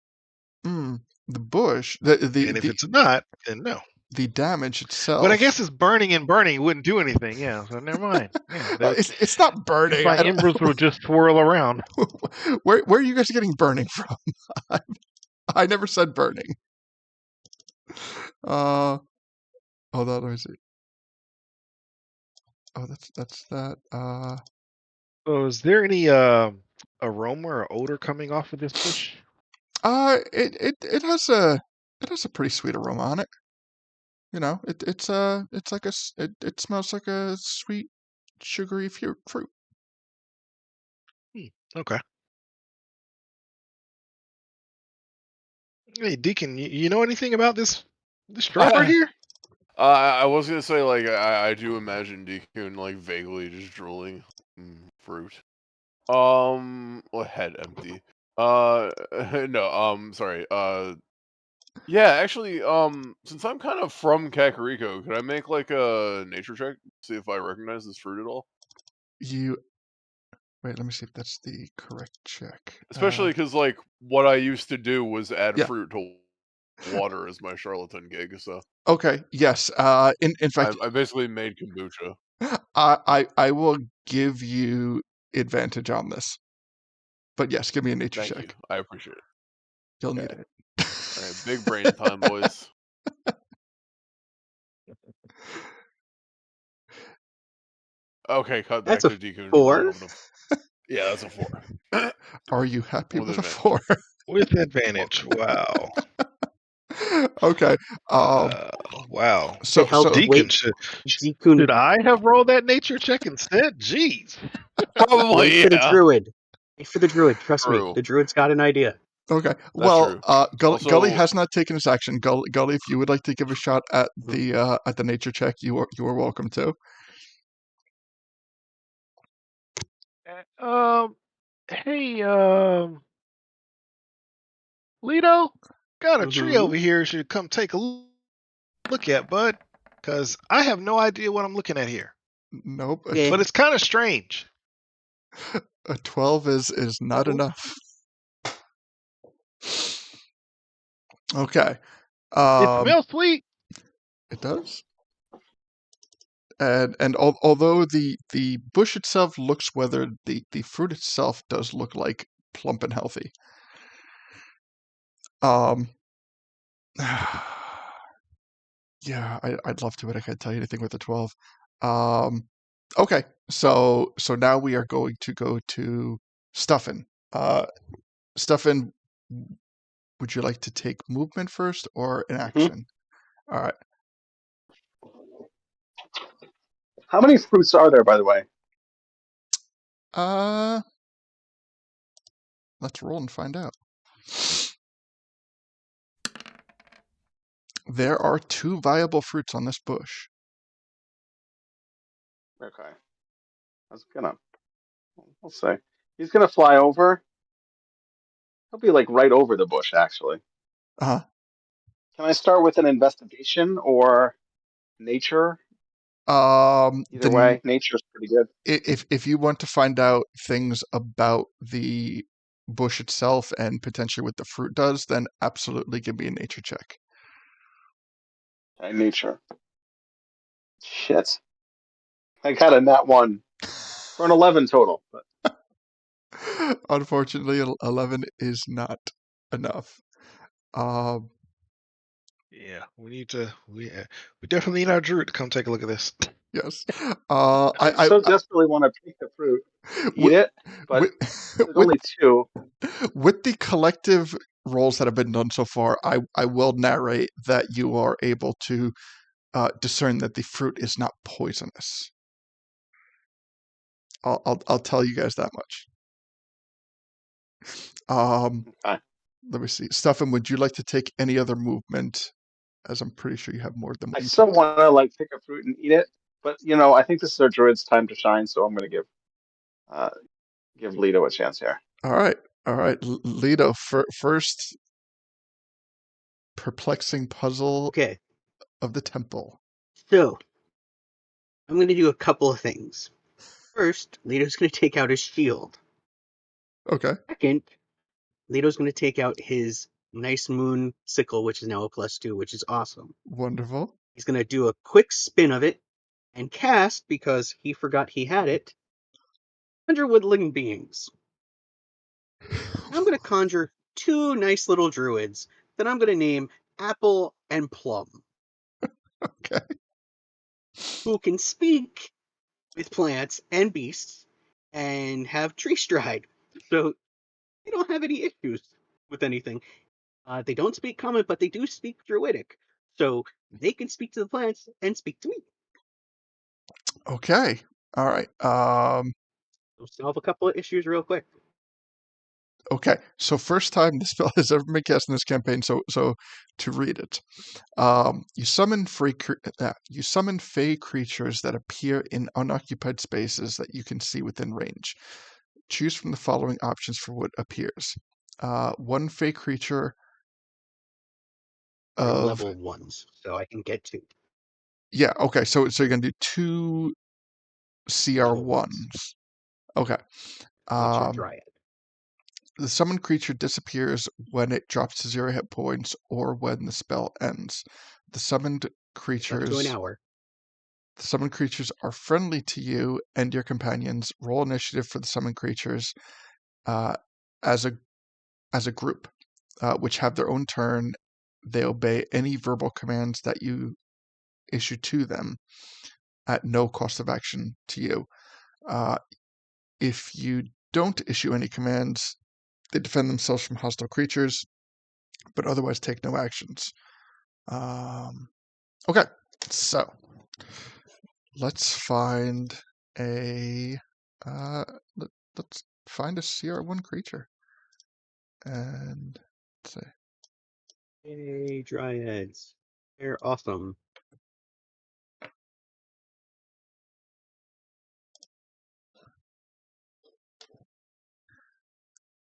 The bush, the And if it's not, then no. the damage itself. But I guess it's burning and burning. It wouldn't do anything. Yeah, so never mind. Yeah, it's not burning. my embers will just swirl around. Where are you guys getting burning from? I never said burning. Hold on, let me see. Oh, that's that. So is there any aroma or odor coming off of this bush? It has a pretty sweet aroma on it. You know, it's like it smells like a sweet, sugary fruit. Okay. Hey, Deacon, you know anything about this shrubbery here? I was gonna say, like, I do imagine Deacon, like, vaguely just drooling fruit. Well, head empty. No, sorry. Yeah, actually, since I'm kind of from Kakariko, could I make, like, a nature check? See if I recognize this fruit at all? Wait, let me see if that's the correct check. Especially because, like, what I used to do was add Yeah. fruit to water as my charlatan gig, so Okay. Yes. In fact, I basically made kombucha. I will give you advantage on this. But yes, give me a nature Thank you. check. I appreciate it. You'll need Okay. it. All right, big brain time, boys. Okay, cut back That's a to Deku. 4. Yeah, that's a 4. Are you happy With with a advantage. 4? With advantage. Wow. Okay. Wow. So Deacon, Wait, should Deacon, I have rolled that nature check instead? Jeez. Probably, wait for the yeah. druid. Wait for the druid. Trust me, True. the druid's got an idea. okay. That's Well, true. Gully Also- has not taken his action. Gully, if you would like to give a shot at the nature check, you are welcome to. Hey, Lito, got a tree Mhm. over here you should come take a look at, bud. Because I have no idea what I'm looking at here. Nope. Yeah. But it's kind of strange. A 12 is not enough. Okay. It smells sweet. It does. And although the bush itself looks weathered, the fruit itself does look like plump and healthy. Yeah, I'd love to, but I can't tell you anything with the 12. Okay, so now we are going to go to Stuffin. Stuffin, would you like to take movement first or an action? All right. How many fruits are there, by the way? Let's roll and find out. There are 2 viable fruits on this bush. Okay. I was gonna. We'll say he's gonna fly over. He'll be like right over the bush, actually. Uh-huh. Can I start with an investigation or nature? Either way, nature's pretty good. If you want to find out things about the bush itself and potentially what the fruit does, then absolutely give me a nature check. Okay, nature. Shit. I got a nat 1 for an 11 total. But Unfortunately, 11 is not enough. Yeah, we definitely need our druid to come take a look at this. Yes. I so desperately want to take the fruit, eat it, but there's only 2. With the collective rolls that have been done so far, I will narrate that you are able to discern that the fruit is not poisonous. I'll tell you guys that much. Okay. Let me see. Stefan, would you like to take any other movement? As I'm pretty sure you have more than I what you still took. want to like pick a fruit and eat it, but I think this is our druid's time to shine, so I'm going to uh, give Leto a chance here. All right. All right. Leto, first perplexing puzzle Okay, of the temple. so I'm going to do a couple of things. First, Leto's going to take out his shield. Okay. Second, Leto's going to take out his nice moon sickle, which is now a +2, which is awesome. Wonderful. He's going to do a quick spin of it and cast, because he forgot he had it, conjure woodland beings. I'm going to conjure two nice little druids that I'm going to name Apple and Plum, Okay. who can speak with plants and beasts and have tree stride. So they don't have any issues with anything. They don't speak common, but they do speak druidic. So they can speak to the plants and speak to me. Okay. All right. So solve a couple of issues real quick. Okay. So first time the spell has ever been cast in this campaign. So to read it, you summon you summon fey creatures that appear in unoccupied spaces that you can see within range. Choose from the following options for what appears. One fey creature Or of level ones, so I can get to yeah. Okay. So you're gonna do two CR level ones, ones. Okay. which are Um, dryad. the summoned creature disappears when it drops to 0 hit points or when the spell ends. The summoned It's up to an creatures hour. the summoned creatures are friendly to you and your companions. Roll initiative for the summoned creatures uh, as a group, which have their own turn. They obey any verbal commands that you issue to them at no cost of action to you. Uh, if you don't issue any commands, they defend themselves from hostile creatures, but otherwise take no actions. Okay, so let's find a let's find a CR1 creature and let's see. Yay, dryads. They're awesome.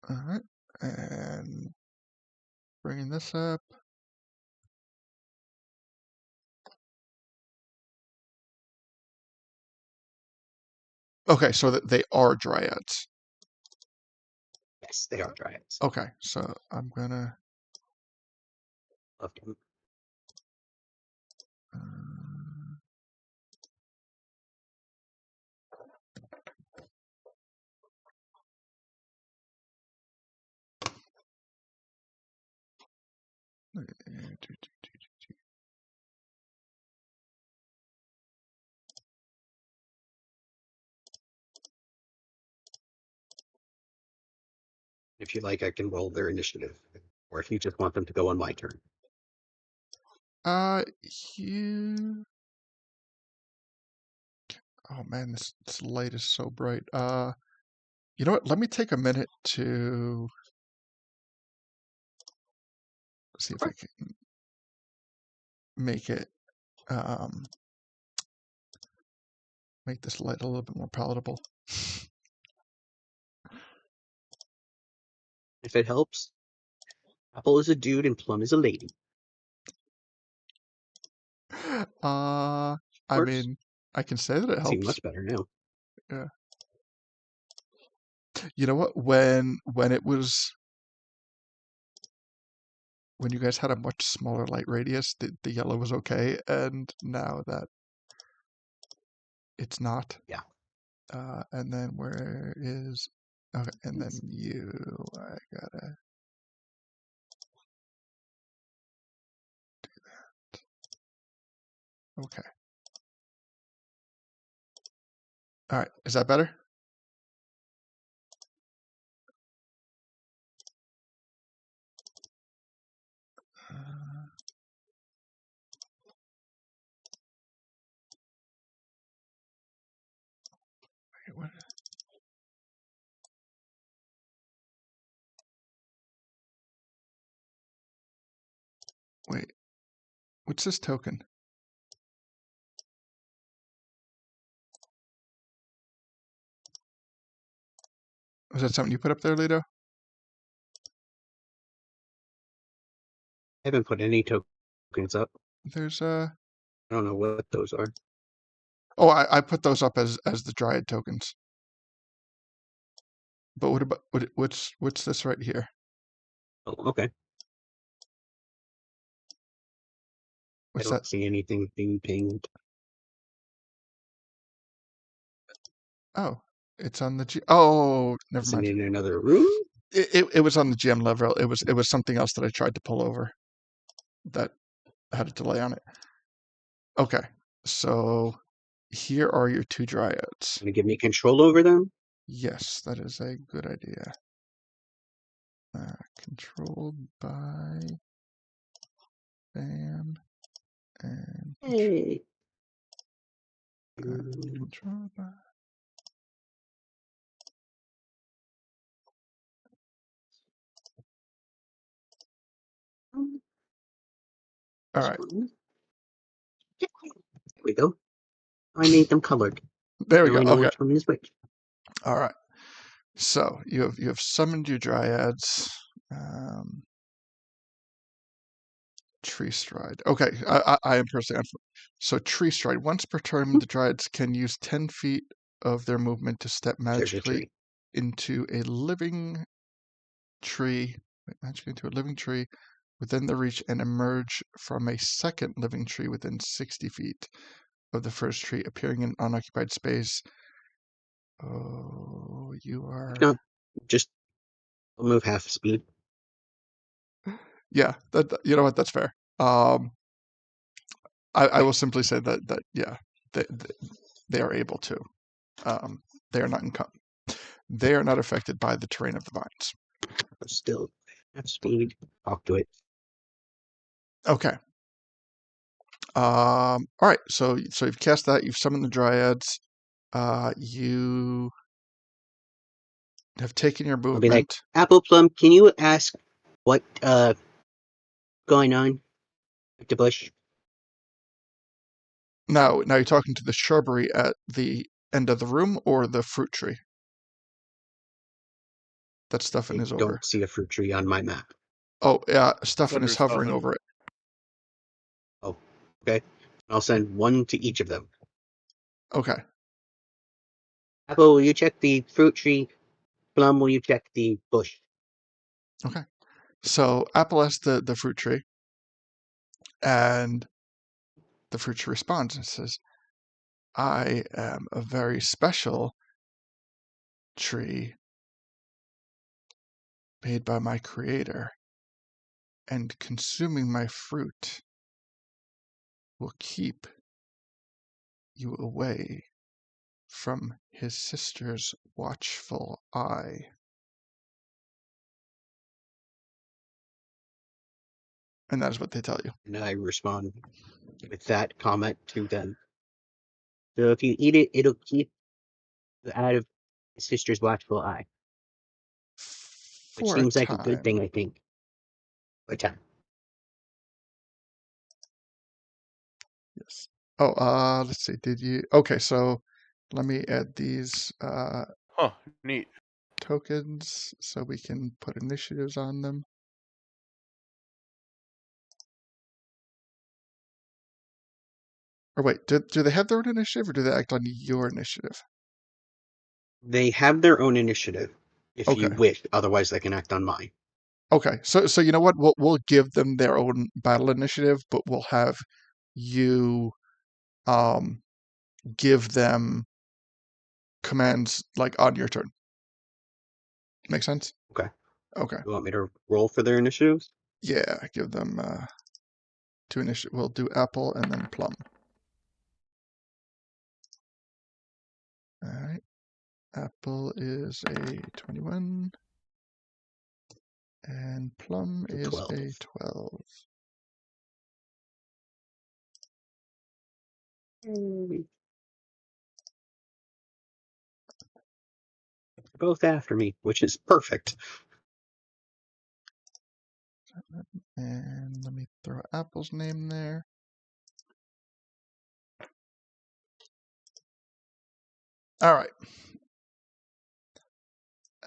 All right, and bringing this up. Okay, so that they are dryads. Yes, they are dryads. Okay, so I'm gonna. Love them. Uh, If you like, I can roll their initiative. Or if you just want them to go on my turn. uh, you. Oh man, this light is so bright. You know what? Let me take a minute to see if I can make it um make this light a little bit more palatable. If it helps, Apple is a dude and Plum is a lady. I Works. mean, I can say that it See, helps. much better now. Yeah. You know what? When you guys had a much smaller light radius, the yellow was okay, and now that it's not. Yeah. And then where is okay? And then you, I gotta do that. Okay. All right. Is that better? Uh, wait, what? Wait, what's this token? Was that something you put up there, Lito? I haven't put any tokens up. There's I don't know what those are. Oh, I put those up as the Dryad tokens. But what about what's this right here? Oh, okay. I What's don't that? see anything being pinged. Oh, it's on the G. Oh, never Is it mind. in another room? It was on the GM level. It was something else that I tried to pull over that had a delay on it. Okay, so here are your two Dryads. Gonna give me control over them? Yes, that is a good idea. Controlled by Bam and Hey. controlled by. All right, There we go. I made them colored. there we Now go. I know Okay, which one is which. all right. So you have summoned your Dryads. Tree Stride. Okay, I am personally. So Tree Stride. Once per turn, the Dryads can use 10 feet of their movement to step There's a magically tree. into a living tree. Magically into a living tree within the reach and emerge from a second living tree within 60 feet of the first tree, appearing in unoccupied space. Oh, you are. No, just I'll move half speed. Yeah, you know what? That's fair. I will simply say that yeah, they are able to. They are not they are not affected by the terrain of the vines. Still half speed. Talk to it. Okay. All right. So you've cast that. You've summoned the Dryads. You have taken your I'll be like, movement. Apple Plum, can you ask what going on at the bush? Now you're talking to the shrubbery at the end of the room or the fruit tree that Stefan I is over. don't see a fruit tree on my map. Oh yeah, It's Stefan is under hovering Stefan. over it. Oh, okay. I'll send one to each of them. Okay. Apple, will you check the fruit tree? Plum, will you check the bush? Okay. So Apple asks the fruit tree, and the fruit tree responds and says, I am a very special tree made by my creator, and consuming my fruit will keep you away from his sister's watchful eye. And that is what they tell you. And I respond with that comment to them. So if you eat it, it'll keep you out of his sister's watchful eye, which For a seems like a good time. thing, I think. But Yes. Oh, let's see. Did you? Okay, so let me add these Huh, neat. tokens so we can put initiatives on them. Or wait, do they have their own initiative or do they act on your initiative? they have their own initiative, if you Okay. wish. Otherwise, they can act on mine. Okay. So you know what? We'll give them their own battle initiative, but we'll have you give them commands like on your turn. Make sense? Okay. Okay. You want me to roll for their initiatives? Yeah, give them two initiative. We'll do apple and then plum. All right. Apple is a 21 and plum To is 12. a 12. Both after me, which is perfect. And Let me throw Apple's name there. All right.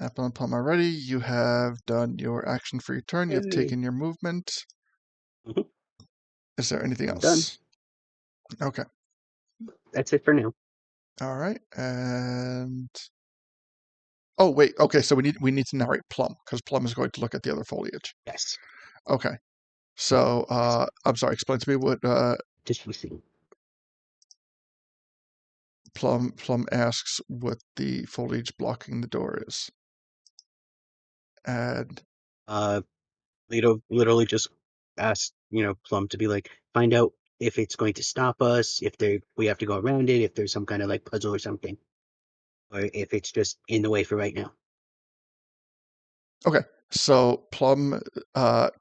Apple and Plum are ready. You have done your action for your turn. You have taken your movement. Mhm. Is there anything I'm done. else? Okay. That's it for now. All right. And oh wait. Okay. So we need to narrate Plum because Plum is going to look at the other foliage. Yes. Okay. So I'm sorry. Explain to me what Just we see. Plum asks what the foliage blocking the door is. And Literally just ask, Plum to be like, find out if it's going to stop us, if we have to go around it, if there's some kind of like puzzle or something, or if it's just in the way for right now. okay. So Plum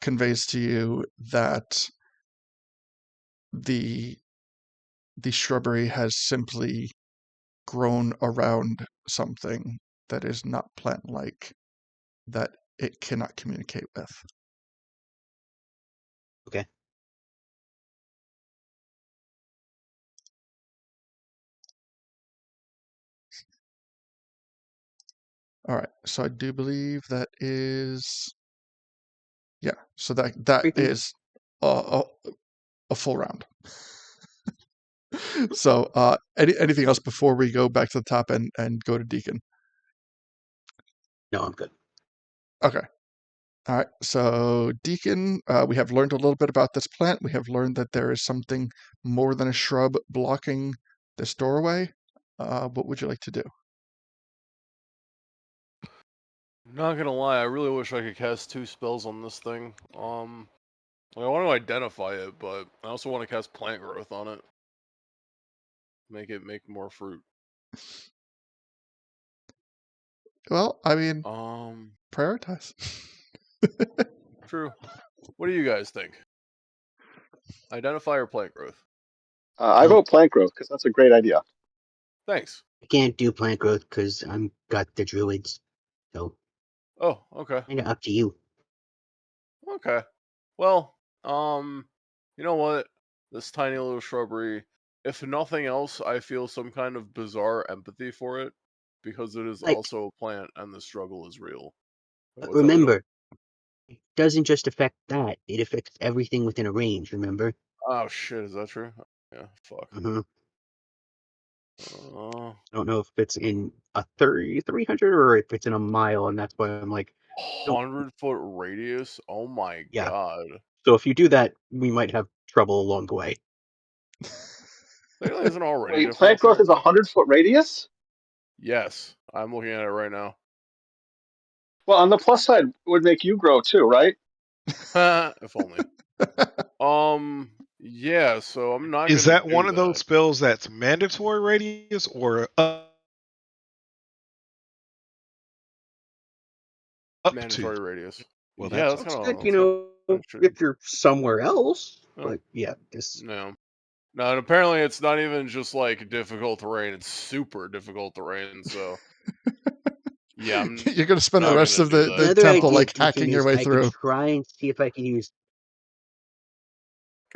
conveys to you that the shrubbery has simply grown around something that is not plant-like that it cannot communicate with. Okay. All right. So I do believe that is so that Everything. is a full round. So anything else before we go back to the top and go to Deacon? No, I'm good. Okay. All right. So Deacon, we have learned a little bit about this plant. We have learned that there is something more than a shrub blocking this doorway. What would you like to do? Not gonna lie, I really wish I could cast 2 spells on this thing. I want to identify it, but I also want to cast plant growth on it. Make more fruit. Well, I mean, Um, prioritize. true. What do you guys think? Identify or plant growth? I vote plant growth because that's a great idea. Thanks. I can't do plant growth because I'm got the druids, so Oh, okay. kind of up to you. Okay. Well, you know what? This tiny little shrubbery, if nothing else, I feel some kind of bizarre empathy for it because it is Like, also a plant and the struggle is real. Wait, what's up, Widow? remember, it doesn't just affect that; it affects everything within a range. Remember? Oh shit, is that true? Yeah, fuck. Mm-hmm. Uh, I don't know if it's in a 300 or if it's in a mile, and that's why I'm like, don't. 100-foot radius? Oh my Yeah. god. So if you do that, we might have trouble along the way. Clearly isn't already Wait, plant difficult growth terrain. is a 100-foot radius? Yes, I'm looking at it right now. Well, on the plus side, it would make you grow too, right? If only. Yeah, so I'm not Is gonna that do one of those that. spells that's mandatory radius or up to? Mandatory radius. Well, Yeah, that's that's It's kind good, of that's kind of shitty. if you're somewhere else. No, But yeah, this no, no. And apparently, it's not even just like difficult terrain; it's super difficult terrain. So yeah, I'm You're going to spend the not well, rest gonna of do that. the another temple idea, like Deacon, hacking your is way I could through. try and see if I can use.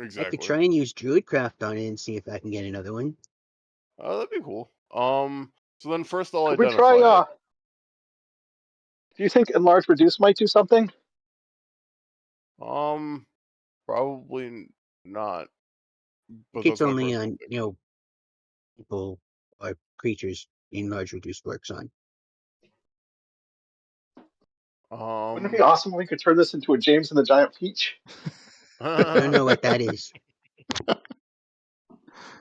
I could Exactly. try and use Druidcraft on it and see if I can get another one. Oh, that'd be cool. So then first I'll Could we try? identify it. Do you think enlarge reduce might do something? Um, probably not, I but think it's that's my only personal on take. people or creatures in large reduced works on. Wouldn't it be awesome if we could turn this into a James and the Giant Peach? I don't know what that is.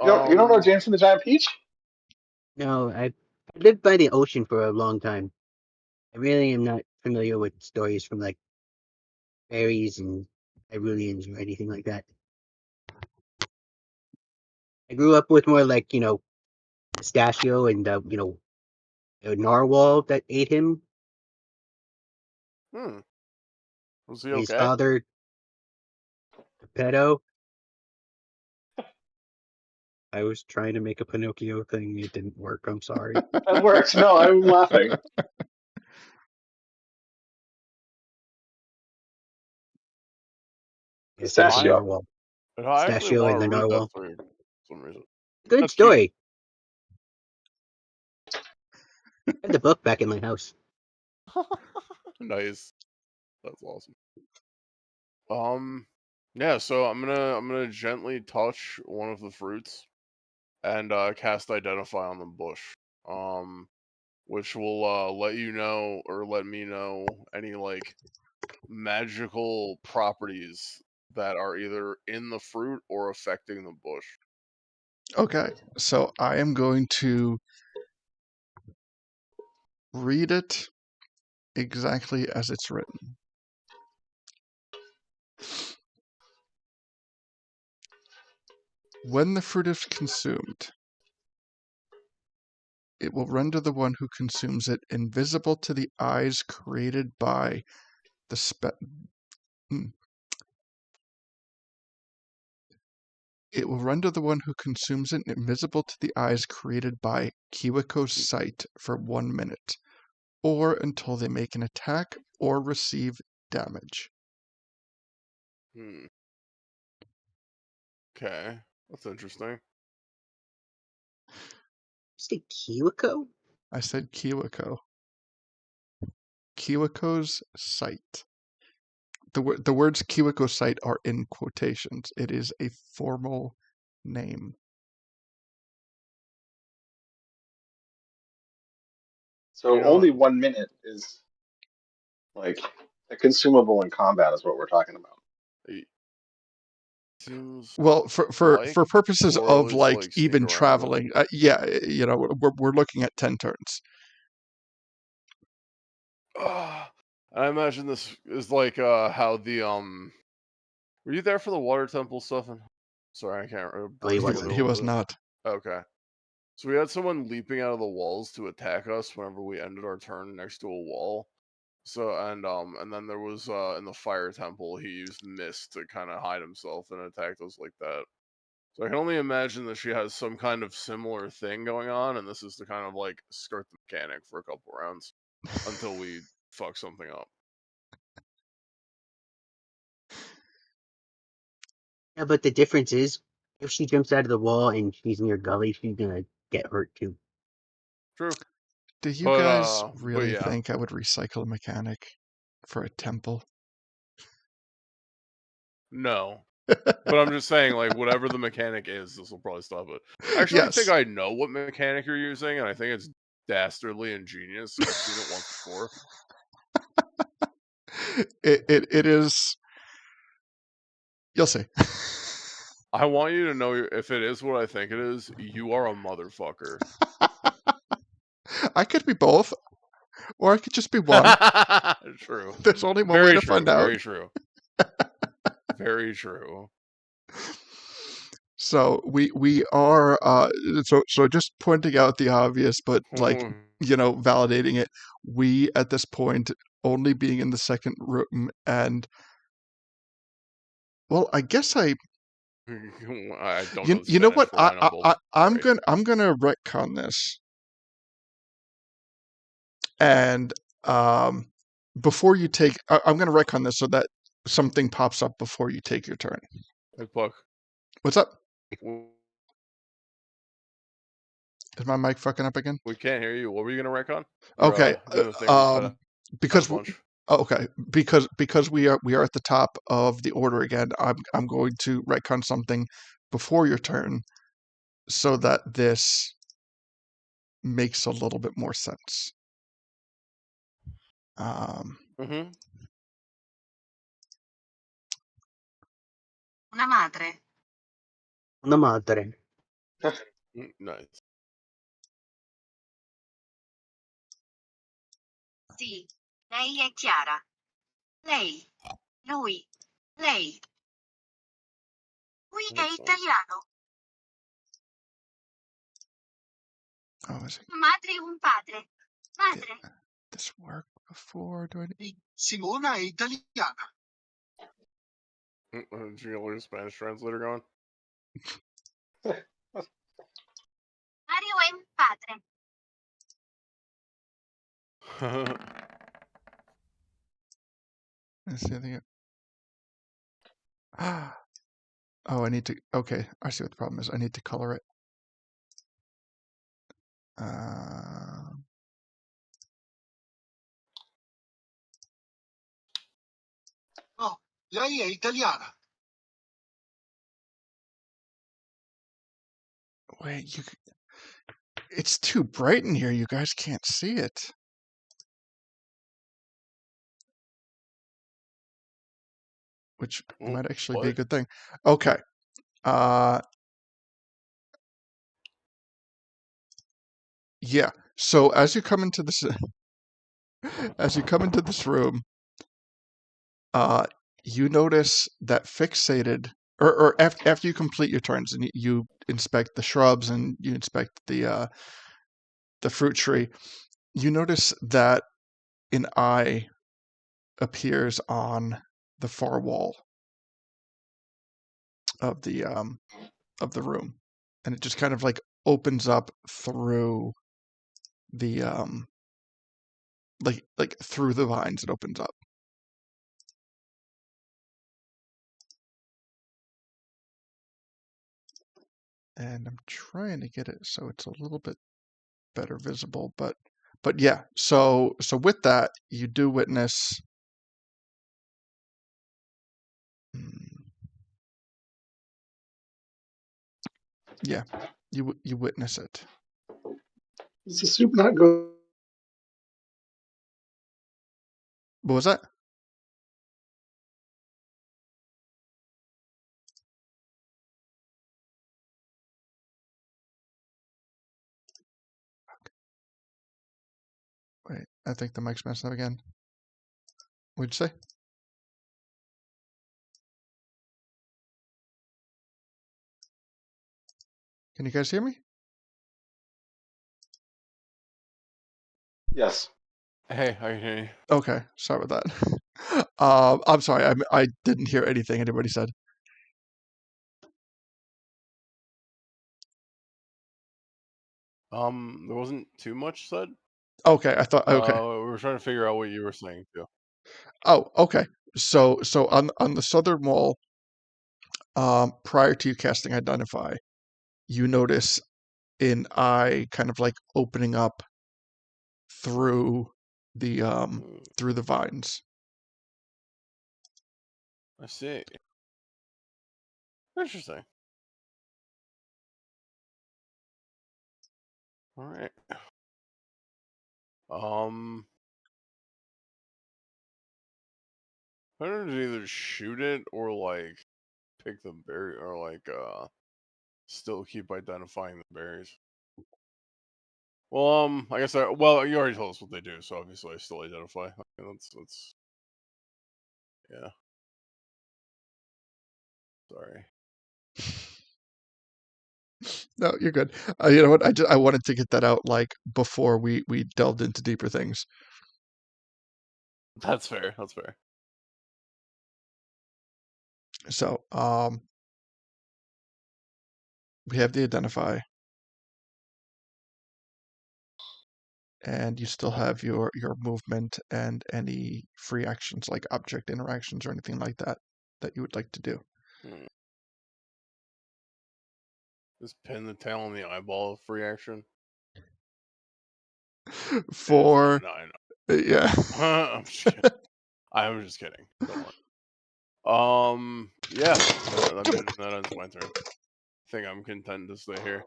You don't know James and the Giant Peach? No, I lived by the ocean for a long time. I really am not familiar with stories from like fairies and Hyruleans or anything like that. I grew up with more like, pistachio and, a narwhal that ate him. Hmm. Was he His okay? father, Geppetto. I was trying to make a Pinocchio thing. It didn't work. I'm sorry. That works. No, I'm laughing. Pistachio. Narwhal. And I actually Pistachio want and to the read that narwhal. through for some reason. Good That's cute. story. I have the book back in my house. Nice. That's awesome. Yeah, so I'm gonna gently touch one of the fruits and cast Identify on the bush. Which will let you know or let me know any like magical properties that are either in the fruit or affecting the bush. Okay, so I am going to read it exactly as it's written. When the fruit is consumed, it will render the one who consumes it invisible to the eyes created by the It will render the one who consumes it invisible to the eyes created by Kiwiko's sight for 1 minute, or until they make an attack or receive damage. Okay, that's interesting. Say Kiwiko? I said Kiwiko. Kiwiko's sight. The words Kiwiko's sight are in quotations. It is a formal name. So You know, only 1 minute is like a consumable in combat is what we're talking about. it seems Well, like, for purposes or at of least like like sneak even around it. traveling, yeah, you know, we're looking at 10 turns. I imagine this is like how the were you there for the water temple stuff? Sorry, I can't remember. Oh, he Blanking a wasn't. He little was bit. not. Okay. So we had someone leaping out of the walls to attack us whenever we ended our turn next to a wall. So and then there was in the fire temple he used mist to kind of hide himself and attacked us like that. So I can only imagine that she has some kind of similar thing going on, and this is to kind of like skirt the mechanic for a couple rounds until we fuck something up. Yeah, but the difference is, if she jumps out of the wall and she's near Gully, she's gonna get hurt too. True. Do you guys But really yeah. think I would recycle a mechanic for a temple? No. But I'm just saying, like, whatever the mechanic is, this will probably stop it. Actually, I think Yes. I know what mechanic you're using, and I think it's dastardly and genius. I've seen it once before. It is. You'll see. I want you to know if it is what I think it is, you are a motherfucker. I could be both, or I could just be one. True. There's only one way Very to true. find out. Very true. Very true. So we are so just pointing out the obvious, but like validating it. We at this point only being in the second room, and well, I guess I don't know you know Spanish what for pineapple. I'm Right. gonna retcon this, and before you take, I'm gonna retcon this so that something pops up before you take your turn. Hey, Puck. What's up? We Is my mic fucking up again? can't hear you. What were you gonna retcon? Okay. Doing the thing where you cut out Because a bunch. okay, because we are at the top of the order again. I'm going to retcon something before your turn, so that this makes a little bit more sense. Mm-hmm. Una madre. Una madre. Nice. Sì, lei è Chiara. Lei, lui, lei. Lui è Makes sense. italiano. Oh, is it, Una madre e un padre. Madre. did this work before? Do I need... Simona è italiana. Did you get a Spanish translator going? Mario è un padre. Let's see, I think Oh, I need to. Okay, I see what the problem is. I need to color it. Oh, lei è italiana. Wait, it's too bright in here. You guys can't see it. Which might actually be a What? good thing. Okay. Yeah. So as you come into this room, you notice that fixated, or after you complete your turns and you inspect the shrubs and you inspect the fruit tree, you notice that an eye appears on the far wall of the room, and it just kind of like opens up through the like through the vines. It opens up. And I'm trying to get it so it's a little bit better visible, but yeah. So with that, you do witness. Yeah, you witness it. Is the soup not good? What was that? Wait, I think the mic's messing up again. What'd you say? Can you guys hear me? Yes. Hey, I can hear you. Okay, sorry about that. I'm sorry, I didn't hear anything anybody said. There wasn't too much said. Okay, I thought. Okay. We were trying to figure out what you were saying too. Oh, okay. So on the southern wall, prior to you casting Identify, you notice an eye kind of like opening up through the vines. I see. Interesting. All right. I don't know to either shoot it or like pick the berry or like still keep identifying the berries. Well, I guess well you already told us what they do, so obviously I still identify. That's yeah. Sorry. No, you're good. You know what? I wanted to get that out like before we delved into deeper things. That's fair. That's fair. So, we have the Identify, and you still have your movement and any free actions like object interactions or anything like that that you would like to do. Just pin the tail on the eyeball of free action. For No, I know. yeah. I'm just kidding. I'm just kidding. Don't worry. Yeah. I mean, that ends my turn. I think I'm content to stay here.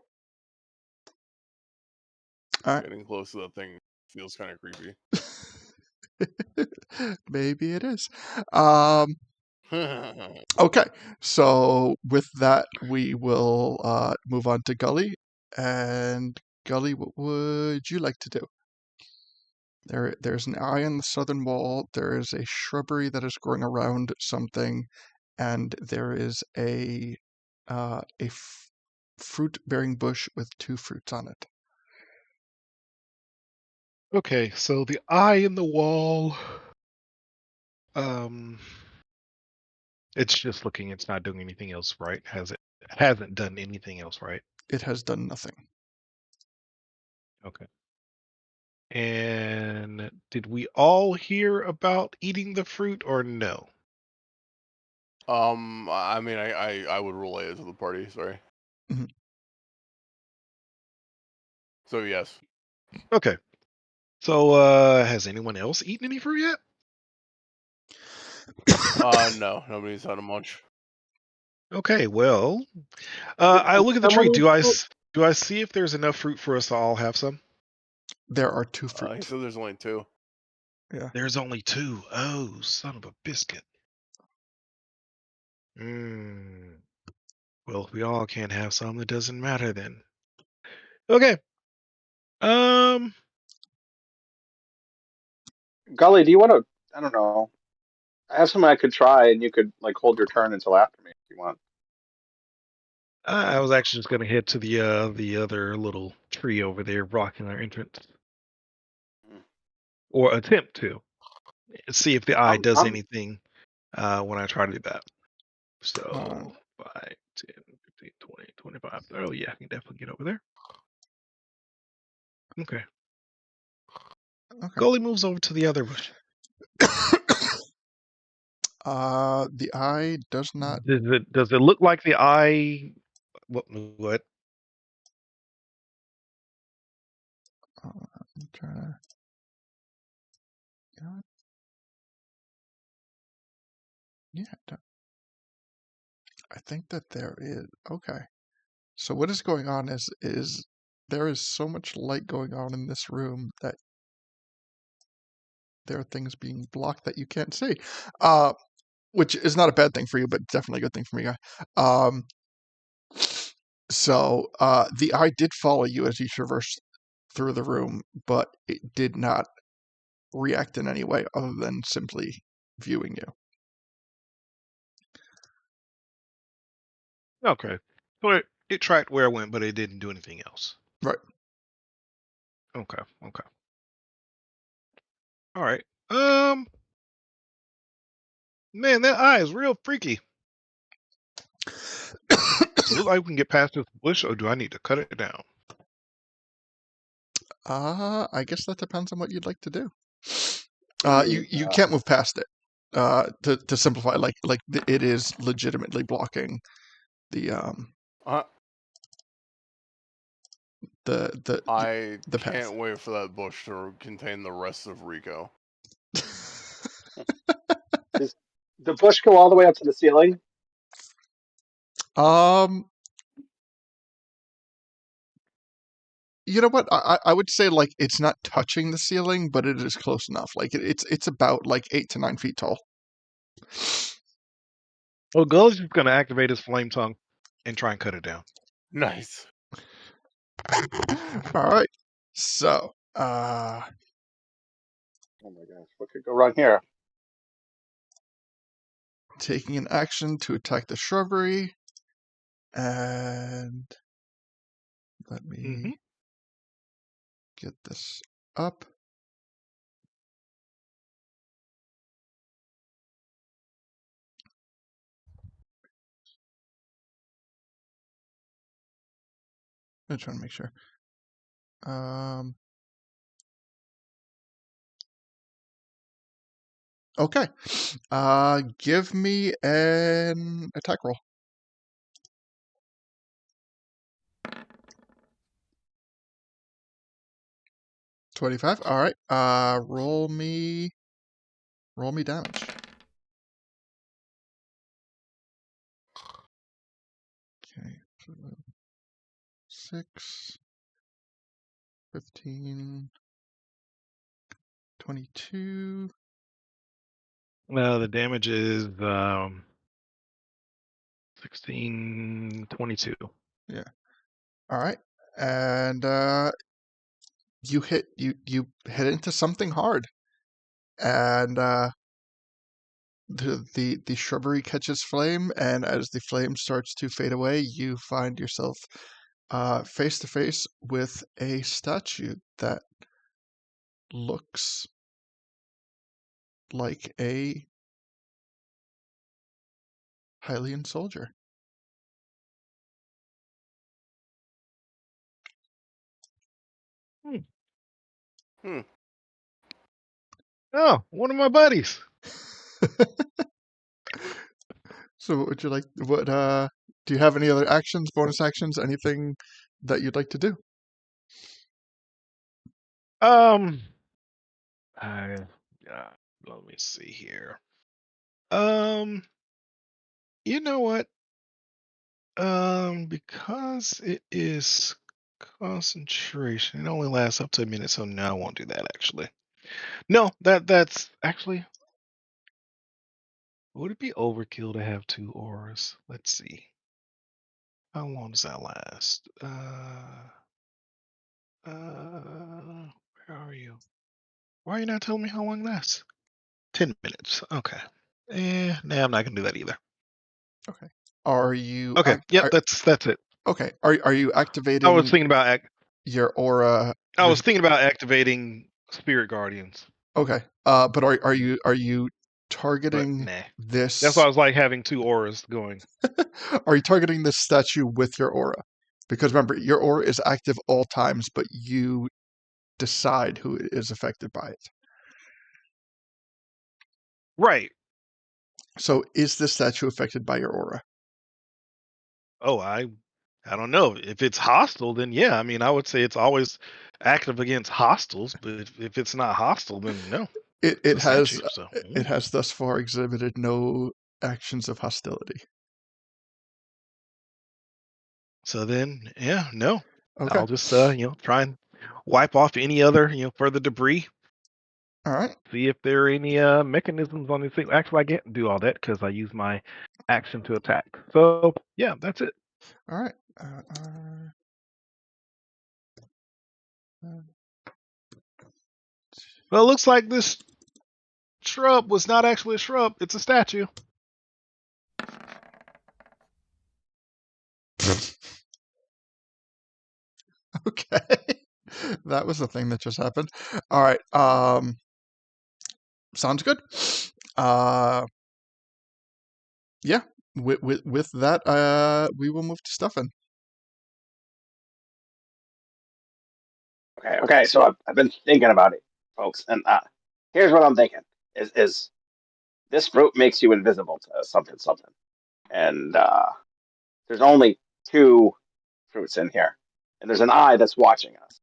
All right. Getting close to that thing feels kind of creepy. Maybe it is. Okay, so with that, we will move on to Gully. And Gully, what would you like to do? There's an eye on the southern wall. There is a shrubbery that is growing around something, and there is a fruit-bearing bush with 2 fruits on it. Okay, so the eye in the wall. It's just looking. It's not doing anything else, right? Hasn't done anything else, right? It has done nothing. Okay. And did we all hear about eating the fruit or no? I mean, I would relay it to the party. Sorry. Mhm. So yes. Okay. So, has anyone else eaten any fruit yet? No, nobody's had a munch. Okay, well, I look at the tree. Someone eat fruit? Do I see if there's enough fruit for us to all have some? There are 2 He fruit. said there's only 2. Yeah. There's only 2. Oh, son of a biscuit. Well, if we all can't have some, it doesn't matter then. Okay. Golly, do you want to? I don't know. I have something I could try, and you could like hold your turn until after me if you want. I was actually just gonna head to the other little tree over there blocking our entrance, Hmm. or attempt to see if the eye does I'm anything when I try to do that. Uh, So 5, 10, 15, 20, 25. Oh yeah, I can definitely get over there. Okay. okay. Goalie moves over to the other bush. The eye does not. Does it look like the eye? What? I'm trying to. Yeah, I think that there is. Okay. So what is going on is there is so much light going on in this room that there are things being blocked that you can't see. Which is not a bad thing for you, but definitely a good thing for me, guy. So the eye did follow you as you traversed through the room, but it did not react in any way other than simply viewing you. Okay. So it tracked where I went, but it didn't do anything else. Right. Okay. All right. Man, that eye is real freaky. Does it look like we can get past this bush, or do I need to cut it down? I guess that depends on what you'd like to do. hmm, You can't move past it. To simplify, it is legitimately blocking the Uh, the I the path. can't wait for that bush to contain the rest of Rikko. does the bush go all the way up to the ceiling? Um, you know what? I would say like it's not touching the ceiling, but it is close enough. Like it's about like 8 to 9 feet tall. Well, Gull's just gonna activate his flame tongue and try and cut it down. Nice. All right. So, Oh my gosh, what could go wrong here? taking an action to attack the shrubbery, and let me get this up. I'm trying to make sure. Okay. Give me an attack roll. 25. All right. Roll me damage. Okay. 6, 15, 22. The damage is 16, 22. Yeah. All right. And you hit into something hard, and the shrubbery catches flame, and as the flame starts to fade away, you find yourself face to face with a statue that looks like a Hylian soldier. Hmm. Oh, one of my buddies. So what would you like? What do you have any other actions, bonus actions, anything that you'd like to do? Let me see here. You know what? Because it is concentration, it only lasts up to a minute, so no, I won't do that actually. No, that's actually, would it be overkill to have 2 auras? Let's see. How long does that last? Where are you? Why are you not telling me how long it lasts? 10 minutes. Okay. Nah, I'm not gonna do that either. Okay. Are you Okay. Yep, that's it. okay? Are you I was activating thinking about your aura? I was thinking about activating Spirit Guardians, Okay. But are you but targeting nah. That's why this? I was like having 2 auras going. Are you targeting this statue with your aura? Because remember, your aura is active all times, but you decide who is affected by it. Right. So is this statue affected by your aura? Oh, I don't know. If it's hostile, then yeah. I mean, I would say it's always active against hostiles, but if it's not hostile, then no. It It's it a has statue, so it has thus far exhibited no actions of hostility. so then yeah, no. Okay. I'll just try and wipe off any other further debris. All right. See if there are any mechanisms on this thing. Actually, I can't do all that because I use my action to attack. So yeah, that's it. All right. Well, it looks like this shrub was not actually a shrub. It's a statue. Okay. That was the thing that just happened. All right. Sounds good. Yeah. With that, we will move to stuffing. Okay. So I've been thinking about it, folks, and here's what I'm thinking: is this fruit makes you invisible to something, and there's only 2 fruits in here, and there's an eye that's watching us,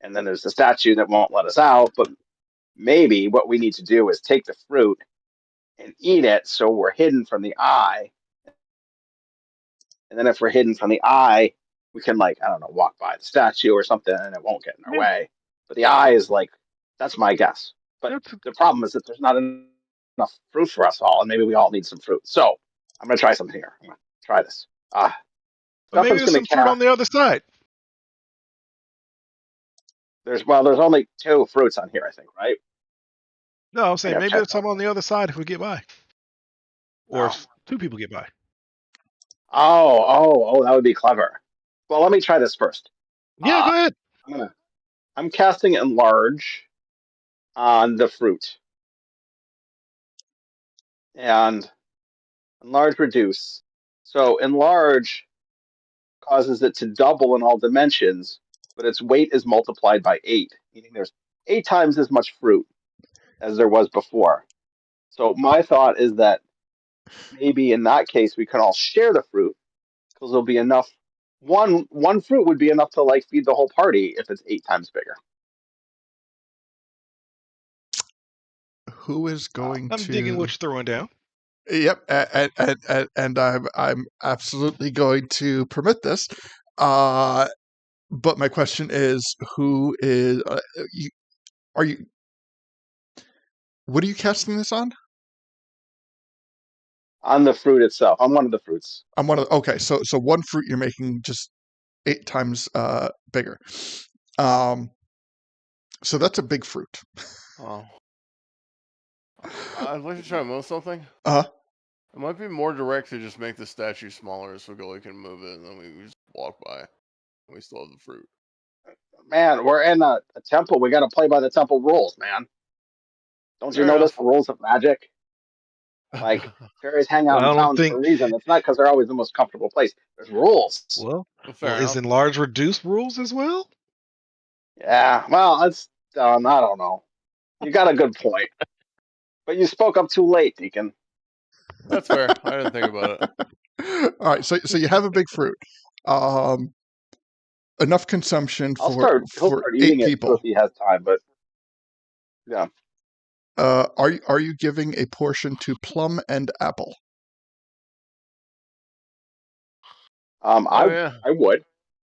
and then there's the statue that won't let us out. But maybe what we need to do is take the fruit and eat it, so we're hidden from the eye. And then if we're hidden from the eye, we can, like, I don't know, walk by the statue or something and it won't get in our Yeah, way. But the eye is like, that's my guess. But that's the problem is that there's not enough fruit for us all, and maybe we all need some fruit. So I'm going to try something here. I'm going to try this. but maybe Stuffin's there's going some to fruit cast. on the other side. There's only 2 fruits on here, I think, right? No, I'm I saying got to maybe check there's that. some on the other side if we get by, or Oh. if 2 people get by. Oh, that would be clever. Well, let me try this first. Yeah, Uh, go ahead. I'm casting enlarge on the fruit, and enlarge reduce. So enlarge causes it to double in all dimensions, but its weight is multiplied by 8, meaning there's 8 times as much fruit as there was before. So my thought is that maybe in that case we can all share the fruit, because there'll be enough. One fruit would be enough to, like, feed the whole party if it's 8 times bigger. Who is going I'm digging to? what you're throwing down. Yep, and I'm absolutely going to permit this. But my question is, who is? Are you? What are you casting this on? On the fruit itself. I'm one of the fruits. I'm one of. Okay, so one fruit you're making just 8 times bigger. So that's a big fruit. Oh. I'd like to try to move something. Uh It might be more direct to just make the statue smaller so Gully can move it, and then we just walk by. And we still have the fruit. Man, we're in a temple. We got to play by the temple rules, man. Don't you Fair notice enough. the rules of magic? Like, fairies hang out Well, in I don't towns for think. a reason. It's not because they're always the most comfortable place. There's rules. Well, Fair is enough. enlarge reduce rules as well? Yeah, well, it's I don't know. You got a good point, but you spoke up too late, Deacon. That's fair. I didn't think about it. All right, so you have a big fruit. Enough consumption He'll for start 8 eating it too if people. he has time. But yeah, Are you giving a portion to Plum and Apple? Oh yeah. I would.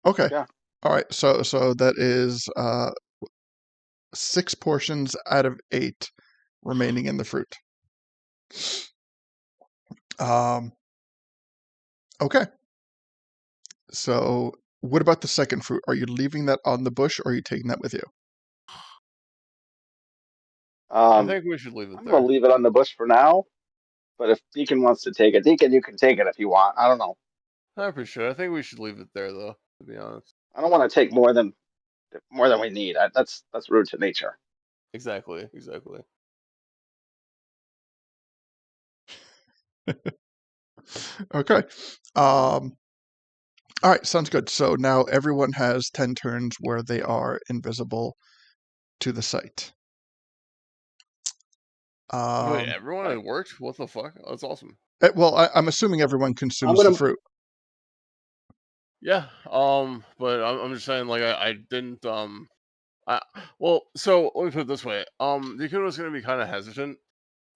Okay. Yeah. All right. So that is 6 portions out of 8 remaining in the fruit. Okay. So what about the second fruit? Are you leaving that on the bush or are you taking that with you? I Um, think we should leave it I'm gonna there. leave it on the bush for now. But if Deacon wants to take it, Deacon, you can take it if you want. I don't know. I appreciate it. I think we should leave it there, though. To be honest. I don't want to take more than we need. That's rude to nature. Exactly. Exactly. Okay. All right, sounds good. So now everyone has 10 turns where they are invisible to the site. Wait, everyone Right. had worked? What the fuck? That's awesome. Well, I'm assuming everyone I'm consumes the gonna. fruit. Yeah. But I'm just saying, like, I didn't. Well, so let me put it this way. Deacon was gonna be kind of hesitant.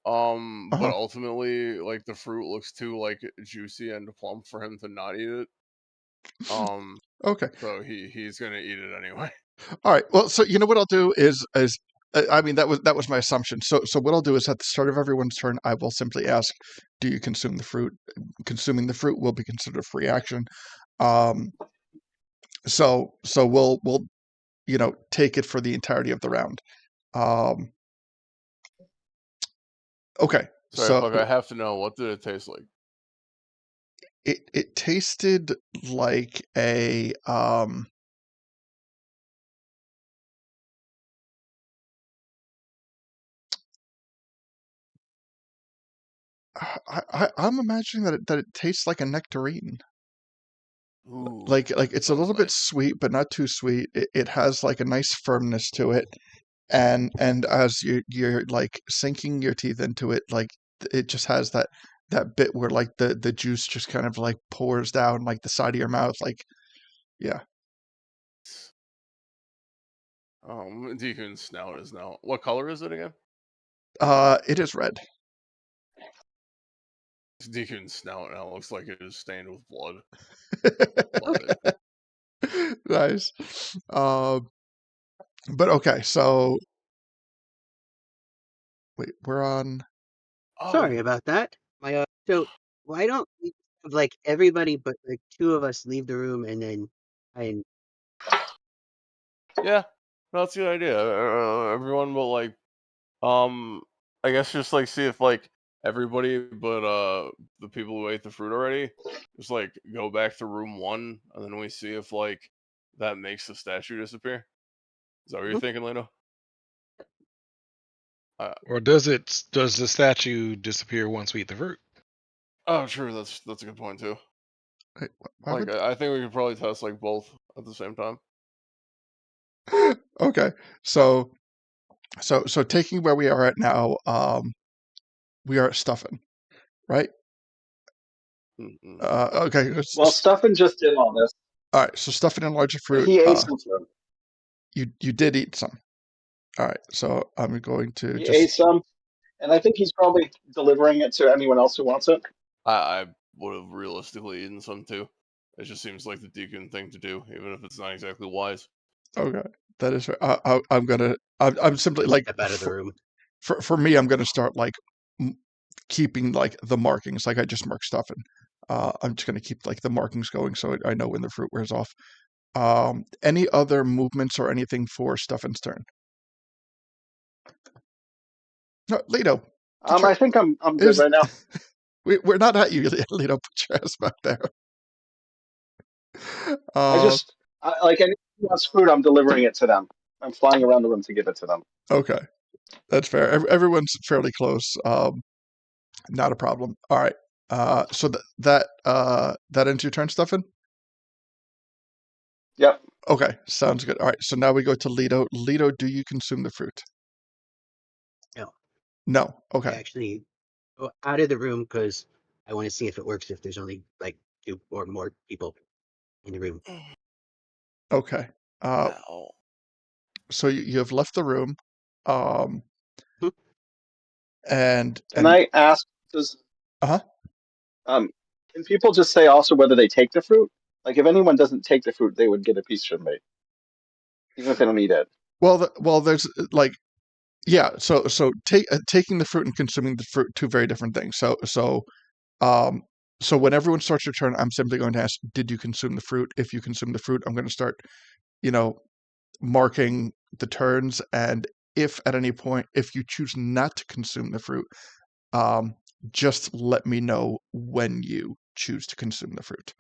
But Uh-huh. ultimately, like, the fruit looks too like juicy and plump for him to not eat it. Okay. So he's gonna eat it anyway. All right. Well, so you know what I'll do is I mean that was my assumption. So what I'll do is at the start of everyone's turn, I will simply ask, "Do you consume the fruit?" Consuming the fruit will be considered a free action. Um, so we'll take it for the entirety of the round. Um, okay. Sorry, So fuck. I have to know, what did it taste like? it tasted like a I'm imagining that it tastes like a nectarine. Ooh, Like that it's a sounds little bit nice. sweet, but not too sweet. It has like a nice firmness to it, and as you're like sinking your teeth into it, like it just has that bit where like the juice just kind of like pours down like the side of your mouth. Like yeah, Deacon's snout is now. What color is it again? it is red. Deacon's snout now looks like it is stained with blood. Love it. Nice. But okay, so wait, we're on. Oh, Sorry about that. So why don't we have like everybody but like 2 of us leave the room and then and yeah. No, that's a good idea. Everyone will like, um, I guess just like see if like everybody but the people who ate the fruit already just like go back to room 1, and then we see if like that makes the statue disappear. Is that what you're Mhm. thinking, Leno? Uh, Or does the statue disappear once we eat the fruit? oh, true. That's a good point too. Wait, why Like, would? I think we could probably test like both at the same time. Okay, so so taking where we are at now, we are at stuffing, right? Mm-mm. Okay, Well, Stuffin just did all this, all right. So stuffing and larger but fruit. he ate some fruit. You did eat some. All right, so I'm going to He ate just some, and I think he's probably delivering it to anyone else who wants it. I would have realistically eaten some too. It just seems like the deacon thing to do, even if it's not exactly wise. okay. That is. I'm gonna. I'm simply like step out of the room. for me. I'm gonna start like keeping like the markings. Like I just marked stuffing. I'm just gonna keep like the markings going so I know when the fruit wears off. Any other movements or anything for Stuffin's turn? No, Leto, put your I think I'm good is right now. we're not at you, Leto. Put your ass back there. I Uh, just like anyone who wants fruit, I'm delivering it to them. I'm flying around the room to give it to them. okay, that's fair. Everyone's fairly close. Not a problem. All right. So that ends your turn, Stefan? Yep. Okay, sounds good. All right. So now we go to Leto. Leto, do you consume the fruit? No, No. I Okay. actually go out of the room because I want to see if it works if there's only like 2 or more people in the room. Okay. Wow. So you have left the room, um, Hmm. and Can I ask, does uh-huh. um can people just say also whether they take the fruit? Like if anyone doesn't take the fruit, they would get a piece from me, even if they don't eat it. Well, there's like yeah. Taking the fruit and consuming the fruit, two very different things. Um, so when everyone starts your turn, I'm simply going to ask, did you consume the fruit? If you consume the fruit, I'm going to start, you know, marking the turns. And if at any point, if you choose not to consume the fruit, um, just let me know when you choose to consume the fruit,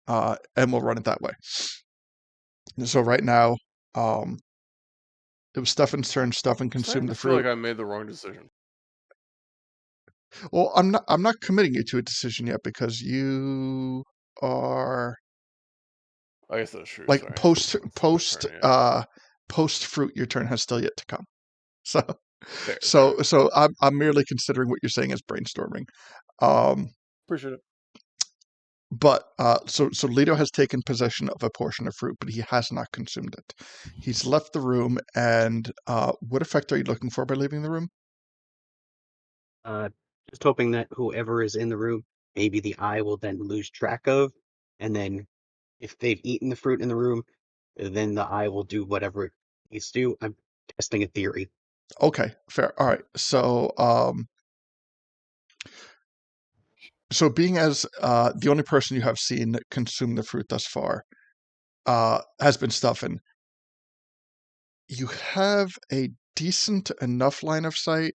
and we'll run it that way. So right now, um, it was Stefan's turn. Stefan consumed Starting the to feel like fruit. I made the wrong decision. Well, I'm not committing you to a decision yet because you are I guess that's true. like Sorry. post It's my post turn. Yeah. post fruit. Your turn has still yet to come. So Fair. so Fair. so I'm merely considering what you're saying as brainstorming. Um, Appreciate it. but so Leto has taken possession of a portion of fruit, but he has not consumed it. He's left the room, and what effect are you looking for by leaving the room? Just hoping that whoever is in the room, maybe the eye will then lose track of, and then if they've eaten the fruit in the room, then the eye will do whatever it needs to do. I'm testing a theory. Okay, fair. All right. So being as the only person you have seen consume the fruit thus far has been Stuffin, you have a decent enough line of sight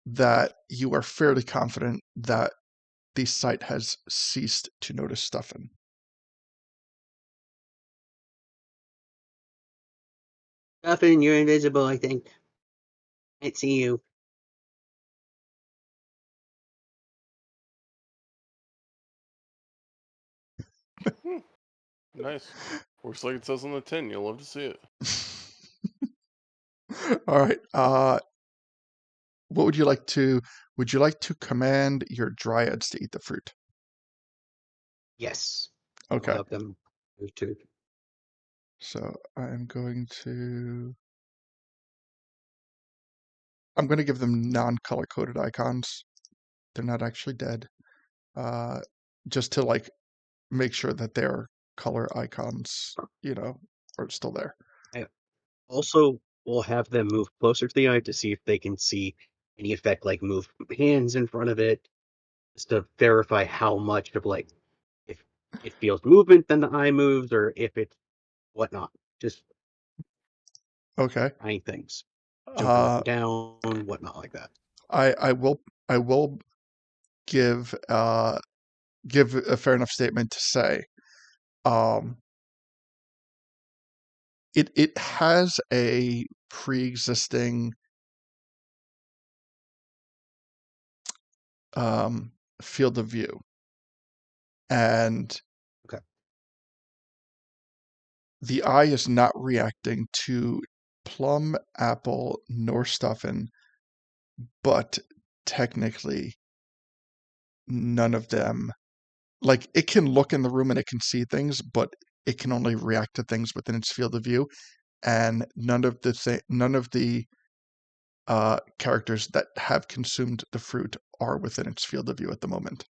that you are fairly confident that the sight has ceased to notice Stuffin. Nothing, you're invisible, I think. Can't see you. Hmm. Nice. Works like it says on the tin. You'll love to see it. All right. What would you like to? Would you like to command your dryads to eat the fruit? Yes. I'll Okay. have them move to. So I'm going to. I'm going to give them non-color coded icons. They're not actually dead. Uh, just to like make sure that their color icons, are still there. I also will have them move closer to the eye to see if they can see any effect, like move hands in front of it, just to verify how much of like if it feels movement, then the eye moves, or if it's whatnot. Just Okay. trying things, jumping up Uh, and down, whatnot like that. I will give a fair enough statement to say, um, it has a pre-existing um, field of view, and Okay. the eye is not reacting to plum, apple, nor stuffin, but technically none of them. Like it can look in the room and it can see things, but it can only react to things within its field of view, and none of the characters that have consumed the fruit are within its field of view at the moment.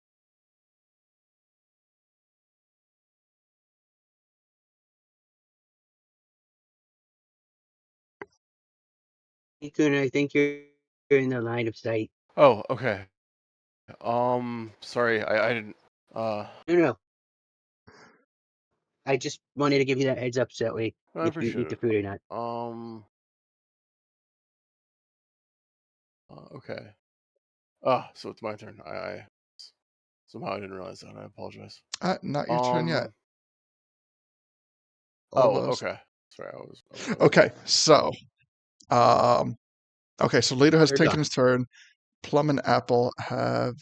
Ikun, I think you're in the line of sight. Oh, okay. Sorry, I didn't. No, no. I just wanted to give you that heads up so that way I if you appreciate eat the it. food or not. Okay. So it's my turn. I somehow I didn't realize that. I apologize. Not your turn yet. Oh, Almost. okay. Sorry, I was wrong. Okay, so um, so Leto has They're taken his done. turn. Plum and Apple have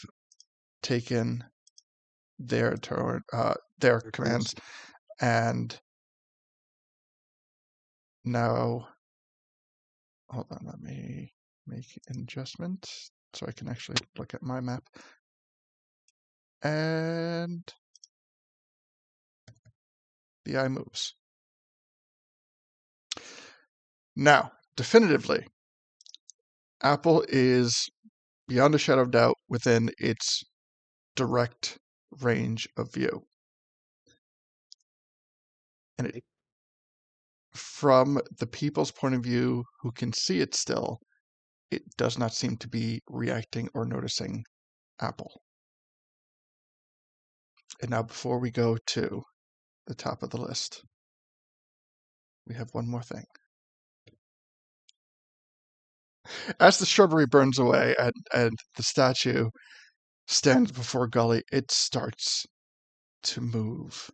taken their turn, their Their commands, turns. and now hold on. Let me make an adjustment so I can actually look at my map. And the eye moves. Now, definitively, Apple is beyond a shadow of doubt within its direct range of view. And it, from the people's point of view who can see it still, it does not seem to be reacting or noticing Apple. And now before we go to the top of the list, we have one more thing. As the shrubbery burns away and the statue stands before Gully, it starts to move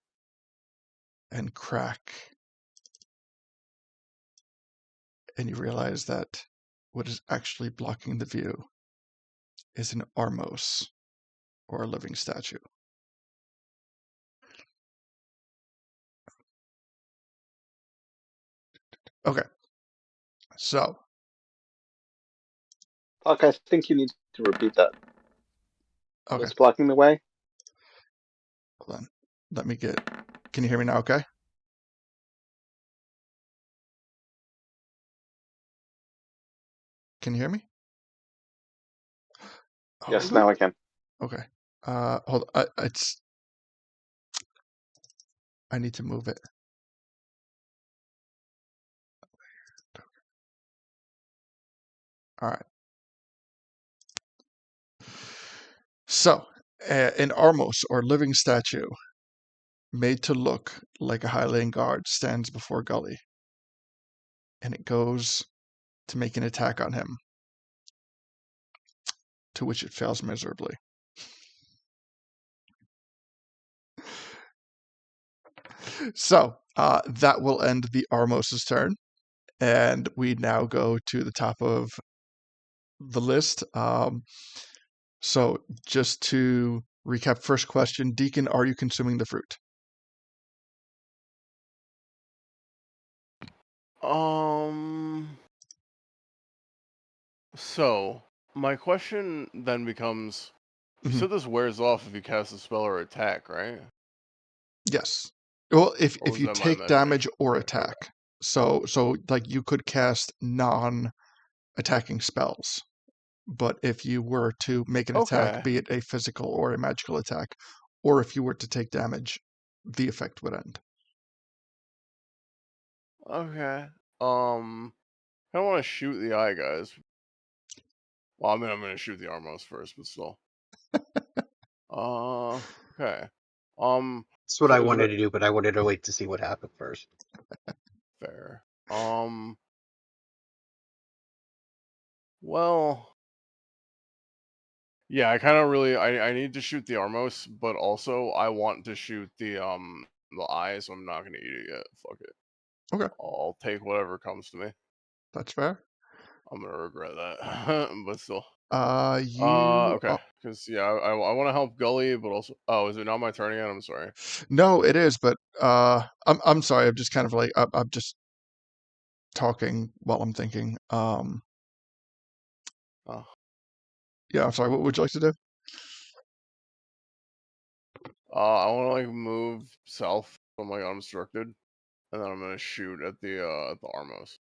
and crack. And you realize that what is actually blocking the view is an Armos, or a living statue. Okay, so Fuck, I think you need to repeat that. okay, What's blocking the way? hold on. Let me get. Can you hear me now? Okay. Can you hear me? Yes, Hold on. now I can. Okay. Hold. It's. I need to move it. All right. So, an Armos, or living statue, made to look like a Highland guard, stands before Gully, and it goes to make an attack on him, to which it fails miserably. So, that will end the Armos's turn, and we now go to the top of the list. So, just to recap, first question, Deacon, are you consuming the fruit? So my question then becomes: you Mhm. said this wears off if you cast a spell or attack, right? Yes. Well, Or if was you that my take damage imagination? or Okay, attack, so like you could cast non-attacking spells, but if you were to make an attack, okay, be it a physical or a magical attack, or if you were to take damage, the effect would end. okay. I don't want to shoot the eye guys. Well, I mean, I'm gonna shoot the Armos first, but still. Okay. That's what I So is wanted it to do, but I wanted to wait to see what happened first. fair? Well, yeah, I kind of really I need to shoot the Armos, but also I want to shoot the eye, so I'm not gonna eat it yet. Fuck it. Okay, I'll take whatever comes to me. that's fair. I'm gonna regret that, but still. You Okay, because yeah, I want to help Gully, but also, oh, is it not my turn again? I'm sorry. no, it is, but I'm sorry. I'm just kind of like I'm just talking while I'm thinking. Oh, Yeah, I'm sorry. What would you like to do? I want to like move south from like unobstructed, and then I'm gonna shoot at the Armos.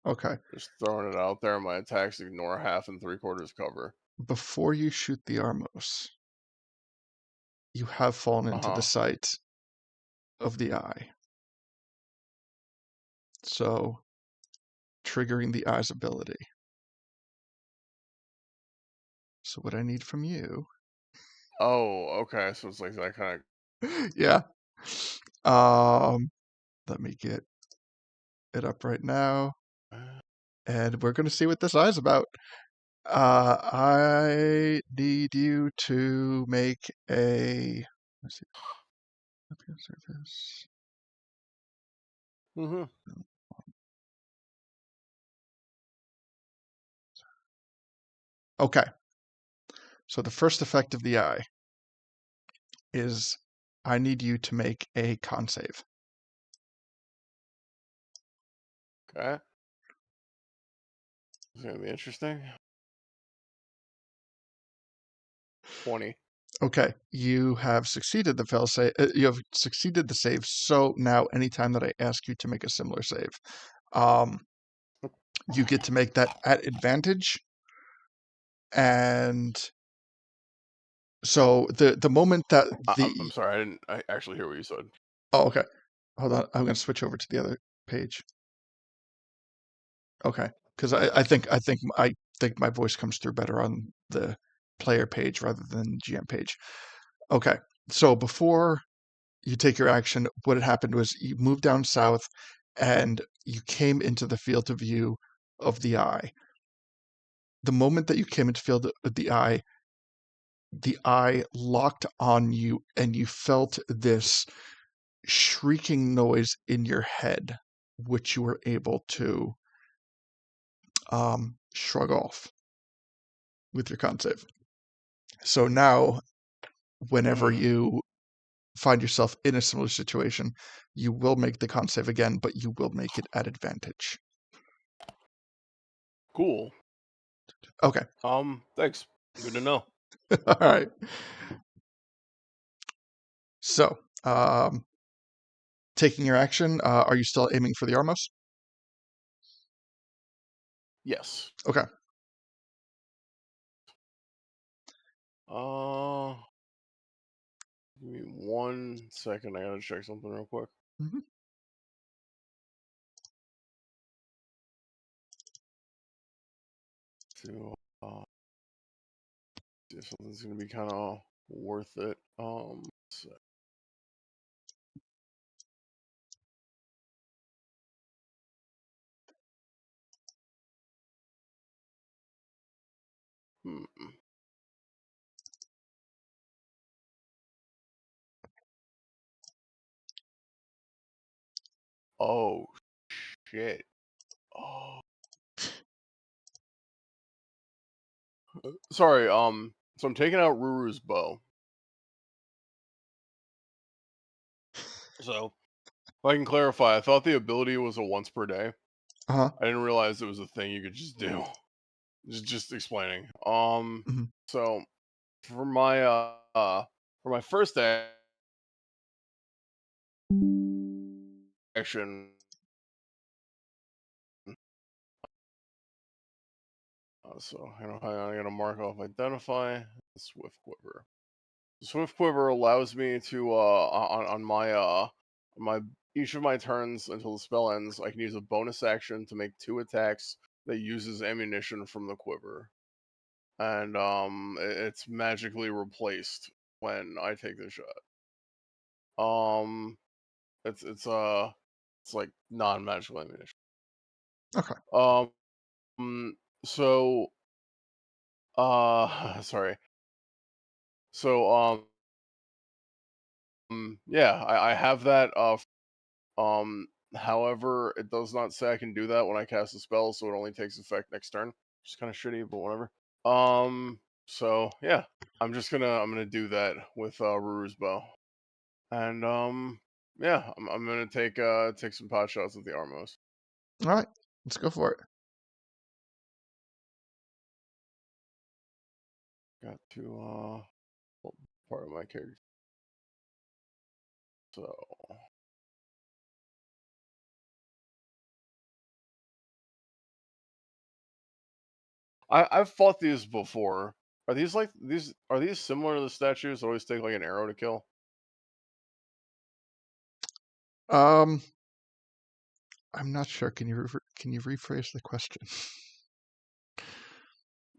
Okay. Just throwing it out there. My attacks ignore half and three-quarters cover. Before you shoot the Armos, you have fallen into the Uh-huh. sight of the eye. So, triggering the eye's ability. So, what I need from you. Oh, okay. So it's like that kind Yeah. Um, Let me get it up right now. of. And we're going to see what this eye's about. I need you to make a. Let's see. Surface. Mm-hmm. Okay. So the first effect of the eye is I need you to make a con save. Okay. It's gonna be interesting. 20. Okay, you have succeeded the fail save. You have succeeded the save. So now, anytime that I ask you to make a similar save, you get to make that at advantage. And so the moment that I'm sorry, I didn't actually hear what you said. oh, okay, hold on, I'm gonna switch over to the other page. Okay, because I think my voice comes through better on the player page rather than GM page. Okay, so before you take your action, what had happened was you moved down south and you came into the field of view of the eye. The moment that you came into field of the eye locked on you and you felt this shrieking noise in your head, which you were able to shrug off with your con save. So now, whenever you find yourself in a similar situation, you will make the con save again, but you will make it at advantage. Cool. Okay. Thanks. Good to know. All right. So, taking your action, are you still aiming for the Armos? Yes. Okay. Give me 1 second. I gotta check something real quick. Mm-hmm. To see if something's gonna be kind of worth it. So, hmm. Oh shit. Oh, sorry. So I'm taking out Ruru's bow. So if I can clarify, I thought the ability was a once per day. Uh-huh. I didn't realize it was a thing you could just do. Just explaining. Mm-hmm. So for my first action, so I don't know how I'm gonna mark off identify Swift Quiver. Swift Quiver allows me to on my each of my turns until the spell ends, I can use a bonus action to make 2 attacks that uses ammunition from the quiver, and it's magically replaced when I take the shot. Um, it's like non-magical ammunition. Okay. So sorry. So yeah, I have that. However, it does not say I can do that when I cast a spell, so it only takes effect next turn. Which is kind of shitty, but whatever. So yeah, I'm gonna do that with Ruru's bow, and yeah, I'm gonna take some pot shots with the Armos. All right. Let's go for it. Got to well, part of my character. So I've fought these before. Are these like these? Are these similar to the statues that always take like an arrow to kill? Um, I'm not sure. Can you rephrase the question?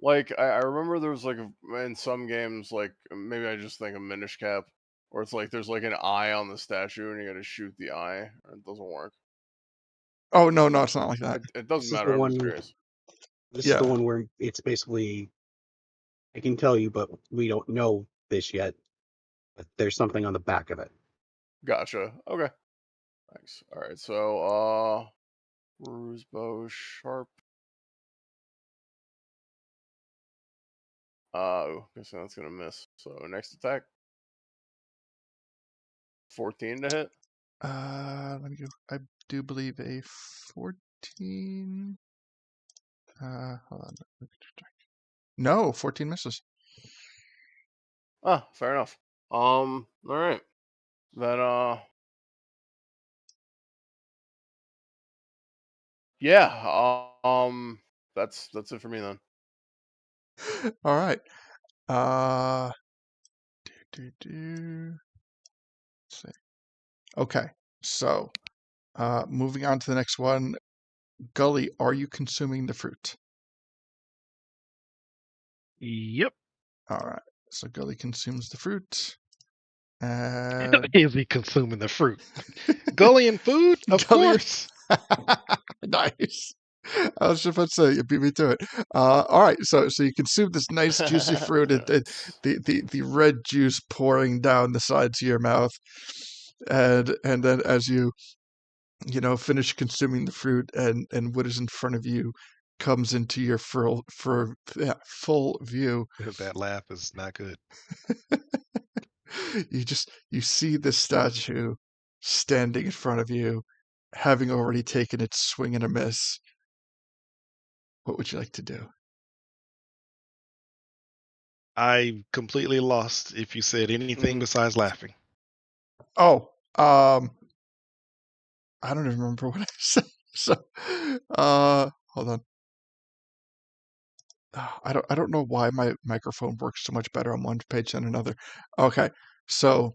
Like I remember there was like in some games, like maybe I just think of Minish Cap, where it's like there's like an eye on the statue and you gotta shoot the eye, and it doesn't work. Oh no, it's not like that. It doesn't This is the matter. I'm just one. curious. This is the Yeah. one where it's basically. I can tell you, but we don't know this yet. But there's something on the back of it. Gotcha. Okay. Thanks. All right. So Ruse bow sharp. Guessing that's gonna miss. So next attack, 14 to hit. Let me go. I do believe a 14. Hold on. No, 14 misses. Ah, fair enough. All right. Then yeah. That's it for me then. All right. Uh, let's see. Okay. So, moving on to the next one. Gully, are you consuming the fruit? Yep. All right. So Gully consumes the fruit. And Is he consuming the fruit? Gully and food? Of Gully, course. nice. I was just about to say, you beat me to it. All right, so you consume this nice juicy fruit, and Nice. the red juice pouring down the sides of your mouth, and then as you finish consuming the fruit, and what is in front of you comes into your full view. That laugh is not good. You see this statue standing in front of you, having already taken its swing and a miss. What would you like to do? I completely lost if you said anything Mhm. besides laughing. Oh, I don't even remember what I said. So, hold on. I don't know why my microphone works so much better on one page than another. Okay, so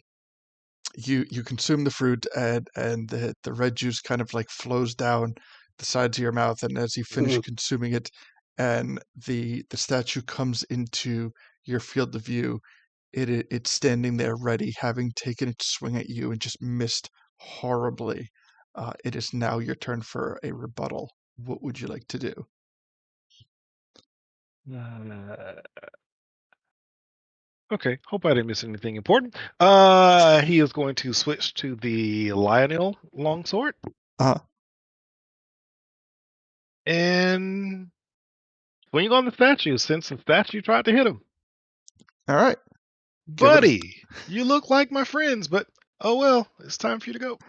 you consume the fruit, and the red juice kind of like flows down the sides of your mouth, and as you finish consuming it, and the statue comes into your field of view, it's standing there ready, having taken its swing at you and just missed horribly. It is now your turn for a rebuttal. What would you like to do? Okay, hope I didn't miss anything important. He is going to switch to the Lionel longsword Uh, and swing on the statue since the statue tried to hit him. all right, give it a Buddy, you look like my friends, but oh well, it's time for you to go.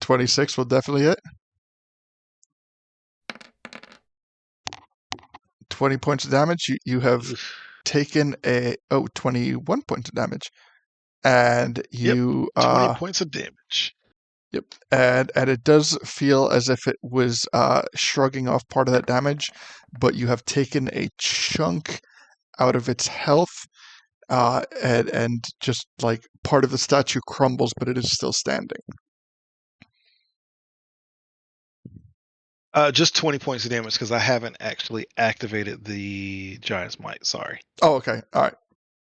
26 will definitely hit. 20 points of damage. You have Oof. taken 21 points of damage, and Yep, you 20 points of damage. yep, and it does feel as if it was shrugging off part of that damage, but you have taken a chunk out of its health, and just like part of the statue crumbles, but it is still standing. Just 20 points of damage because I haven't actually activated the Giant's Might. Sorry, Oh, okay, all right,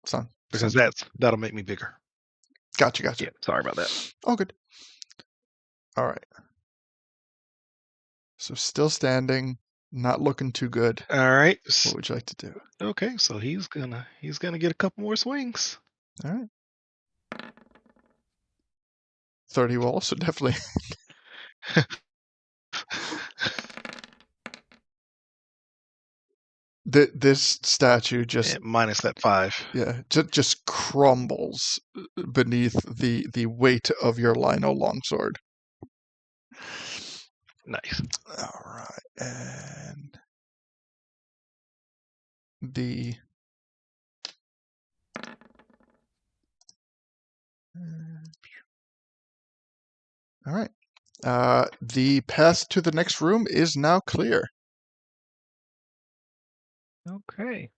because sounds good. that'll make me bigger. Gotcha. Yeah, sorry about that. All good. All right. So still standing, not looking too good. All right. What would you like to do? Okay, so he's gonna get a couple more swings. All right. 30 will also definitely. This statue just Minus that 5. just crumbles beneath the weight of your Lino longsword. Nice. All right, and the all right. The path to the next room is now clear. Okay.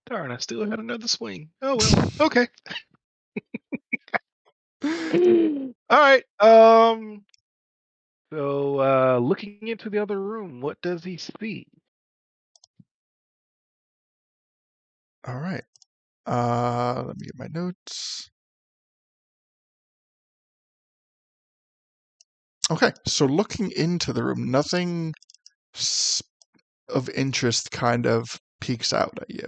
Darn, I still had another swing. Oh well. Okay. All right. So looking into the other room, what does he see? All right. Let me get my notes. Okay, so looking into the room, nothing of interest kind of peeks out at you.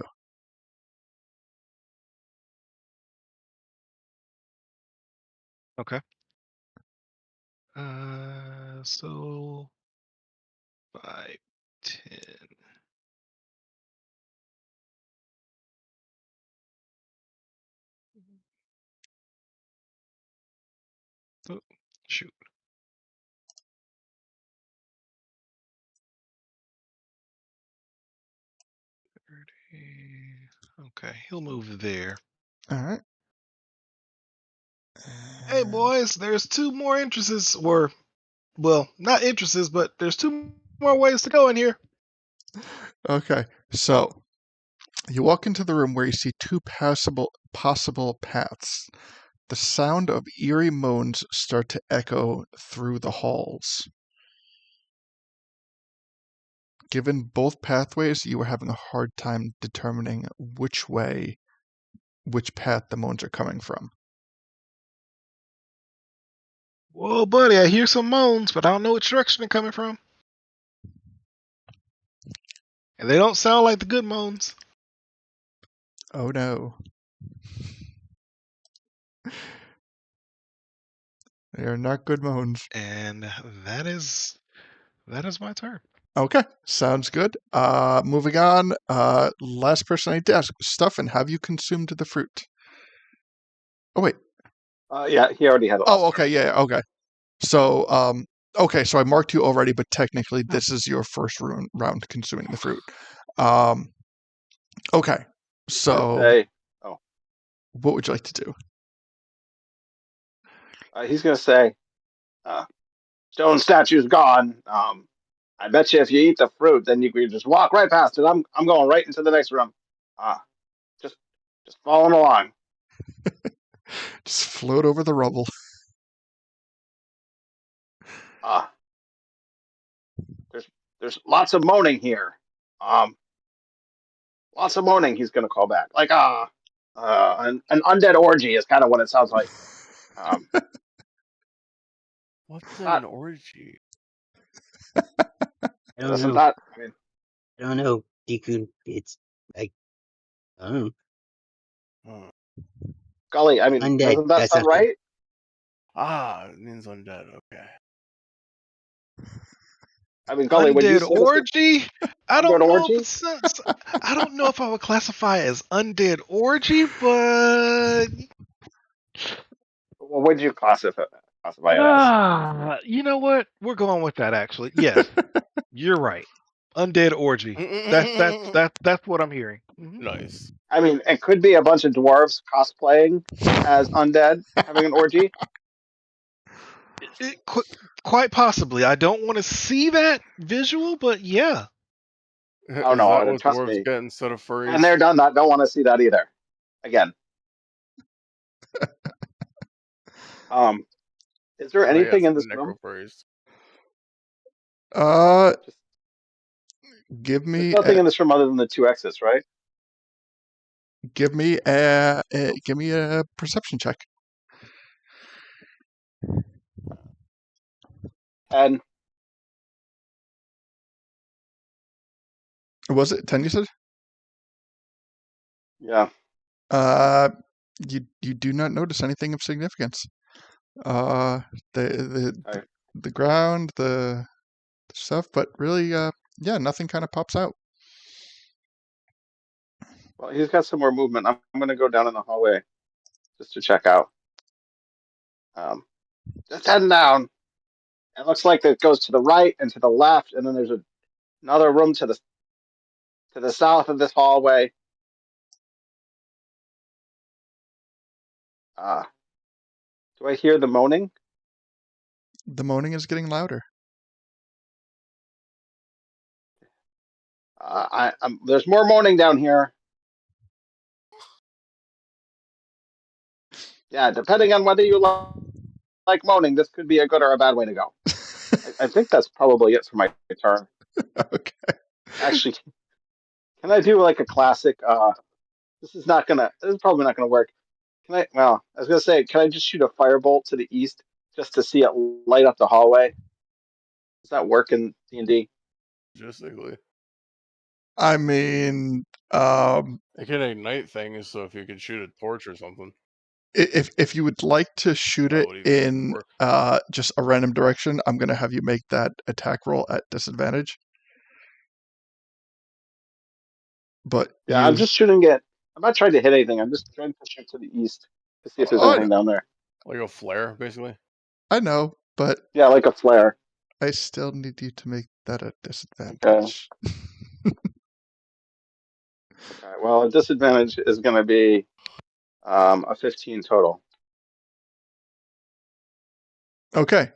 Okay. So 5, 10. Oh, shoot. Okay, he'll move there. All right. Hey, boys, there's 2 more entrances, or, well, not entrances, but there's 2 more ways to go in here. Okay, so you walk into the room where you see 2 possible paths. The sound of eerie moans start to echo through the halls. Given both pathways, you are having a hard time determining which path the moans are coming from. Whoa, buddy, I hear some moans, but I don't know which direction they're coming from. And they don't sound like the good moans. Oh no. They are not good moans. And that is my turn. Okay, sounds good. Moving on. Last person I need to ask. Stuffin, have you consumed the fruit? Oh wait. Yeah, he already had the last Oh, okay, yeah, okay. So, okay, so I marked you already, but technically this is your first round consuming the fruit. Okay, turn. so Say, what would you like to do? he's gonna say, stone statue's gone. I bet you if you eat the fruit, then you can just walk right past it. I'm going right into the next room. Just just following along. Just float over the rubble. There's lots of moaning here. Lots of moaning. He's gonna call back, like an undead orgy is kind of what it sounds like. What's Not an orgy? I don't doesn't know. that? I mean, I don't know, Deku. It's like, I don't know. Huh. golly, I mean, Undead. doesn't that That sound sounds good. right? Ah, it means undead. Okay. I mean, golly, would you Undead say this is orgy? I undead don't know if orgy? it's. I don't know if I would classify it as undead orgy, but Well, would you classify it as? you know what? We're going with that. Actually, yes, you're right. Undead orgy. That's what I'm hearing. Nice. I mean, it could be a bunch of dwarves cosplaying as undead having an orgy. Quite possibly. I don't want to see that visual, but yeah. Oh Is that no, what trust dwarves me. get instead of And furries? they're done that. Don't want to see that either. Again. Um, is there Oh anything yes, in the this room? necrofurries. Just, Give there's me nothing in this room other than the 2 exits, right? give me a perception check. And Was it 10 you said? yeah, You do not notice anything of significance. The I, the ground, the stuff, but really, yeah, nothing kind of pops out. well, he's got some more movement. I'm going to go down in the hallway just to check out. Just heading down. It looks like it goes to the right and to the left, and then there's another room to the south of this hallway. Do I hear the moaning? The moaning is getting louder. There's more moaning down here. Yeah, depending on whether you like moaning, this could be a good or a bad way to go. I think that's probably it for my turn. Okay. Actually, can I do like a classic? This is probably not gonna work. Well, I was gonna say, can I just shoot a firebolt to the east just to see it light up the hallway? Does that work in D&D? Logistically. I mean, It can ignite things, so if you could shoot a torch or something, if you would like to shoot that it would even in work. just a random direction, I'm gonna have you make that attack roll at disadvantage. But Yeah, I'm you, just shooting it. I'm not trying to hit anything. I'm just trying to shoot to the east to see if there's oh, anything down there. Like a flare, basically. I know, but Yeah, like a flare. I still need you to make that a Okay. disadvantage. Okay. Well, a disadvantage is going to be a 15 total. Okay.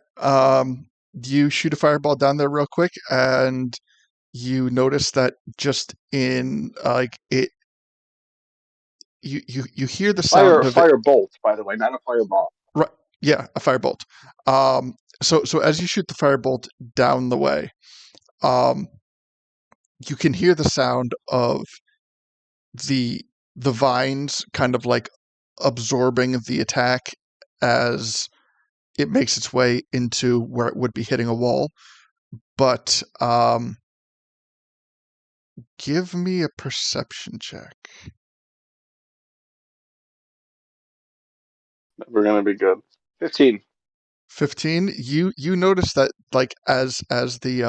You shoot a fireball down there real quick, and you notice that just in like it, you hear the sound of it. Fire bolt, by the way, not a fireball. Right. Yeah, a firebolt. So as you shoot the firebolt down the way, um, you can hear the sound of the the vines kind of like absorbing the attack as it makes its way into where it would be hitting a wall. But give me a perception check. We're going to be good. 15. 15. You notice that like as the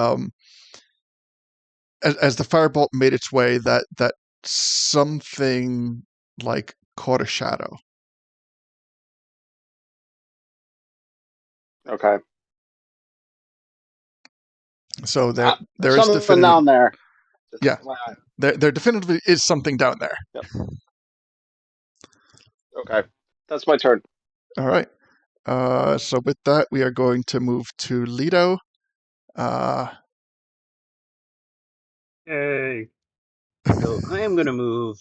firebolt made its way, that something like caught a shadow. Okay. So there There's is something definitive. down there. Just Yeah, FYI. there definitively is something down there. Yep. Okay. That's my turn. All right. So with that, we are going to move to Lido. Yay. So I am gonna move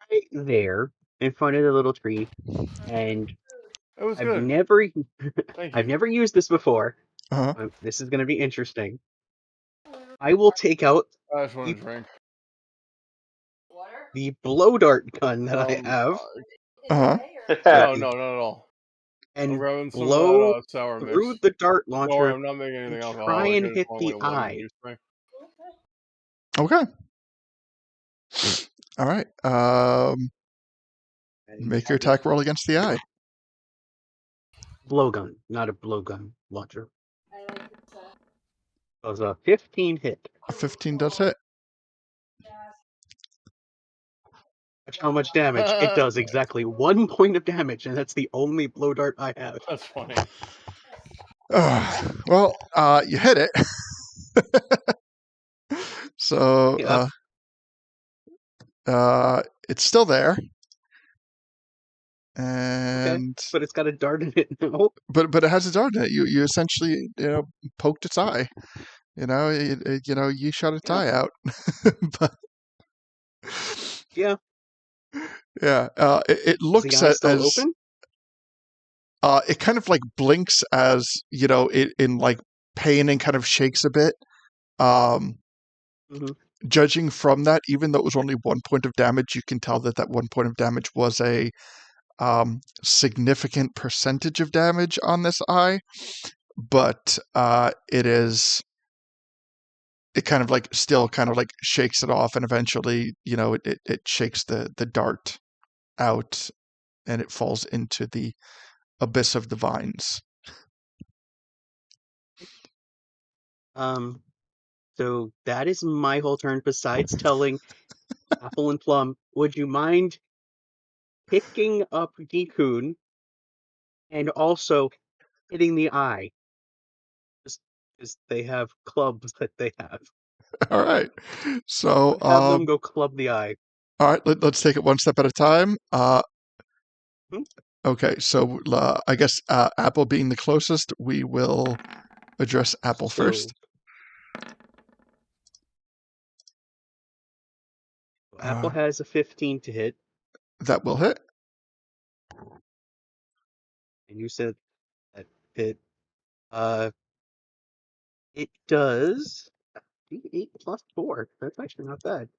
right there in front of the little tree, and It was I've good. never Thank I've you. never used this before. uh This is gonna be interesting. I will take out I just want the, to drink. the blow dart gun that I Oh have uh no, not at all. I'm and grabbing some of blow that sour through mix. the dart Don't worry, launcher I'm not making and anything try alcoholic. and I just hit want the like a lemon eye. juice drink. Okay. All right. Make your attack roll against the eye. Blowgun, not a blowgun launcher. That was a 15 hit. A 15 does hit. Watch how much damage. It does exactly 1 point of damage, and that's the only blow dart I have. That's funny. Well, you hit it. So Yep. it's still there, Okay, and but it's got a dart in it now. but it has a dart in it. You essentially poked its eye. You shot its Yeah, eye out. But yeah. yeah, it Is the looks eye at still as open? it kind of like blinks as it in like pain and kind of shakes a bit. Um, Hmm. Judging from that, even though it was only 1 point of damage, you can tell that that 1 point of damage was a significant percentage of damage on this eye. But it kind of like still kind of like shakes it off, and eventually, it shakes the dart out, and it falls into the abyss of the vines. So that is my whole turn. Besides telling Apple and Plum, would you mind picking up Gekun and also hitting the eye? Just because they have clubs that they have. All right. So, Have them go club the eye. all right, let's take it one step at a time. Hmm? Okay, so I guess Apple being the closest, we will address Apple So first. Apple has a 15 to hit, That will hit. and you said that hit. It does 8 plus 4. That's actually not bad.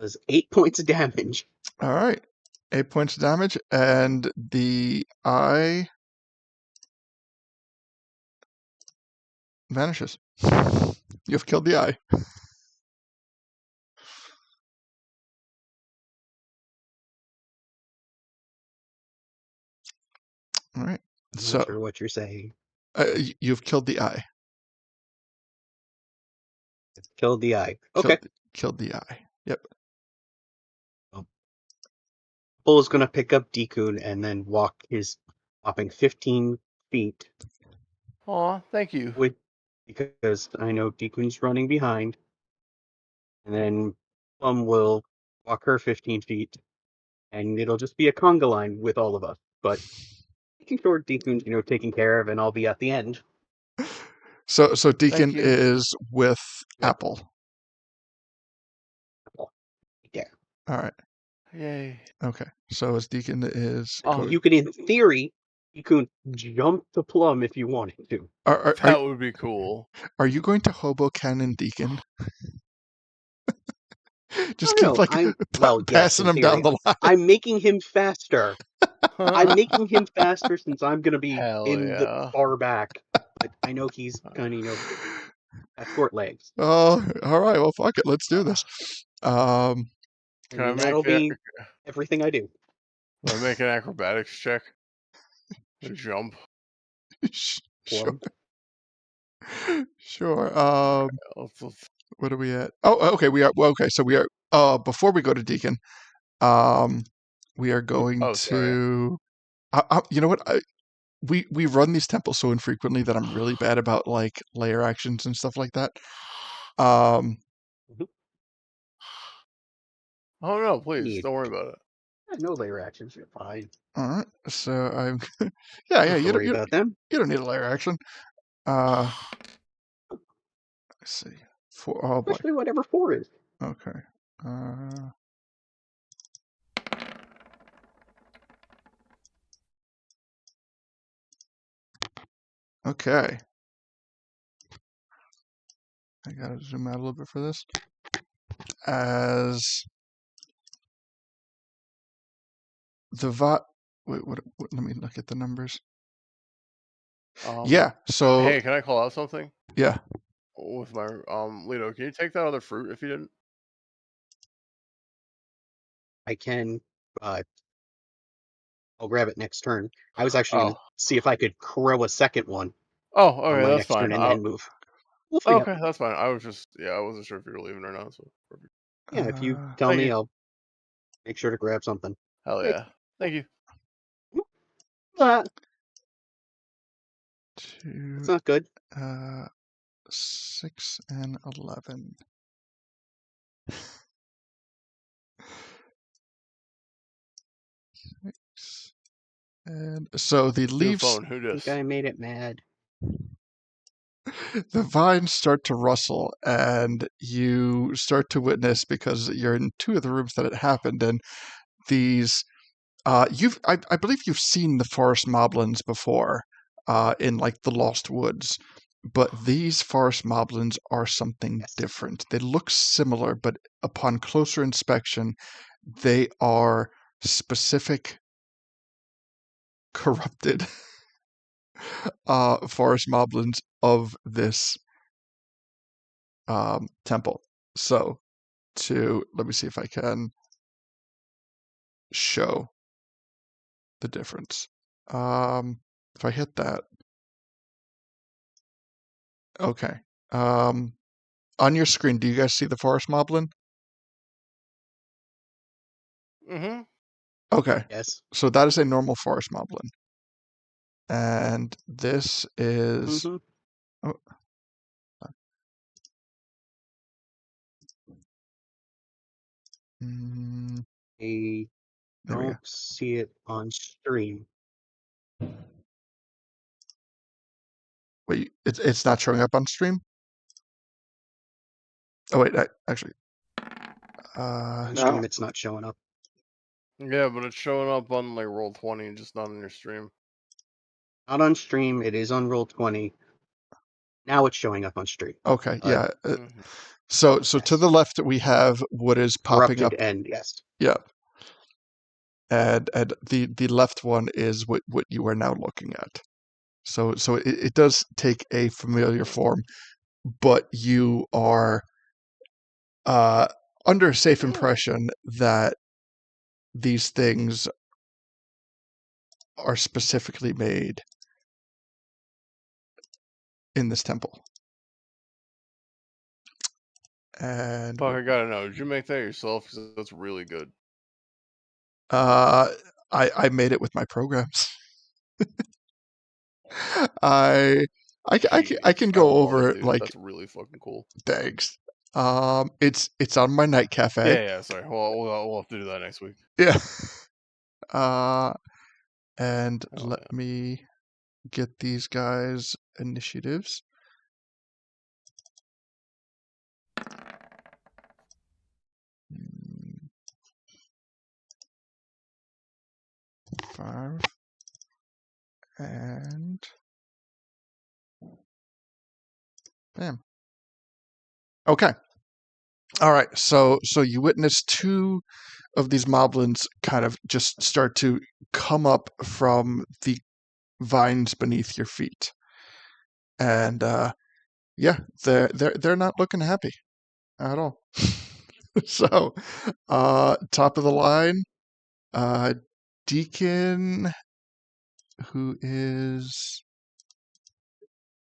Does 8 points of damage. All right, 8 points of damage, and the eye vanishes. You've killed the eye. All right. I'm So not sure what you're saying. you've killed the eye. Killed the eye. Okay. Killed the eye. Yep. Bull is gonna pick up Dekun and then walk his whopping 15 feet Aw, thank you. Because I know Deacon's running behind, and then Plum will walk her 15 feet, and it'll just be a conga line with all of us. But making sure Deacon's, taken care of, and I'll be at the end. So Deacon Thank you. is with Yep. Apple. Yeah. All right. Yay. Okay. So as Deacon is. Oh, Cody. You could, in theory, you could jump to Plum if you wanted to. That would be cool. Are you going to hobo cannon Deacon? Just Oh, keep no, yes, passing in him down theory. the line. I'm making him faster. I'm making him faster since I'm going to be Hell in the yeah. far back. But I know he's kind of, got short legs. Oh, all right. Well, fuck it. Let's do this. Can I And that'll be everything I do. make an acrobatics check? A jump. Sure. Plum. Sure. Let's- What are we at? Oh, okay. We are. Well, okay. So we are. Before we go to Deacon, we are going Oh, sorry. to. You know what? We run these temples so infrequently that I'm really bad about layer actions and stuff like that. Oh no, please don't worry about it. No layer actions. You're fine. All right. So I'm. Yeah. Don't worry about them. You don't need a layer action. Let's see. Oh boy. Especially whatever 4 is. Okay. Okay. I gotta zoom out a little bit for this. As the wait, what? Let me look at the numbers. Yeah. So. Hey, can I call out something? Yeah. With my Lito, can you take that other fruit if you didn't? I can, I'll grab it next turn. I was actually going to see if I could crow a second one. Oh, on okay, my that's next fine. turn and then move. We'll figure Okay, out. that's fine. I was just, I wasn't sure if you were leaving or not. So perfect. Yeah, if you tell thank me, you. I'll make sure to grab something. Hell Great. yeah! Thank you. That's not good. 6 and 11. And so the New leaves, phone. Who I think dis? I made it mad. the vines start to rustle, and you start to witness, because you're in 2 of the rooms that it happened, and these, I believe you've seen the forest moblins before, in the Lost Woods, but these forest moblins are something different. They look similar, but upon closer inspection, they are specific corrupted forest moblins of this temple. So let me see if I can show the difference. If I hit that, okay. On your screen, do you guys see the forest moblin? Mm-hmm. Okay. Yes. So that is a normal forest moblin. And this is... Oh. I don't see it on stream. Wait, it's not showing up on stream? Oh wait, actually... on stream, it's not showing up. Yeah, but it's showing up on Roll20, just not on your stream. Not on stream. It is on Roll20. Now it's showing up on stream. Okay, yeah. So to the left we have what is popping Corrupted up. end, yes. Yeah. And the left one is what you are now looking at. So it does take a familiar form, but you are under a safe impression that these things are specifically made in this temple. And Fuck, I gotta know. Did you make that yourself? Because that's really good. I made it with my programs. I I can Jeez, I go love over it, it dude. like That's really fucking cool. thanks. It's on my night cafe. Yeah. Sorry. Well, we'll have to do that next week. Yeah. And Oh let me get these guys initiatives. Mm, 5 and bam. Okay. All right. So you witness two of these moblins kind of just start to come up from the vines beneath your feet, and yeah, they're not looking happy at all. So, top of the line, Deacon, who is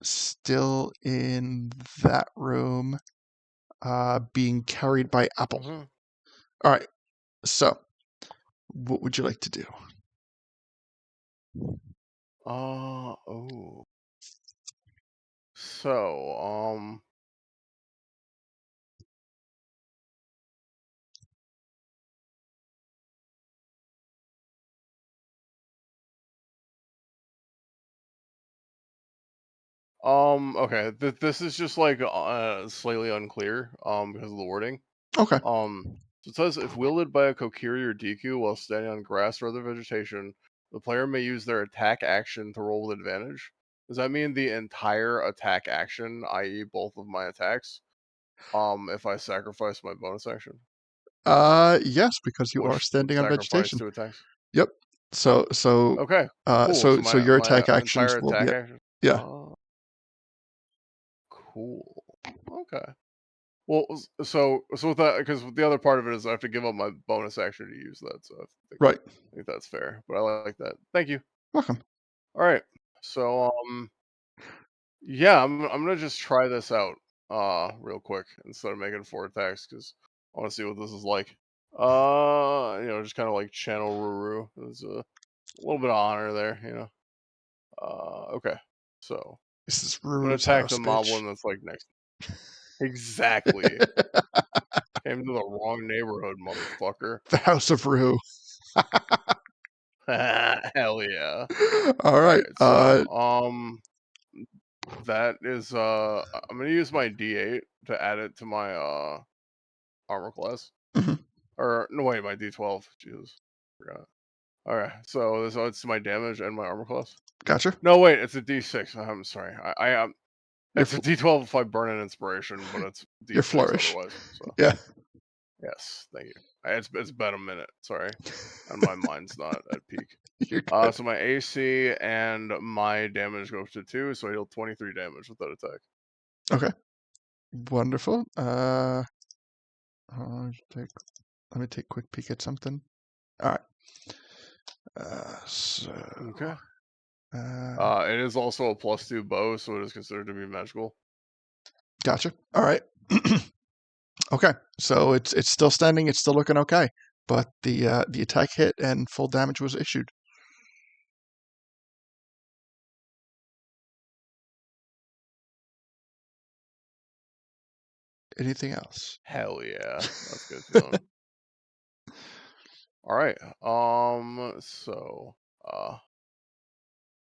still in that room, being carried by Apple. Mm-hmm. All right. So, what would you like to do? Oh. So, okay. This is just like slightly unclear because of the wording. Okay. So it says if wielded by a Kokiri or DQ while standing on grass or other vegetation, the player may use their attack action to roll with advantage. Does that mean the entire attack action, i.e., both of my attacks? If I sacrifice my bonus action, Yes, because you are which standing on sacrifice vegetation. 2 attacks. Yep. So Okay, cool. So so my your attack actions entire will be attack at, action. yeah, Oh, cool. Okay. Well, so with that, because the other part of it is I have to give up my bonus action to use that. So right. I think that's fair. But I like that. Thank you. Welcome. All right. So yeah, I'm gonna just try this out real quick instead of making 4 attacks because I want to see what this is like. Just kind of like channel Ruru. There's a little bit of honor there, Okay. So This is I'm gonna Ruru's attack the house, bitch. moblin that's like next. Exactly. Came to the wrong neighborhood, motherfucker. The House of Rue. Hell yeah. All All right. right. So that is I'm gonna use my D8 to add it to my armor class. Mhm. Or no wait, my D12. Jesus. Forgot. Alright, so it's my damage and my armor class. Gotcha. No wait, it's a D6. I'm sorry. Your It's a D12 if I burn an inspiration, but it's your D6 flourish. otherwise. So Yeah. yes, thank you. It's been a minute, sorry. And my mind's not at peak. You're good. So my AC and my damage goes to 2, so I deal 23 damage with that attack. Okay. Wonderful. Let me take a quick peek at something. All right. So. Okay. Uh, It is also a +2 bow, so it is considered to be magical. Gotcha. All right. Okay. So it's still standing. It's still looking okay, but the attack hit and full damage was issued. Anything else? Hell yeah, that's good feeling. All right. So,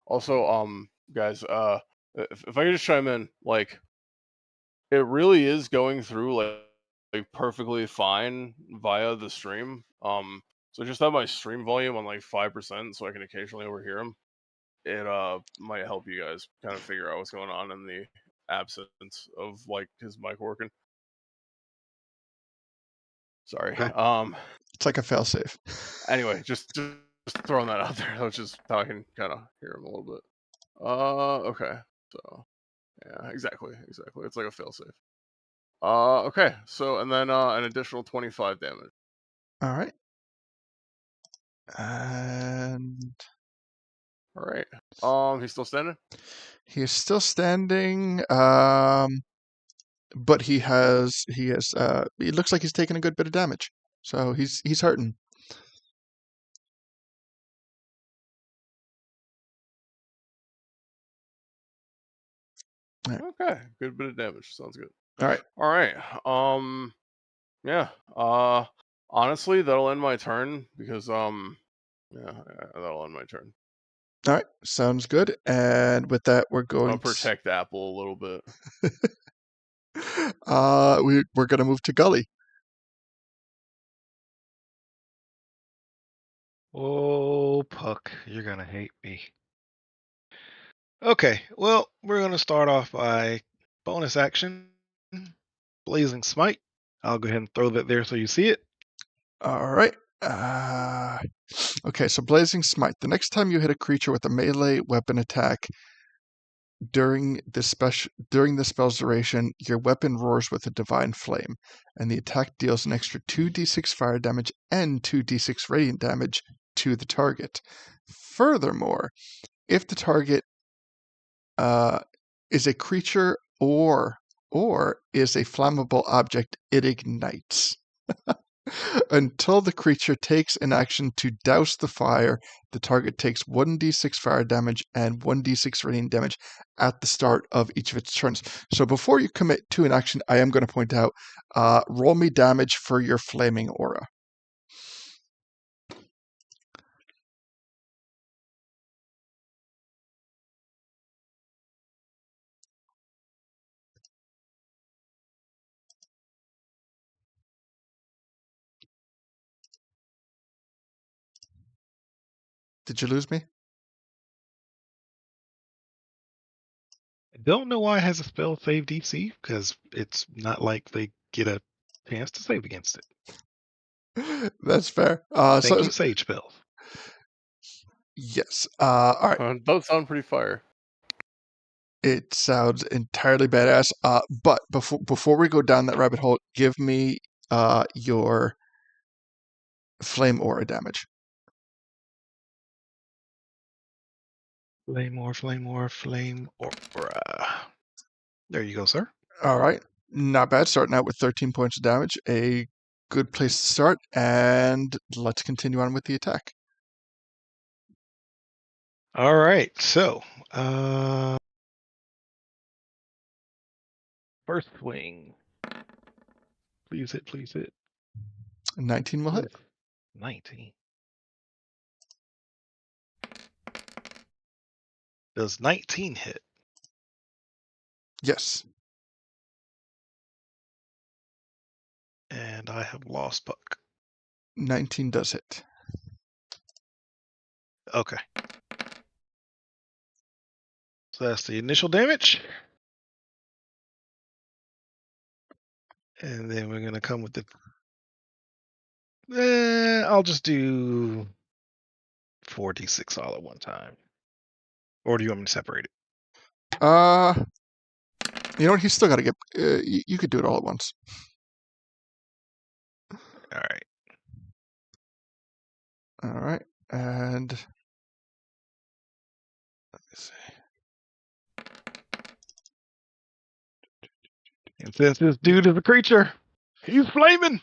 also, guys, if I could just chime in, like, it really is going through like perfectly fine via the stream. So just have my stream volume on like 5% so I can occasionally overhear him. It might help you guys kind of figure out what's going on in the absence of like his mic working. Sorry. Okay. It's like a failsafe. Anyway, just throwing that out there. That's just how I can kind of hear him a little bit. Okay. So yeah, exactly. It's like a failsafe. Okay. So and then an additional 25 damage. All right. And All right. He's still standing. he is still standing. But he has it looks like he's taken a good bit of damage. So he's hurting. Okay, good bit of damage. Sounds good. All right. All right. Yeah. Honestly, that'll end my turn because yeah, that'll end my turn. All right. Sounds good. And with that, we're I'll going protect Apple a little bit. we're going to move to Gully. Oh, Puck, you're gonna hate me. Okay, well, we're gonna start off by bonus action, Blazing Smite. I'll go ahead and throw that there so you see it. All right. Okay, so Blazing Smite. The next time you hit a creature with a melee weapon attack during the spell's duration, your weapon roars with a divine flame, and the attack deals an extra 2d6 fire damage and 2d6 radiant damage to the target. Furthermore, if the target is a creature or is a flammable object, it ignites. Until the creature takes an action to douse the fire, the target takes 1d6 fire damage and 1d6 radiant damage at the start of each of its turns. So before you commit to an action, I am going to point out, roll me damage for your flaming aura. Did you lose me? I don't know why it has a spell save DC, because it's not like they get a chance to save against it. That's fair. Thank you, Sage Spells. Yes. All right. Does sound pretty fire. It sounds entirely badass. But before we go down that rabbit hole, give me your flame aura damage. Flame aura. There you go, sir. All right. Not bad. Starting out with 13 points of damage. A good place to start. And let's continue on with the attack. All right. So, first swing. Please hit. 19 will hit. Oof, 19. Does 19 hit? Yes. And I have lost Puck. 19 does hit. Okay. So that's the initial damage. And then we're going to come with the... I'll just do 4d6 all at one time. Or do you want me to separate it? You know what? He's still got to get... you could do it all at once. All right. All right. And... let me see. And since this dude is a creature, he's flaming.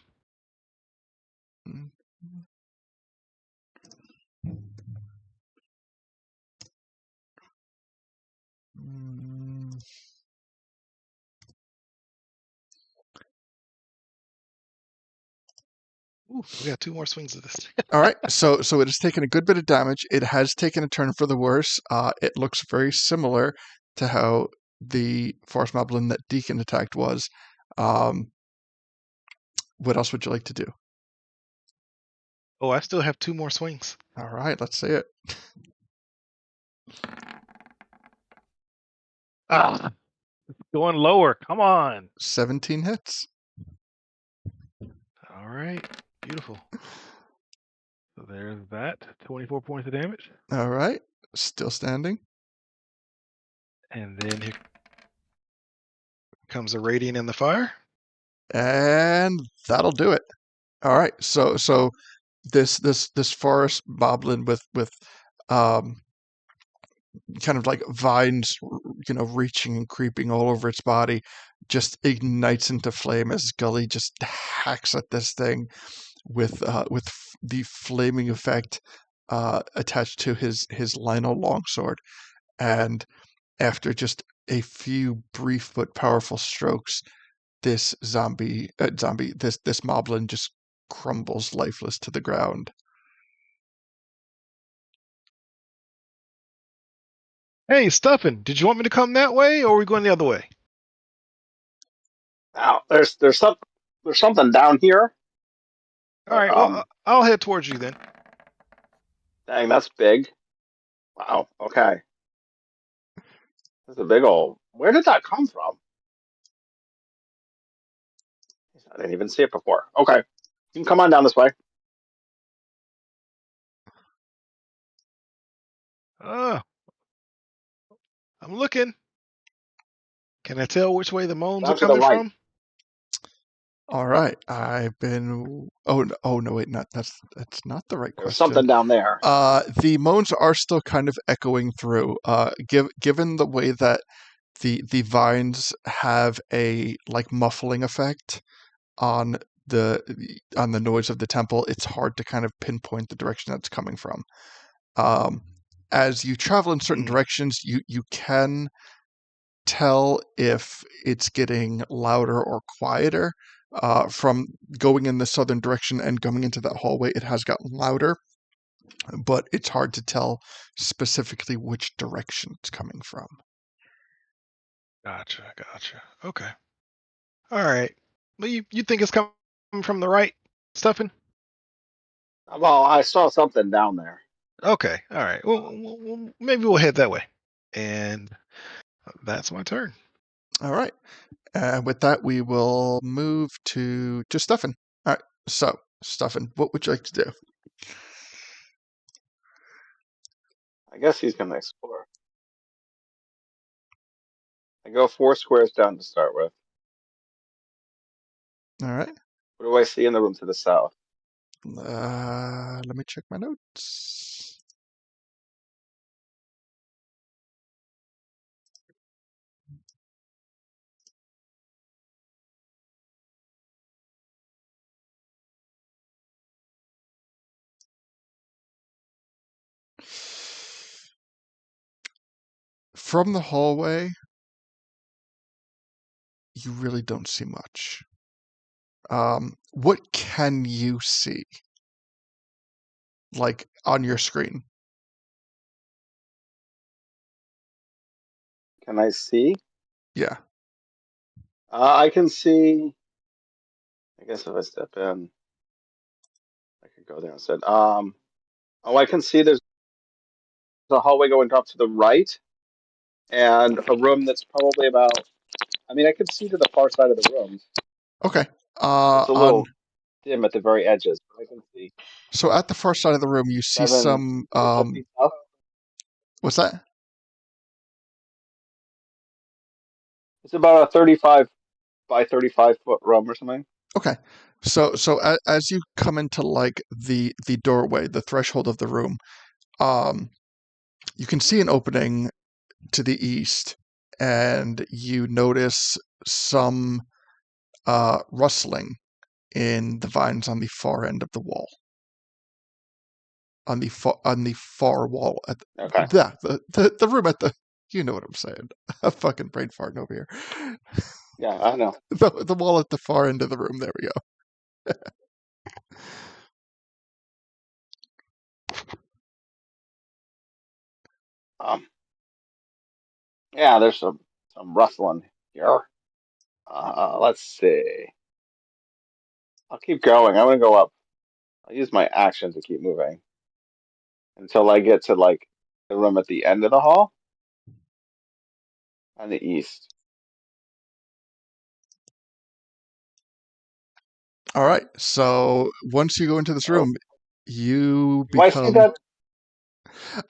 Ooh, we got 2 more swings of this. All right, so it has taken a good bit of damage. It has taken a turn for the worse. It looks very similar to how the forest moblin that Deacon attacked was. What else would you like to do? Oh, I still have 2 more swings. All right, let's see it. Ah, it's going lower. Come on. 17 hits. All right, beautiful. So there's that. 24 points of damage. All right, still standing. And then here comes the radiant and the fire. And that'll do it. All right, so this forest moblin with kind of like vines, reaching and creeping all over its body, just ignites into flame as Gully just hacks at this thing with the flaming effect attached to his Lionel longsword. And after just a few brief but powerful strokes, this this moblin just crumbles lifeless to the ground. Hey, Stuffin, did you want me to come that way, or are we going the other way? Now, there's something down here, All but right, well, I'll head towards you then. dang, that's big. Wow. Okay, that's a big old. Where did that come from? I didn't even see it before. Okay, you can come on down this way. I'm looking. Can I tell which way the moans are Down to the coming right. from? All right, I've been. Oh no, wait, that's not the right There's question. something down there. The moans are still kind of echoing through. Given the way that the vines have a like muffling effect on the noise of the temple, it's hard to kind of pinpoint the direction that's coming from. As you travel in certain directions, you can tell if it's getting louder or quieter. From going in the southern direction and going into that hallway, it has gotten louder, but it's hard to tell specifically which direction it's coming from. Gotcha. Okay. All right. Well, you think it's coming from the right, Stuffin? Well, I saw something down there. Okay. All right. Well, maybe we'll head that way. And that's my turn. All right. With that, we will move to Stuffin. All right. So, Stuffin, what would you like to do? I guess he's gonna explore. I go 4 squares down to start with. All right. What do I see in the room to the south? Let me check my notes. From the hallway, you really don't see much. What can you see? Like on your screen? Can I see? Yeah. I can see. I guess if I step in, I could go there instead. Oh, I can see there's a hallway going up to the right, and a room that's probably about. I mean, I can see to the far side of the room. Okay. It's a On little dim at the very edges, but I can see So at the far side of the room, you see 7 some. or so feet up. What's that? It's about a 35 by 35-foot room or something. Okay. As you come into like the doorway, the threshold of the room, you can see an opening to the east, and you notice some rustling in the vines on the far end of the wall. On the far wall at Okay. the room at the, you know what I'm saying. A fucking brain farting over here. Yeah, I know. The wall at the far end of the room. There we go. Yeah, there's some rustling here. Let's see. I'll keep going. I'm gonna go up. I'll use my action to keep moving until I get to like the room at the end of the hall on the east. All right. So once you go into this Oh, room, you do I see become. that?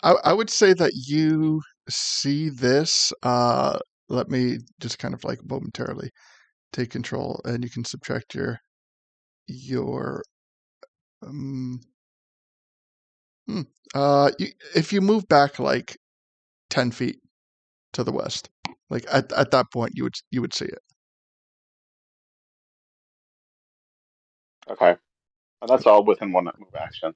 I would say that you see this. Let me just kind of like momentarily take control, and you can subtract your. Um, hmm, if you move back like 10 feet to the west, like at that point, you would see it. Okay, well, that's all within one move action.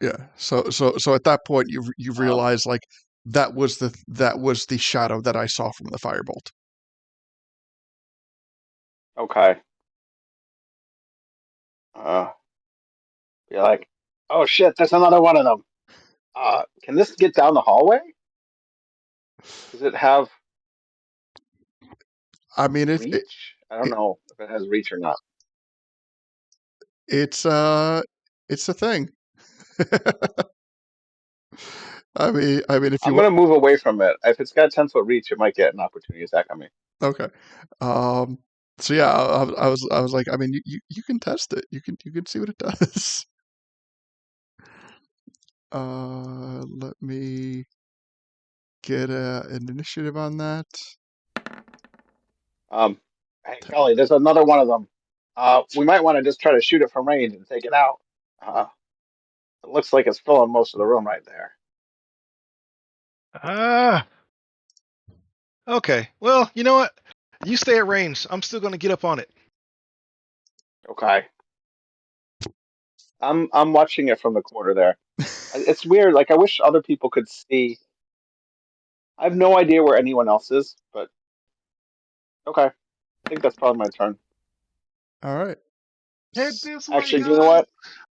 Yeah. So at that point, you Um, realize like That was the shadow that I saw from the firebolt. Okay. You're like, oh shit, there's another one of them. Can this get down the hallway? Does it have I mean, reach? I don't know if it has reach or not. it's a thing. I mean, if you I'm gonna move away from it. If it's got 10-foot reach, it might get an opportunity attack on me. okay, so yeah, I was like, I mean, you can test it. You can see what it does. Let me get an initiative on that. Hey, golly, there's another one of them. We might want to just try to shoot it from range and take it out. It looks like it's filling most of the room right there. Okay. Well, you know what? You stay at range. I'm still gonna get up on it. Okay. I'm watching it from the corner there. It's weird. Like, I wish other people could see. I have no idea where anyone else is, but okay. I think that's probably my turn. All right. Head this way, Actually, guys. do you know what?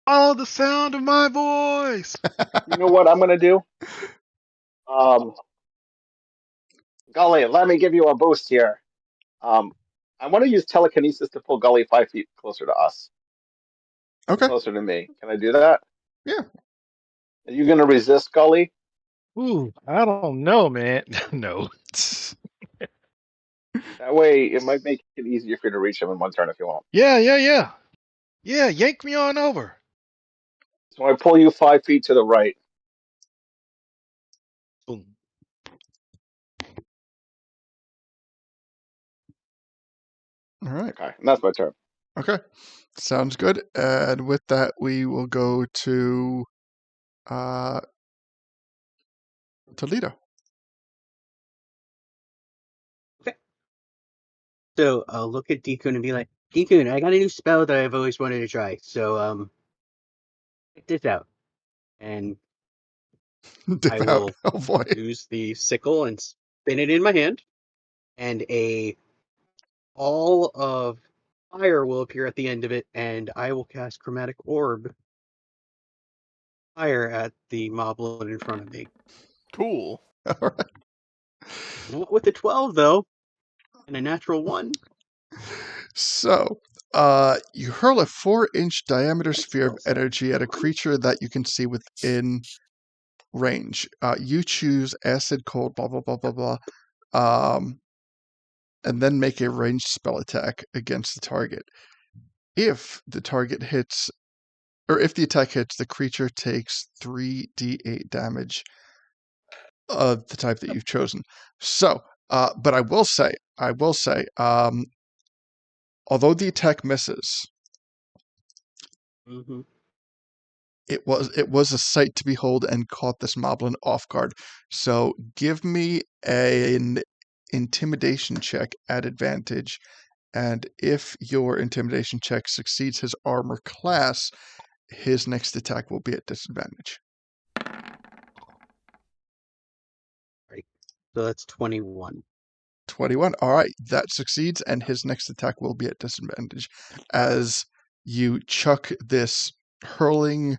Follow the sound of my voice. You know what I'm gonna do? Gully, let me give you a boost here. I want to use telekinesis to pull Gully 5 feet closer to us, Okay. closer to me. Can I do that? Yeah. Are you gonna resist Gully? Ooh, I don't know, man. No. That way, it might make it easier for you to reach him in one turn if you want. Yeah. Yeah, yank me on over. So I pull you 5 feet to the right. Boom. All right. Okay, and that's my turn. Okay. Sounds good. And with that, we will go to Toledo. Okay. So I'll look at Dekun and be like, Dekun, I got a new spell that I've always wanted to try. So check this out. And I Devout. will Oh boy. use the sickle and spin it in my hand, and a ball of fire will appear at the end of it, and I will cast Chromatic Orb fire at the moblin in front of me. Cool. All right. Not with a 12 though, and a natural 1. So, you hurl a 4-inch diameter sphere of energy at a creature that you can see within range. You choose acid, cold, blah blah blah blah blah, and then make a ranged spell attack against the target. If the target hits, or if the attack hits, the creature takes 3d8 damage of the type that you've chosen. So, but I will say, although the attack misses, Mm-hmm. it was a sight to behold and caught this moblin off guard. So give me an intimidation check at advantage, and if your intimidation check succeeds his armor class, his next attack will be at disadvantage. Right. So that's 21. 21. All right, that succeeds, and his next attack will be at disadvantage as you chuck this hurling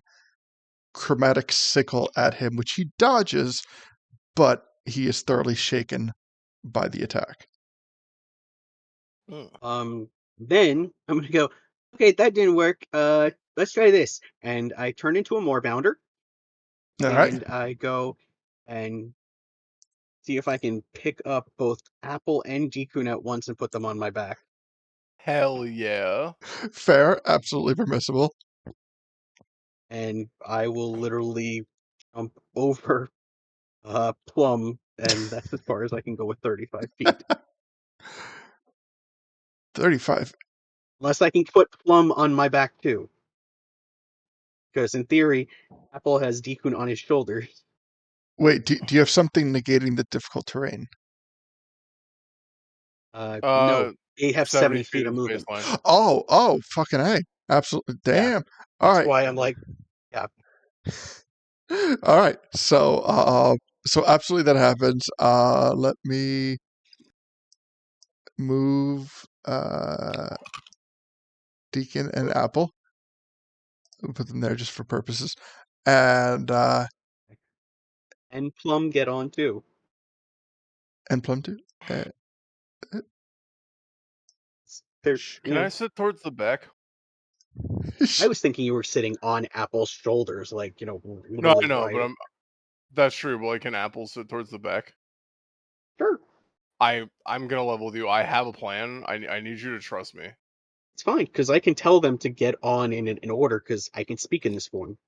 chromatic sickle at him, which he dodges, but he is thoroughly shaken by the attack. Then I'm gonna go, okay, that didn't work. Let's try this. And I turn into a moorbounder, All right. and I go and see if I can pick up both Apple and Dekun at once and put them on my back. Hell yeah. Fair, absolutely permissible. And I will literally jump over Plum, and that's as far as I can go with 35 feet. 35. Unless I can put Plum on my back too. Because in theory, Apple has Dekun on his shoulders. Wait, do you have something negating the difficult terrain? No, they have 70 feet of is movement. baseline. Oh, fucking A. Absolutely. Damn. Yeah, All that's right. why I'm like, yeah. All right. So So absolutely that happens. Let me move Deacon and Apple. We'll put them there just for purposes. And Plum get on too. Plum too. They're, Can I sit towards the back? I was thinking you were sitting on Apple's shoulders, like, No, literally I know, right. but that's true, but like, can Apple sit towards the back? Sure. I'm gonna level with you. I have a plan. I need you to trust me. It's fine, because I can tell them to get on in order, because I can speak in this form.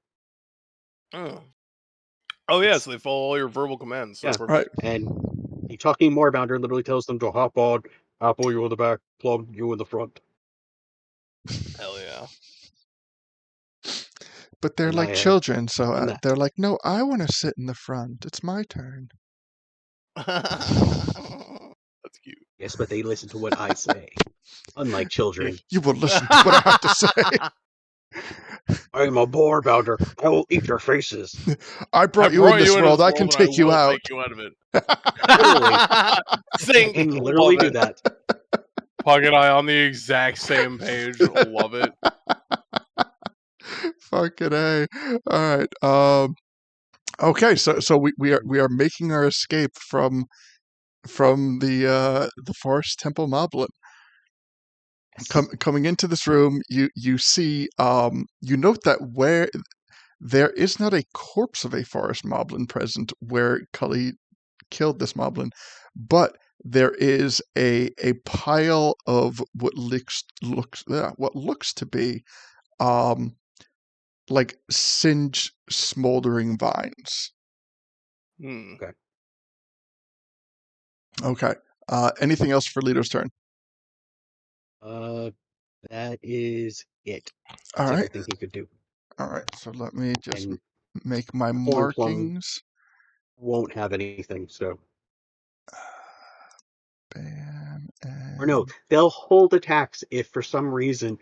Oh, yeah, so they follow all your verbal commands. So Yeah. perfect. Right. And the talking more about her literally tells them to hop on. Apple, you in the back. Plum, you in the front. Hell yeah. But they're And like I children, so done that. they're like, no, I want to sit in the front. It's my turn. That's cute. Yes, but they listen to what I say. Unlike children. You will listen to what I have to say. I am a boar bounder. I will eat your faces. I brought you in this world. I can and take you will out. Take you out of it. Literally. Sing. And literally Love do it. that. Pug and I on the exact same page. Love it. Fucking A. All right. Okay, so we are making our escape from the forest temple moblin. Coming into this room, you see you note that where there is not a corpse of a forest moblin present where Cully killed this moblin, but there is a pile of what looks to be like singed smoldering vines. Okay. Okay. Anything else for Lito's turn? That is it. All That's right. everything he could do. All right. So let me just And make my Horn Plum markings. won't have anything, so. Bam. Or no, And they'll hold attacks if for some reason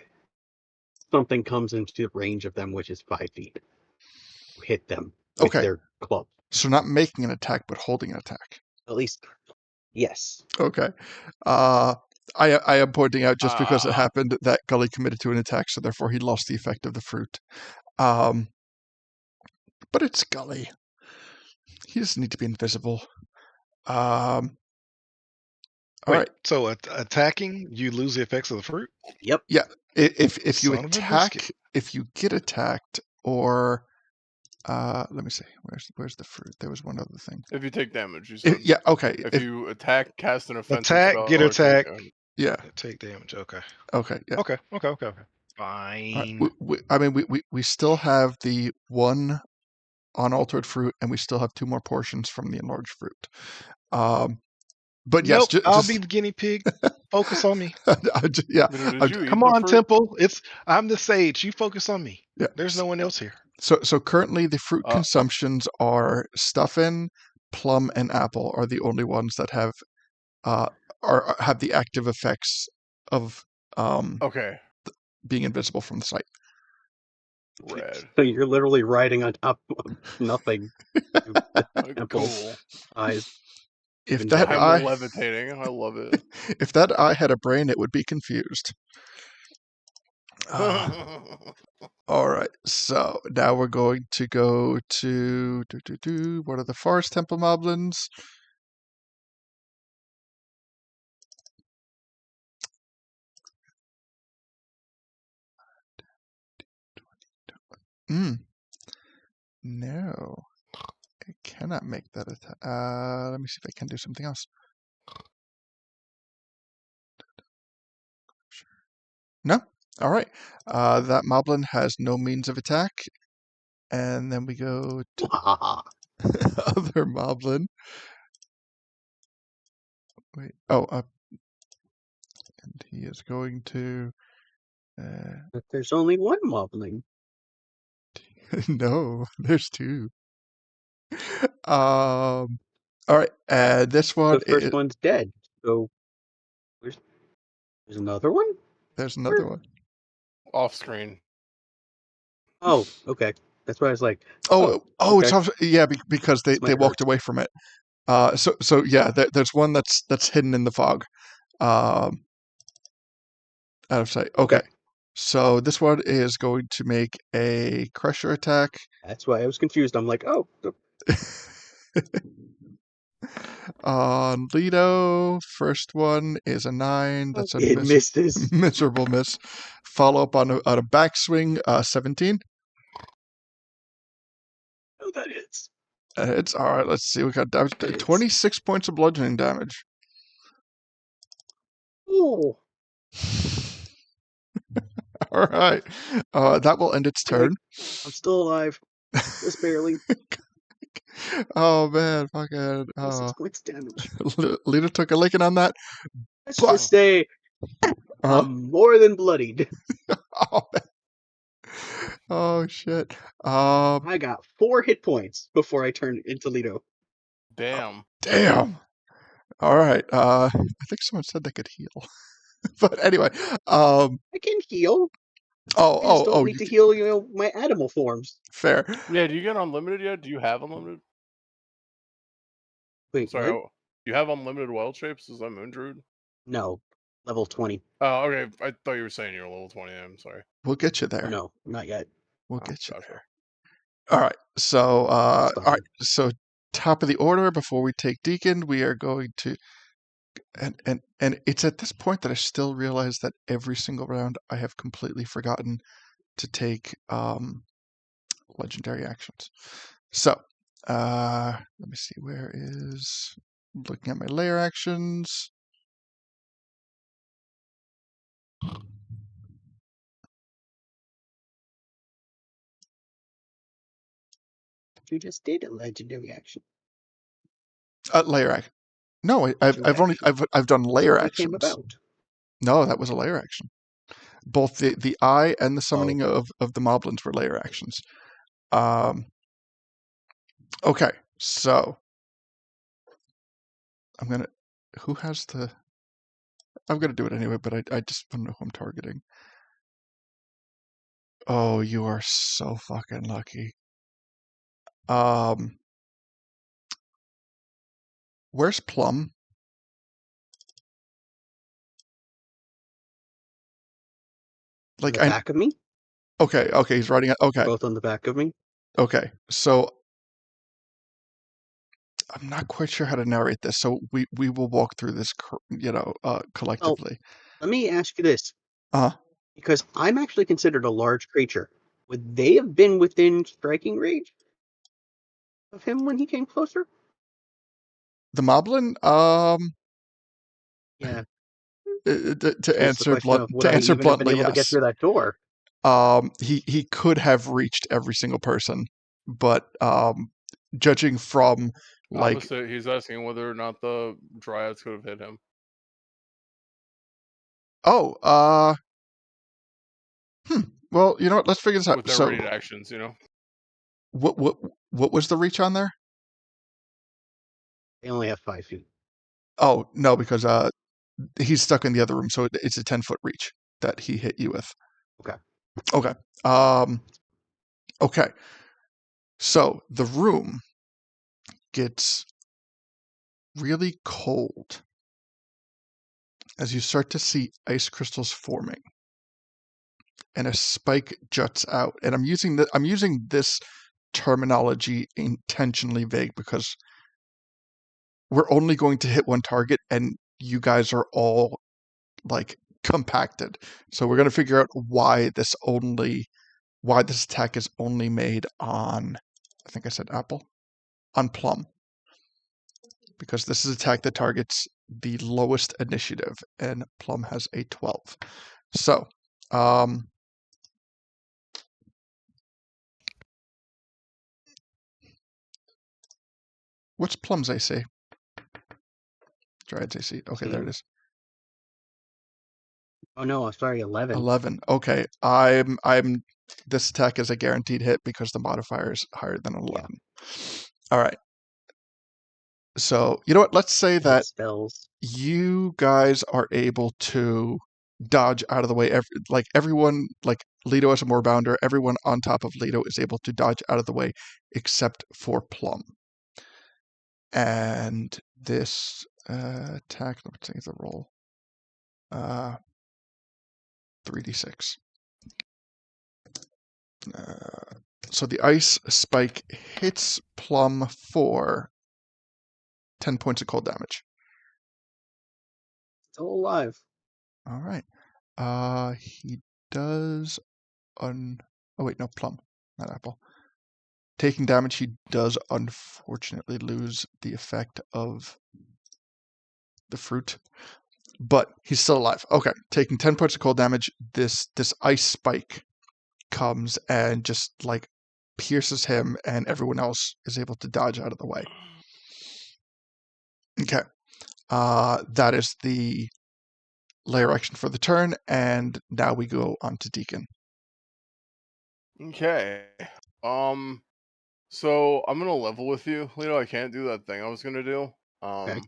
something comes into the range of them, which is 5 feet. Hit them with okay. their club. So not making an attack, but holding an attack. At least, yes. Okay. I am pointing out just because it happened that Gully committed to an attack, so therefore he lost the effect of the fruit. But it's Gully. He doesn't need to be invisible. All Wait, right. so attacking, you lose the effects of the fruit? Yep. Yeah. If you Son of a attack, biscuit. if you get attacked, or let me see. Where's the fruit? There was one other thing. If you take damage, you said. Yeah. Okay. If you attack, cast an offensive Attack, spell, get or take attack, damage. Yeah. take damage. Okay. Okay. Yeah. Okay. Right. Fine. I mean, we still have the one unaltered fruit, and we still have 2 more portions from the enlarged fruit. But yes, Nope, I'll just be the guinea pig. Focus on me. yeah. Did you eat Come the on, fruit? Temple. I'm the sage. You focus on me. Yeah. There's no one else here. So currently the fruit consumptions are Stuffin, Plum, and Apple are the only ones that have have the active effects of Okay. being invisible from the site. Red. So you're literally riding on top of nothing. Cool. Eyes. If Even that better. I'm eye, levitating. I love it. if that eye had a brain, it would be confused. All right, so now we're going to go to what are the forest temple moblins? No, I cannot make that attack. Let me see if I can do something else. No? All right. That moblin has no means of attack. And then we go to other moblin. Wait. Oh, and he is going to. But there's only one moblin. No, there's 2. All right. This one. The first one's dead. So there's another one? There's another one. Off screen. Oh, okay. That's why I was like, Oh, okay. it's also, yeah, because This they might walked hurt. away from it. So yeah, there's one that's hidden in the fog, out of sight. Okay, so this one is going to make a crusher attack. That's why I was confused. I'm like, oh, On Lido, first one is a 9. That's a it misses. miserable miss. Follow up on a backswing, 17. Oh, that is. It's all right. Let's see. We got damage. That is. 26 points of bludgeoning damage. Oh. All right. That will end its turn. I'm still alive. Just barely. Oh man, fucking. 6 points damage. Lita took a licking on that. Let's But- just say I'm more than bloodied. Oh, oh shit. I got 4 hit points before I turned into Lido. Damn. Damn. All right. I think someone said they could heal. But anyway, I can heal. I just don't need to heal, my animal forms. Fair. Yeah, do you get unlimited yet? Do you have unlimited? Wait, Sorry, what? you have unlimited wild shapes? Is that Moon Druid? No, level 20. Oh, okay. I thought you were saying you were level 20. I'm sorry. We'll get you there. No, not yet. We'll get you Gotcha. there. All right. So, That's all fine. right. So, top of the order before we take Deacon, we are going to, and it's at this point that I still realize that every single round I have completely forgotten to take legendary actions. So, let me see. Where is looking at my layer actions? You just did a legendary action. Layer action. No, I've done layer It actions. came about. No, that was a layer action. Both the eye and the summoning of the moblins were layer actions. Okay, so I'm gonna. Who has the? I'm gonna do it anyway, but I just want to know who I'm targeting. Oh, you are so fucking lucky. Where's Plum? On the back of me? Okay, he's riding it. Okay. Both on the back of me? Okay, so I'm not quite sure how to narrate this, so we will walk through this, collectively. Let me ask you this. Uh-huh. Because I'm actually considered a large creature. Would they have been within striking range of him when he came closer? The Moblin, Yeah. to answer bluntly, been able to get yes. through that door? He could have reached every single person, but judging from Opposite, he's asking whether or not the dryads could have hit him. Well, you know what? Let's figure this out. With their So, ready actions, what was the reach on there? They only have 5 feet. Oh no, because he's stuck in the other room, so it's a 10-foot reach that he hit you with. Okay. Okay. So the room gets really cold as you start to see ice crystals forming, and a spike juts out. And I'm using this terminology intentionally vague because we're only going to hit one target, and you guys are all compacted. So we're going to figure out why this attack is only made on, I think I said apple, on Plum. Because this is an attack that targets the lowest initiative, and Plum has a 12. So, what's Plum's AC? Dryad's AC. Okay, there it is. Oh no, I'm sorry, 11. 11. Okay, this attack is a guaranteed hit because the modifier is higher than 11. Yeah. All right. So, you know what? Let's say that spells. You guys are able to dodge out of the way. Everyone, like Leto as a moorbounder, everyone on top of Leto is able to dodge out of the way except for Plum. And this attack, let's see the roll. 3d6. So the ice spike hits Plum for 10 points of cold damage. Still alive. All right. He does oh wait, no, Plum, not Apple. Taking damage, he does unfortunately lose the effect of the fruit, but he's still alive. Okay, taking 10 points of cold damage. This ice spike comes and just like pierces him, and everyone else is able to dodge out of the way. Okay, that is the layer action for the turn, and now we go on to Deacon. Okay. So I'm gonna level with you, Lito. I can't do that thing I was gonna do. Okay.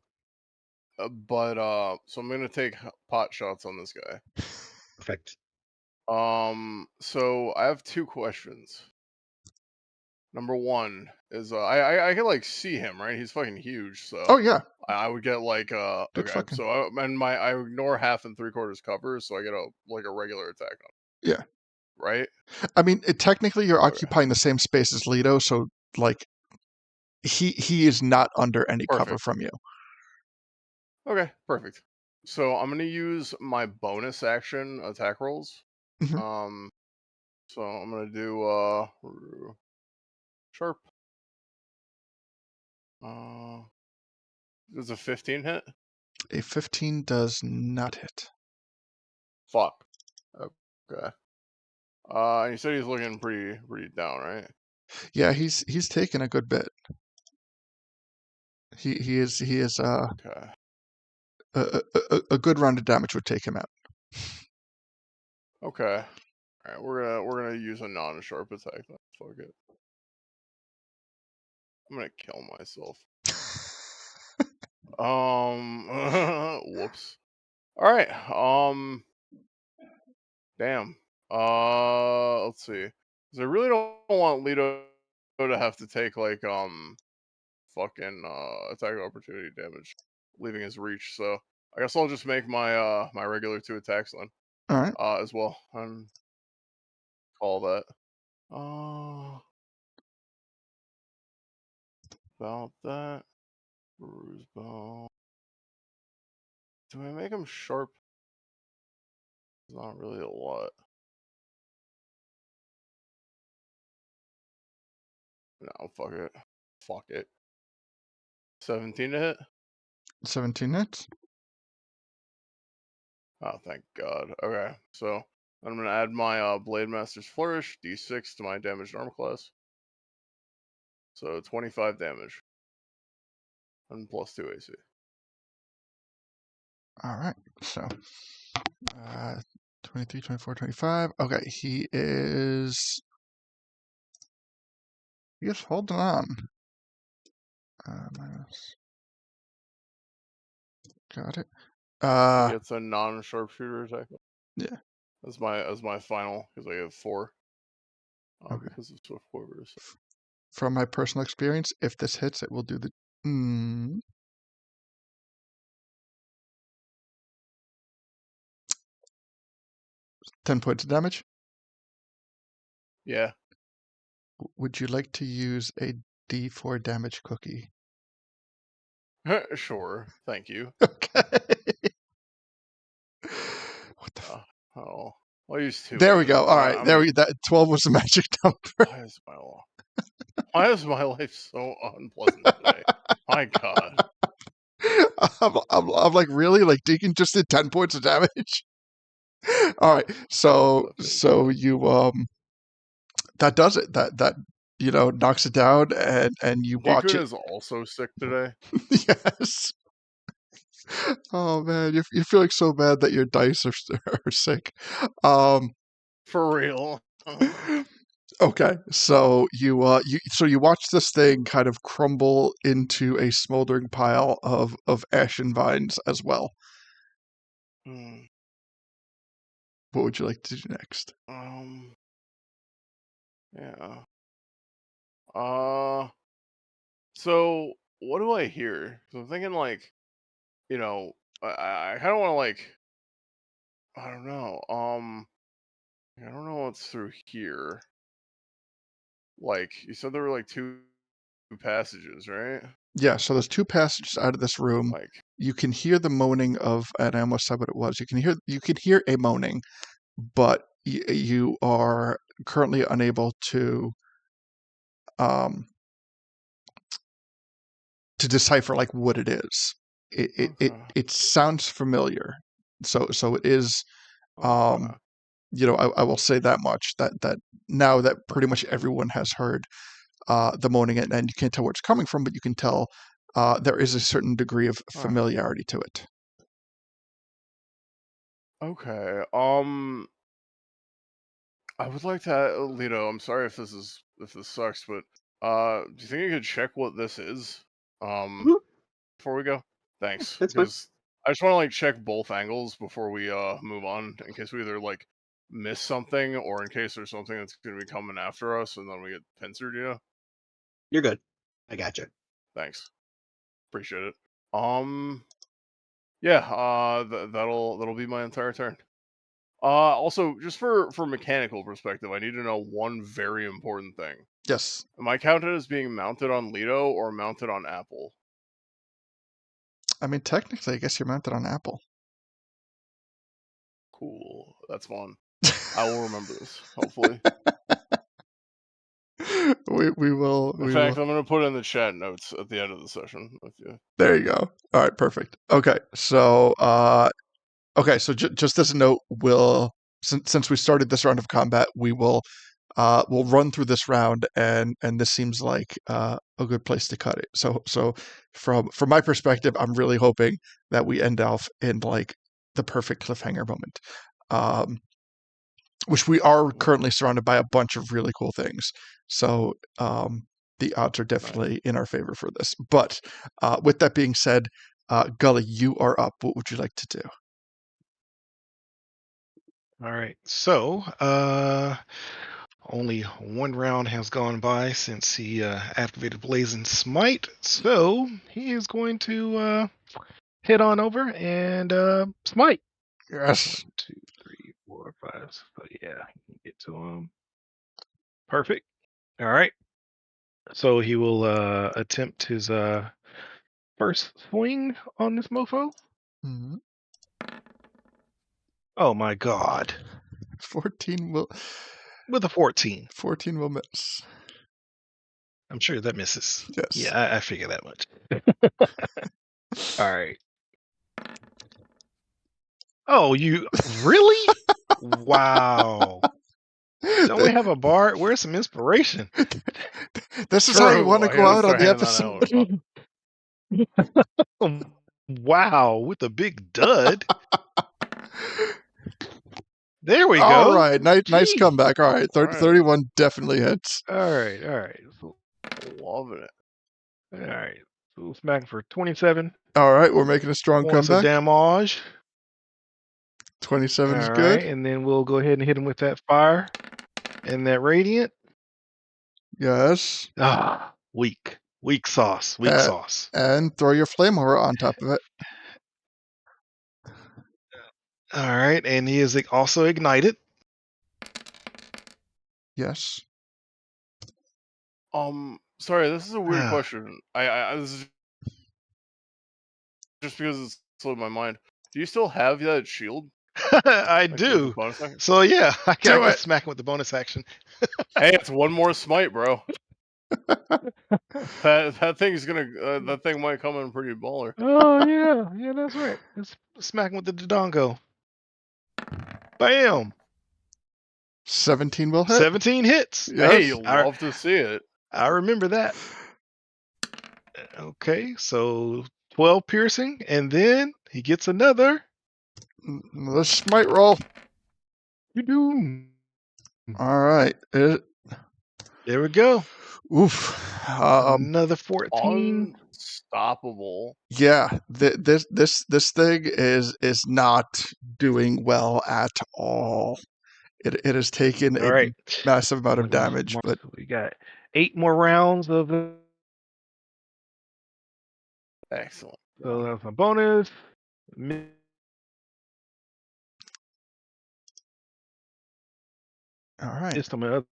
So I'm gonna take pot shots on this guy. Perfect. So I have 2 questions. Number 1 is I can like see him, right? He's fucking huge, so Oh yeah, I would get like big okay. fucking So I ignore 1/2 and 3/4 cover, so I get a regular attack on him, yeah. right? I mean, technically you're Okay. occupying the same space as Leto, so like he is not under any cover Perfect. from you. Okay, perfect. So I'm gonna use my bonus action attack rolls. Mhm. So I'm gonna do sharp. Does a 15 hit? A 15 does not hit. Fuck. Okay. And you said he's looking pretty down, right? Yeah, he's taken a good bit. He is Okay. a good round of damage would take him out. Okay. All right, we're gonna use a non-sharp attack then. Fuck it. I'm gonna kill myself. Whoops. All right. Damn. Let's see. 'Cause I really don't want Leto to have to take like fucking attack opportunity damage, leaving his reach. So I guess I'll just make my regular 2 attacks then, All right. as well, and call that. Uh, about that. Bruise bone. Do I make him sharp? Not really a lot. No, fuck it. Fuck it. 17 to hit? 17 hits. Oh, thank God. Okay, so I'm gonna add my Blade Master's Flourish, D6 to my damaged armor class. So 25 damage. And plus 2 AC. All right. So 23, 24, 25. Okay, he is holding on. Minus. Got it. He gets a non-sharpshooter attack. Yeah. As my final, because I have 4. Okay. Because of Swift Quarters. From my personal experience, if this hits, it will do the 10 points of damage. Yeah. Would you like to use a D4 damage cookie? Sure. Thank you. Okay. What the? Oh, I'll use 2. There we go. All right. I'm, That 12 was the magic number. Why is my life so unpleasant today? My God. I'm like, really? Like Deacon just did 10 points of damage? All right. So you that does it. That knocks it down, and you watch Deku it. is also sick today. Yes. Oh man, you're feeling so bad that your dice are sick. For real. Okay, so you watch this thing kind of crumble into a smoldering pile of ashen vines as well. What would you like to do next? Yeah. So what do I hear? So I'm thinking like, you know, I kind of want to like, I don't know. I don't know what's through here. Like you said, there were like two passages, right? Yeah, so there's two passages out of this room. Like, You can hear the moaning of, and I almost said what it was. You can hear a moaning, but you are currently unable um, to decipher like what it is. okay, It sounds familiar, so it is. okay, I will say that much that now that pretty much everyone has heard the moaning, and you can't tell where it's coming from, but you can tell there is a certain degree of alright, familiarity to it. okay. I would like to, Lito. I'm sorry if this sucks, but do you think you could check what this is? Mhm. Before we go, thanks, That's fine. because I just want to like check both angles before we move on, in case we either like miss something or in case there's something that's gonna be coming after us and then we get pincered. You're good. I gotcha. Thanks, appreciate it. Yeah. That'll be my entire turn. Also, just for mechanical perspective, I need to know one very important thing. Yes. Am I counted as being mounted on Lido or mounted on Apple? I mean, technically, I guess you're mounted on Apple. Cool. That's fun. I will remember this, hopefully. we will. In fact, I'm going to put it in the chat notes at the end of the session with you. There you go. All right, perfect. Okay, so just as a note, since we started this round of combat, we'll run through this round, and this seems like a good place to cut it. So from my perspective, I'm really hoping that we end off in like the perfect cliffhanger moment, which we are currently surrounded by a bunch of really cool things. So the odds are definitely in our favor for this. But with that being said, Gully, you are up. What would you like to do? All right. So, only one round has gone by since he activated Blazing Smite, so he is going to head on over and smite. Yes. 1, 2, 3, 4, 5. So yeah, you can get to him. Perfect. All right. So he will attempt his first swing on this mofo. Mm-hmm. Oh my god. 14 will. With a 14. 14 will miss. I'm sure that misses. Yes. Yeah, I figure that much. All right. Oh, you really? Wow. Don't we have a bar? Where's some inspiration? This is how you want to True. go I out on start the handing that episode. out. Wow, with a big dud. There we All go. right, nice Jeez. comeback. All right, All right. 31 definitely hits. All right. So, Loving it. all right. So we'll smack for 27. All right, we're making a strong Points of comeback. damage. 27 is All good. right, and then we'll go ahead and hit him with that fire and that radiant. Yes. Ah, weak sauce. Weak sauce. And throw your flame horror on top of it. All right, and he is also ignited. Yes. Sorry, this is a weird question. I this is just because it's slipped my mind. Do you still have that shield? I Like, do. the bonus action? So yeah, I Do can it. smack him with the bonus action. Hey, it's one more smite, bro. that thing's gonna that thing might come in pretty baller. Oh yeah, that's right. Let's smack him with the Dodongo. Bam! 17 will hit. 17 hits. Yes. Hey, you'll love to see it. I remember that. Okay, so 12 piercing, and then he gets another. Another smite roll. You do. All right. There we go. Oof. Another 14. unstoppable. Yeah, this thing is not doing well at all. It has taken All a right. massive amount I'm of gonna damage, mark- but we got 8 more rounds of Excellent. so that's my bonus. all right. Missed on my other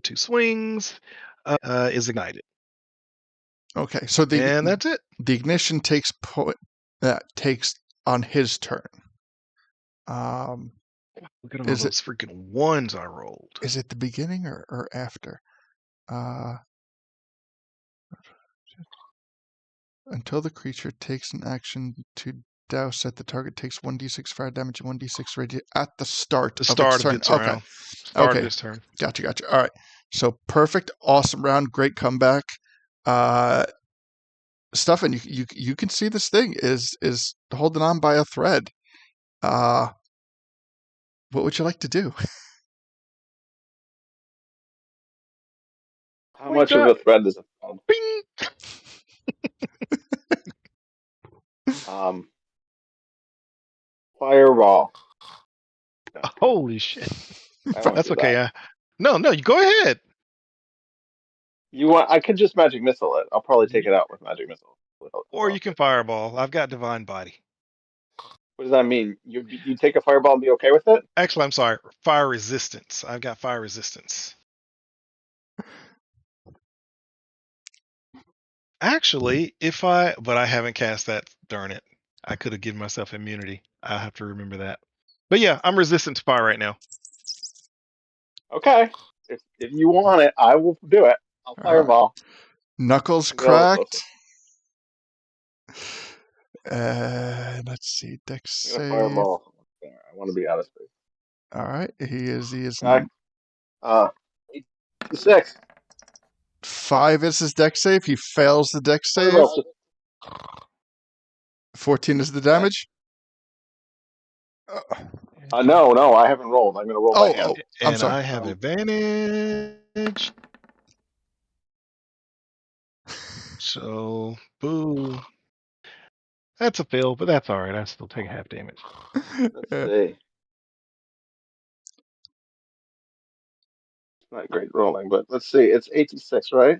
2 swings. Is ignited. Okay, so And that's it. the ignition takes on his turn. Look at all Is it those freaking ones I rolled. is it the beginning or after? Until the creature takes an action to douse at the target takes 1d6 fire damage and 1d6 radiant at the start The of start its of turn. its Okay. round. Start Okay. of its turn. Gotcha. All right. So perfect, awesome round, great comeback. Stuff, and you can see this thing is holding on by a thread. What would you like to do? How much of a thread is it? Bing! Fireball. No, Holy shit. I won't That's do okay. that. No, you go ahead. You want? I could just magic missile it. I'll probably take it out with magic missile. Or you can fireball. I've got divine body. What does that mean? You take a fireball and be okay with it? Actually, I'm sorry. Fire resistance. I've got fire resistance. Actually, but I haven't cast that. Darn it. I could have given myself immunity. I'll have to remember that. But yeah, I'm resistant to fire right now. Okay. If you want it, I will do it. I'll All right. fireball. Knuckles I'll get a little cracked. closer. Let's see, dex I'm gonna save. fireball. I want to be out of space. All right, he is. Okay. 86. 5 is his dex save. He fails the dex save. Fireball. 14 is the Okay. damage. No, I haven't rolled. I'm gonna roll by hand. I'm And sorry. I have advantage. So, boo. That's a fail, but that's all right. I still take half damage. Let's see. Not great rolling, but let's see. It's 86, right?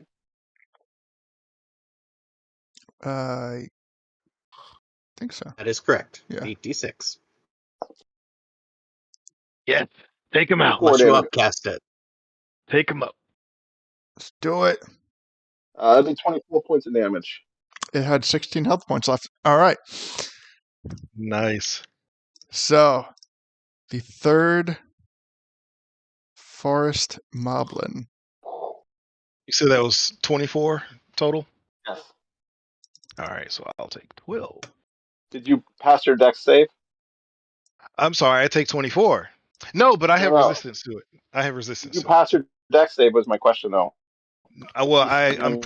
I think so. That is correct. Yeah. 86. Yes. Take him out. 4 Unless you damage. upcast it. Take him up. Let's do it. That'd be 24 points of damage. It had 16 health points left. All right. Nice. So, the third forest moblin. You said that was 24 total? Yes. All right, so I'll take 12. Did you pass your dex save? I'm sorry, I take 24. No, but I have No. resistance to it. I have Did resistance you to pass your dex save? Was my question though. it. Well, I'm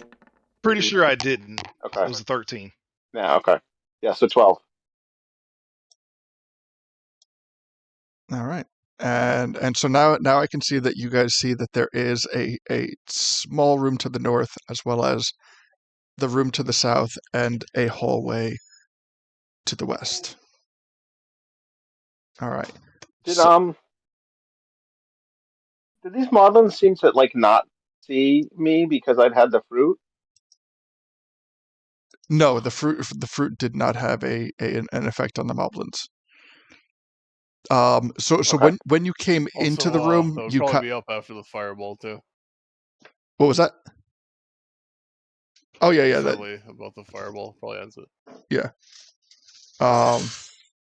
pretty sure I didn't. Okay. It was a 13. Yeah. Okay. Yeah. So 12. All right. And so now I can see that you guys see that there is a small room to the north as well as the room to the south and a hallway to the west. All right. Did these moblins seem to like not see me because I'd had the fruit? No, the fruit did not have an effect on the moblins. So Okay. when you came Also, into the room, that would you probably cut. be up after the fireball too. What was that? Oh yeah, that, Shortly about the fireball probably ends it. yeah.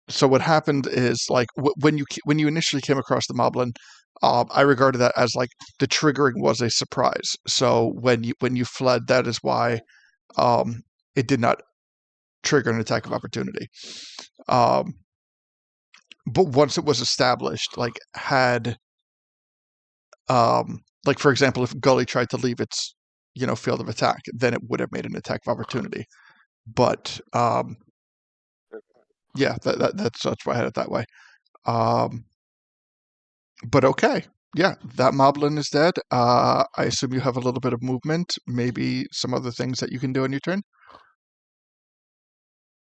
So what happened is like when you initially came across the moblin, I regarded that as like the triggering was a surprise. So when you fled, that is why it did not trigger an attack of opportunity. But once it was established, like had like for example, if Gully tried to leave its field of attack, then it would have made an attack of opportunity. But yeah, that's why I had it that way. But okay, yeah, that moblin is dead. I assume you have a little bit of movement, maybe some other things that you can do on your turn.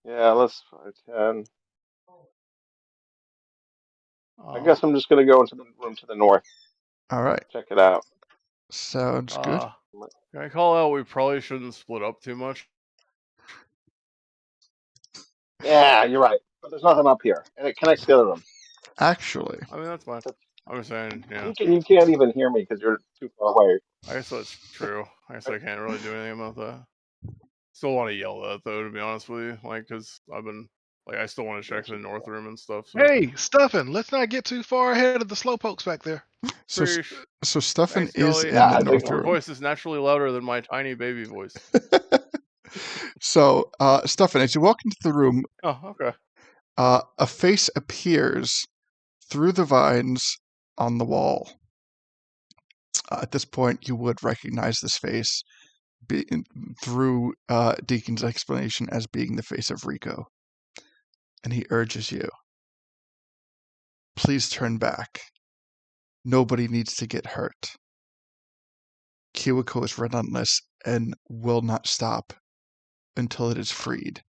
Yeah, let's 5, 10. I Uh, guess I'm just gonna go into the room to the north. All right. Check it out. Sounds good. Can I call out? We probably shouldn't split up too much. Yeah, you're right. But there's nothing up here, and it connects to the other room. Actually, I mean, that's fine. I'm just saying, yeah. You can't even hear me because you're too far away. I guess that's true. I guess I can't really do anything about that. Still want to yell at though, to be honest with you, like, cause I've been like, I still want to check the north room and stuff. So. Hey, Stuffin, let's not get too far ahead of the slowpokes back there. so Preach. Stefan Thanks, is Scully. in the I think north Your room. voice is naturally louder than my tiny baby voice. So, Stefan, as you walk into the room, Oh, okay. a face appears through the vines on the wall. At this point, you would recognize this face through Deacon's explanation as being the face of Rikko. And he urges you, please turn back. Nobody needs to get hurt. Kiwako is relentless and will not stop until it is freed.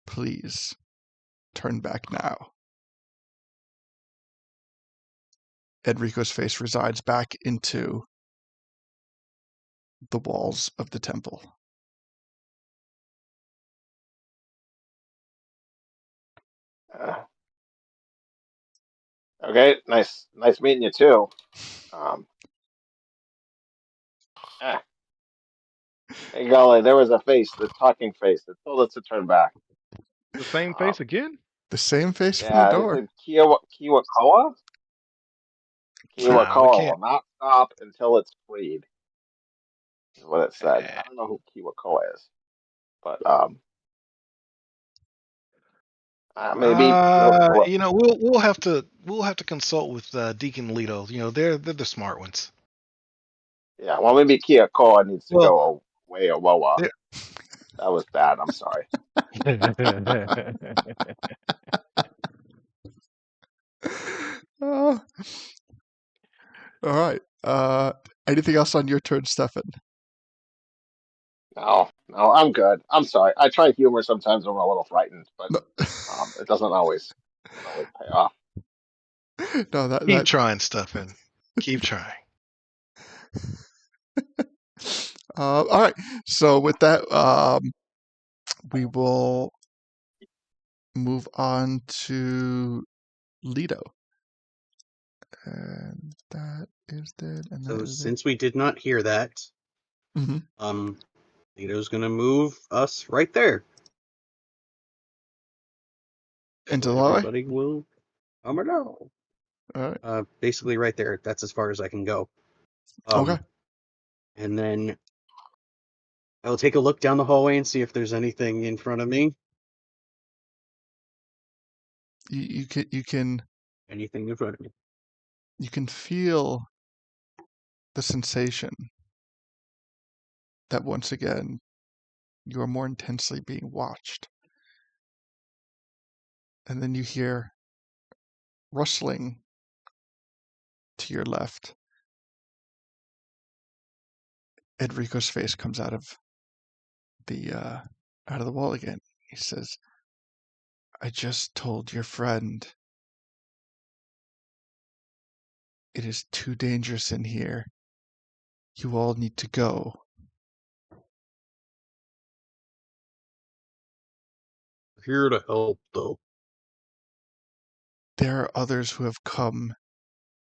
Please, turn back now. Enrico's face resides back into the walls of the temple. Okay, nice meeting you too. Eh. Hey, golly, there was a face, the talking face, that told us to turn back. The same Um, face again? The same face from the yeah, it door. said Kiwakoa? Nah, we Kiwakoa will can't. not stop until it's freed. Is what it said. I don't know who Kiwakoa is, but maybe we'll We'll have to consult with Deacon Leto. They're the smart ones. yeah, well, maybe Kiwakoa needs to Well, go away. Awoa. they're- That was bad. I'm sorry. All right. Anything else on your turn, Stefan? No, I'm good. I'm sorry. I try humor sometimes when I'm a little frightened, but No, it doesn't always pay off. no keep trying, Stuffin. Keep trying. all right. So with that, we will move on to Leto. And that is dead. And that So is since we did not hear that, dead. Leto's gonna move us right there. Into So the hallway? everybody will come along. All right. Basically right there. That's as far as I can go. Okay. And then I will take a look down the hallway and see if there's anything in front of me. You can Anything in front of me. you can feel the sensation that once again you are more intensely being watched. And then you hear rustling to your left. Enrico's face comes out of the wall again. He says, I just told your friend it is too dangerous in here. You all need to go. Here to help, though. There are others who have come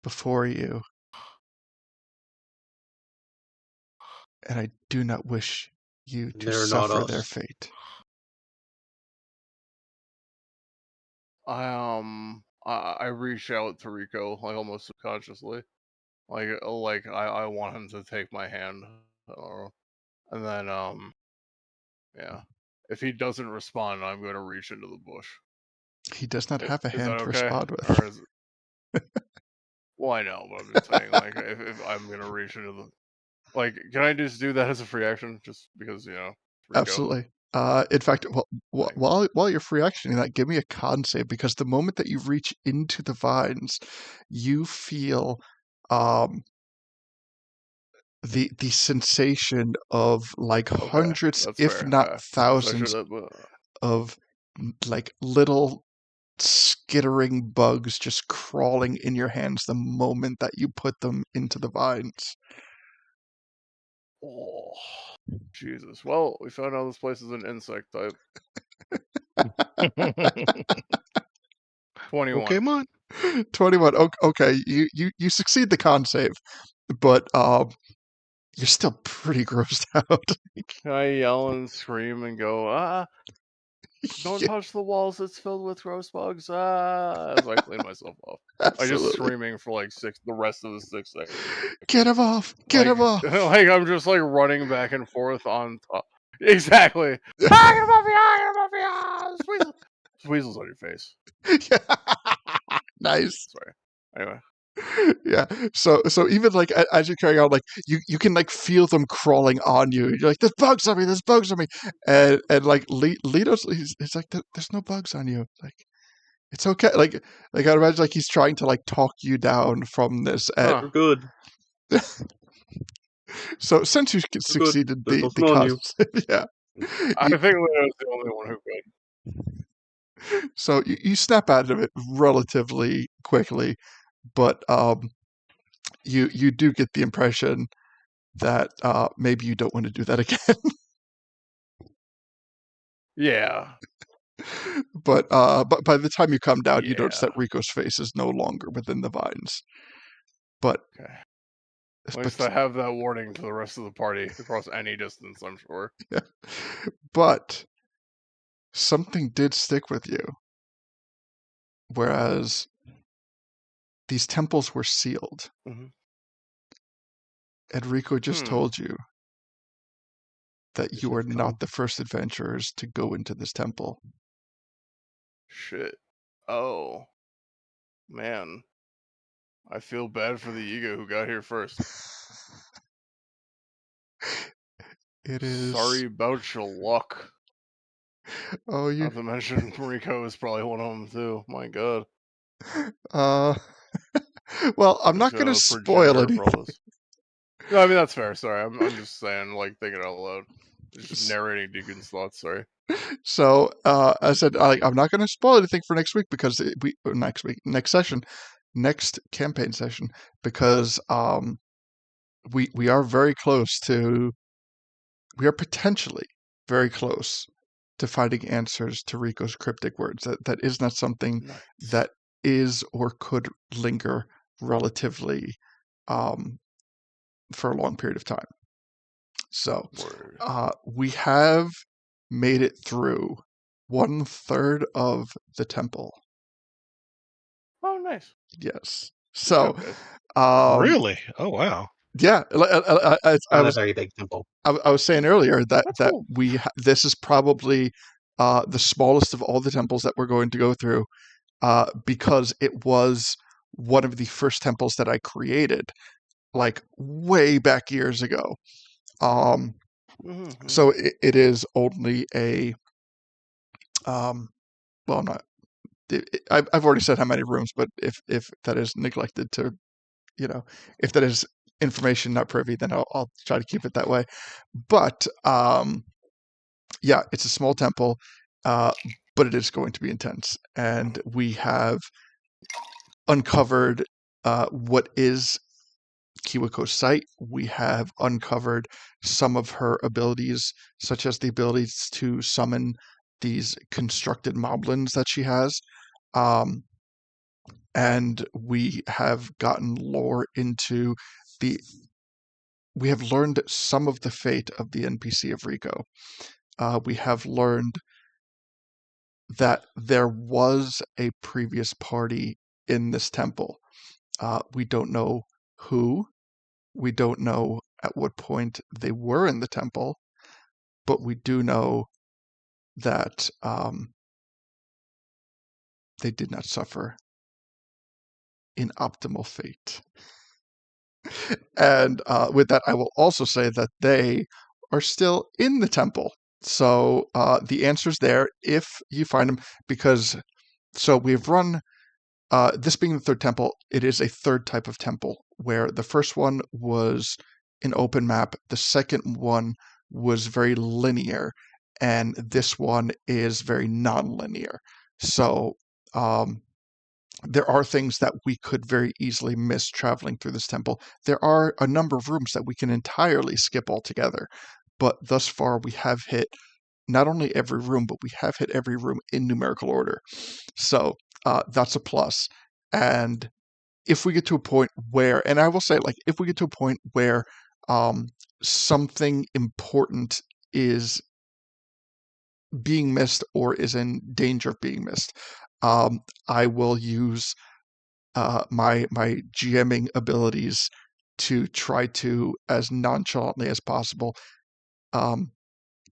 before you, and I do not wish you to They're not suffer their us. fate. I reach out to Rikko, like, almost subconsciously. Like I want him to take my hand. And then, yeah. If he doesn't respond, I'm going to reach into the bush. He does not have a Is that hand to okay? respond with. Or is it... Well, I know, but I'm just saying, like, if I'm going to reach into the... Like, can I just do that as a free action? Just because, Rikko. Absolutely. In fact, while you're free actioning that, give me a con save, because the moment that you reach into the vines, you feel the sensation of like Okay, hundreds, that's if fair. not I thousands, should have, of like little skittering bugs just crawling in your hands the moment that you put them into the vines. Oh, Jesus. Well, we found out this place is an insect type. 21. Okay, man. 21. Okay, you succeed the con save, but you're still pretty grossed out. Can I yell and scream and go, don't Yeah, touch the walls, it's filled with roast bugs, as I clean myself off. I just absolutely. screaming for like the rest of the 6 seconds. Get him off! Get him off! Like I'm just like running back and forth on top. Exactly. Get him off me! Get him off me! Weasel. Weasels on your face. Nice. Sorry. Anyway. Yeah. So even like as you're carrying on, like you can like feel them crawling on you. You're like, there's bugs on me. There's bugs on me. And like Lito's, he's like, there's no bugs on you. Like, it's okay. Like I imagine like he's trying to like talk you down from this. And We're good. so since you We're good. succeeded There's the nothing on you. concept, yeah. I think Leo's the only one who could. So you snap out of it relatively quickly, but you do get the impression that maybe you don't want to do that again. Yeah. But by the time you come down, you notice Yeah. that Rikko's face is no longer within the vines. But Okay. At least I have that warning to the rest of the party across any distance, I'm sure. yeah. But something did stick with you. Whereas these temples were sealed. Mm-hmm. And Rikko just told you that Just you are have come. not the first adventurers to go into this temple. Shit. Oh. Man. I feel bad for the ego who got here first. It is. Sorry about your luck. Oh, you. Not to mention Rikko is probably one of them too. My God. Well, I'm He's not going to a spoil progenitor for all anything. this. No, I mean that's fair. Sorry, I'm just saying, like thinking out loud, just narrating Deacon's thoughts. Sorry. So I said I'm not going to spoil anything for next week because next session, next campaign session, because we are very close to, we are potentially very close to finding answers to Rikko's cryptic words. That is not something that is or could linger relatively for a long period of time. So we have made it through 1/3 of the temple. Oh, nice. Yes. So, Really? Oh, wow. yeah, I Not a very big temple. I was saying earlier that That's cool. this is probably the smallest of all the temples that we're going to go through, because it was one of the first temples that I created, like way back years ago. So it is only a well, not. I've already said how many rooms, but if that is neglected to, if that is information not privy, then I'll try to keep it that way. But yeah, it's a small temple, but it is going to be intense, and we have uncovered what is Kiwiko's site. We have uncovered some of her abilities, such as the abilities to summon these constructed moblins that she has. And we have gotten lore into we have learned some of the fate of the NPC of Rikko. We have learned that there was a previous party in this temple. We don't know who. We don't know at what point they were in the temple, but we do know that they did not suffer in optimal fate. And with that, I will also say that they are still in the temple. So the answer's there if you find them, because so we've run, this being the third temple, it is a third type of temple, where the first one was an open map, the second one was very linear, and this one is very non-linear. So there are things that we could very easily miss traveling through this temple. There are a number of rooms that we can entirely skip altogether, but thus far we have hit not only every room, but we have hit every room in numerical order. So that's a plus. And if we get to a point where, and I will say, like, if we get to a point where something important is being missed or is in danger of being missed, I will use my GMing abilities to try to, as nonchalantly as possible,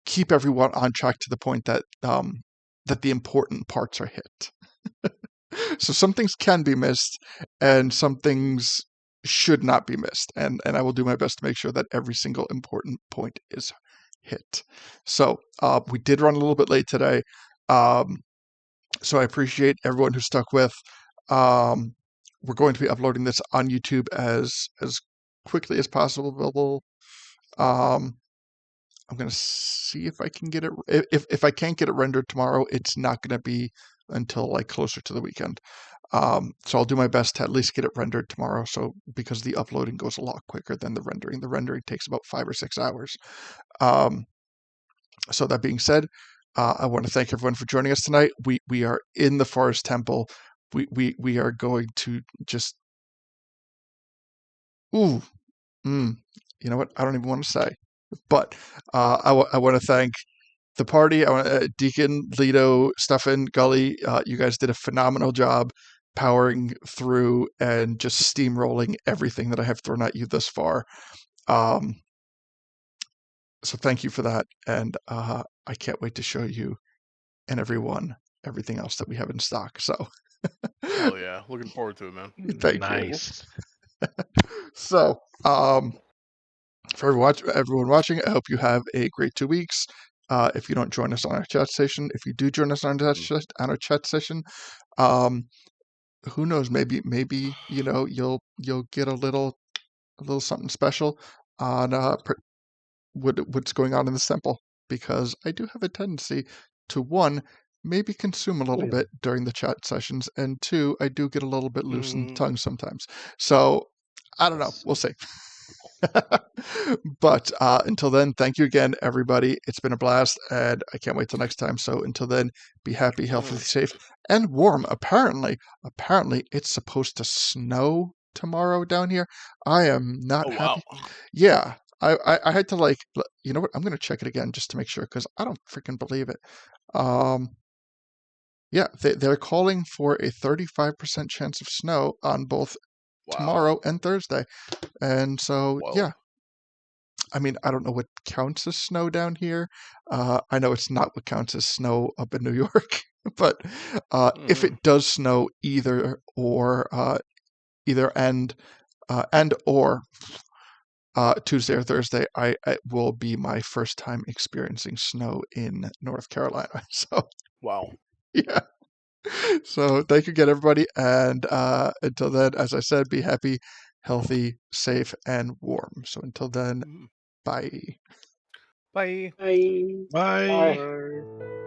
keep everyone on track to the point that that the important parts are hit. So some things can be missed, and some things should not be missed, and I will do my best to make sure that every single important point is hit. So we did run a little bit late today, so I appreciate everyone who stuck with. We're going to be uploading this on YouTube as quickly as possible. I'm going to see if I can get it. If I can't get it rendered tomorrow, it's not going to be until like closer to the weekend. So I'll do my best to at least get it rendered tomorrow. So because the uploading goes a lot quicker than the rendering takes about 5 or 6 hours. So that being said, I want to thank everyone for joining us tonight. We are in the Forest Temple. We are going to just you know what? I don't even want to say. But I want to thank the party. I want Deacon, Lido, Stefan, Gully. You guys did a phenomenal job powering through and just steamrolling everything that I have thrown at you thus far. So thank you for that, and I can't wait to show you and everyone everything else that we have in stock. So Hell yeah, looking forward to it, man. thank Nice. you. So for everyone watching, I hope you have a great 2 weeks. If you don't join us on our chat session, if you do join us on our chat session, who knows? Maybe you know you'll get a little something special on what's going on in the temple, because I do have a tendency to, one, maybe consume a little bit during the chat sessions, and two, I do get a little bit loose in the tongue sometimes. So I don't know. We'll see. But until then, thank you again, everybody. It's been a blast, and I can't wait till next time. So until then, be happy, healthy, safe, and warm. Apparently, it's supposed to snow tomorrow down here. I am not Oh happy. wow. Yeah, I had to, like, you know what? I'm gonna check it again just to make sure, because I don't freaking believe it. Yeah, they're calling for a 35% chance of snow on both tomorrow and Thursday, and so Well, yeah. I mean, I don't know what counts as snow down here. I know it's not what counts as snow up in New York, but if it does snow either and or Tuesday or Thursday, it will be my first time experiencing snow in North Carolina. So wow. yeah. So thank you again, everybody, and until then, as I said, be happy, healthy, safe, and warm. So until then, bye. Bye. Bye. Bye. Bye. Bye.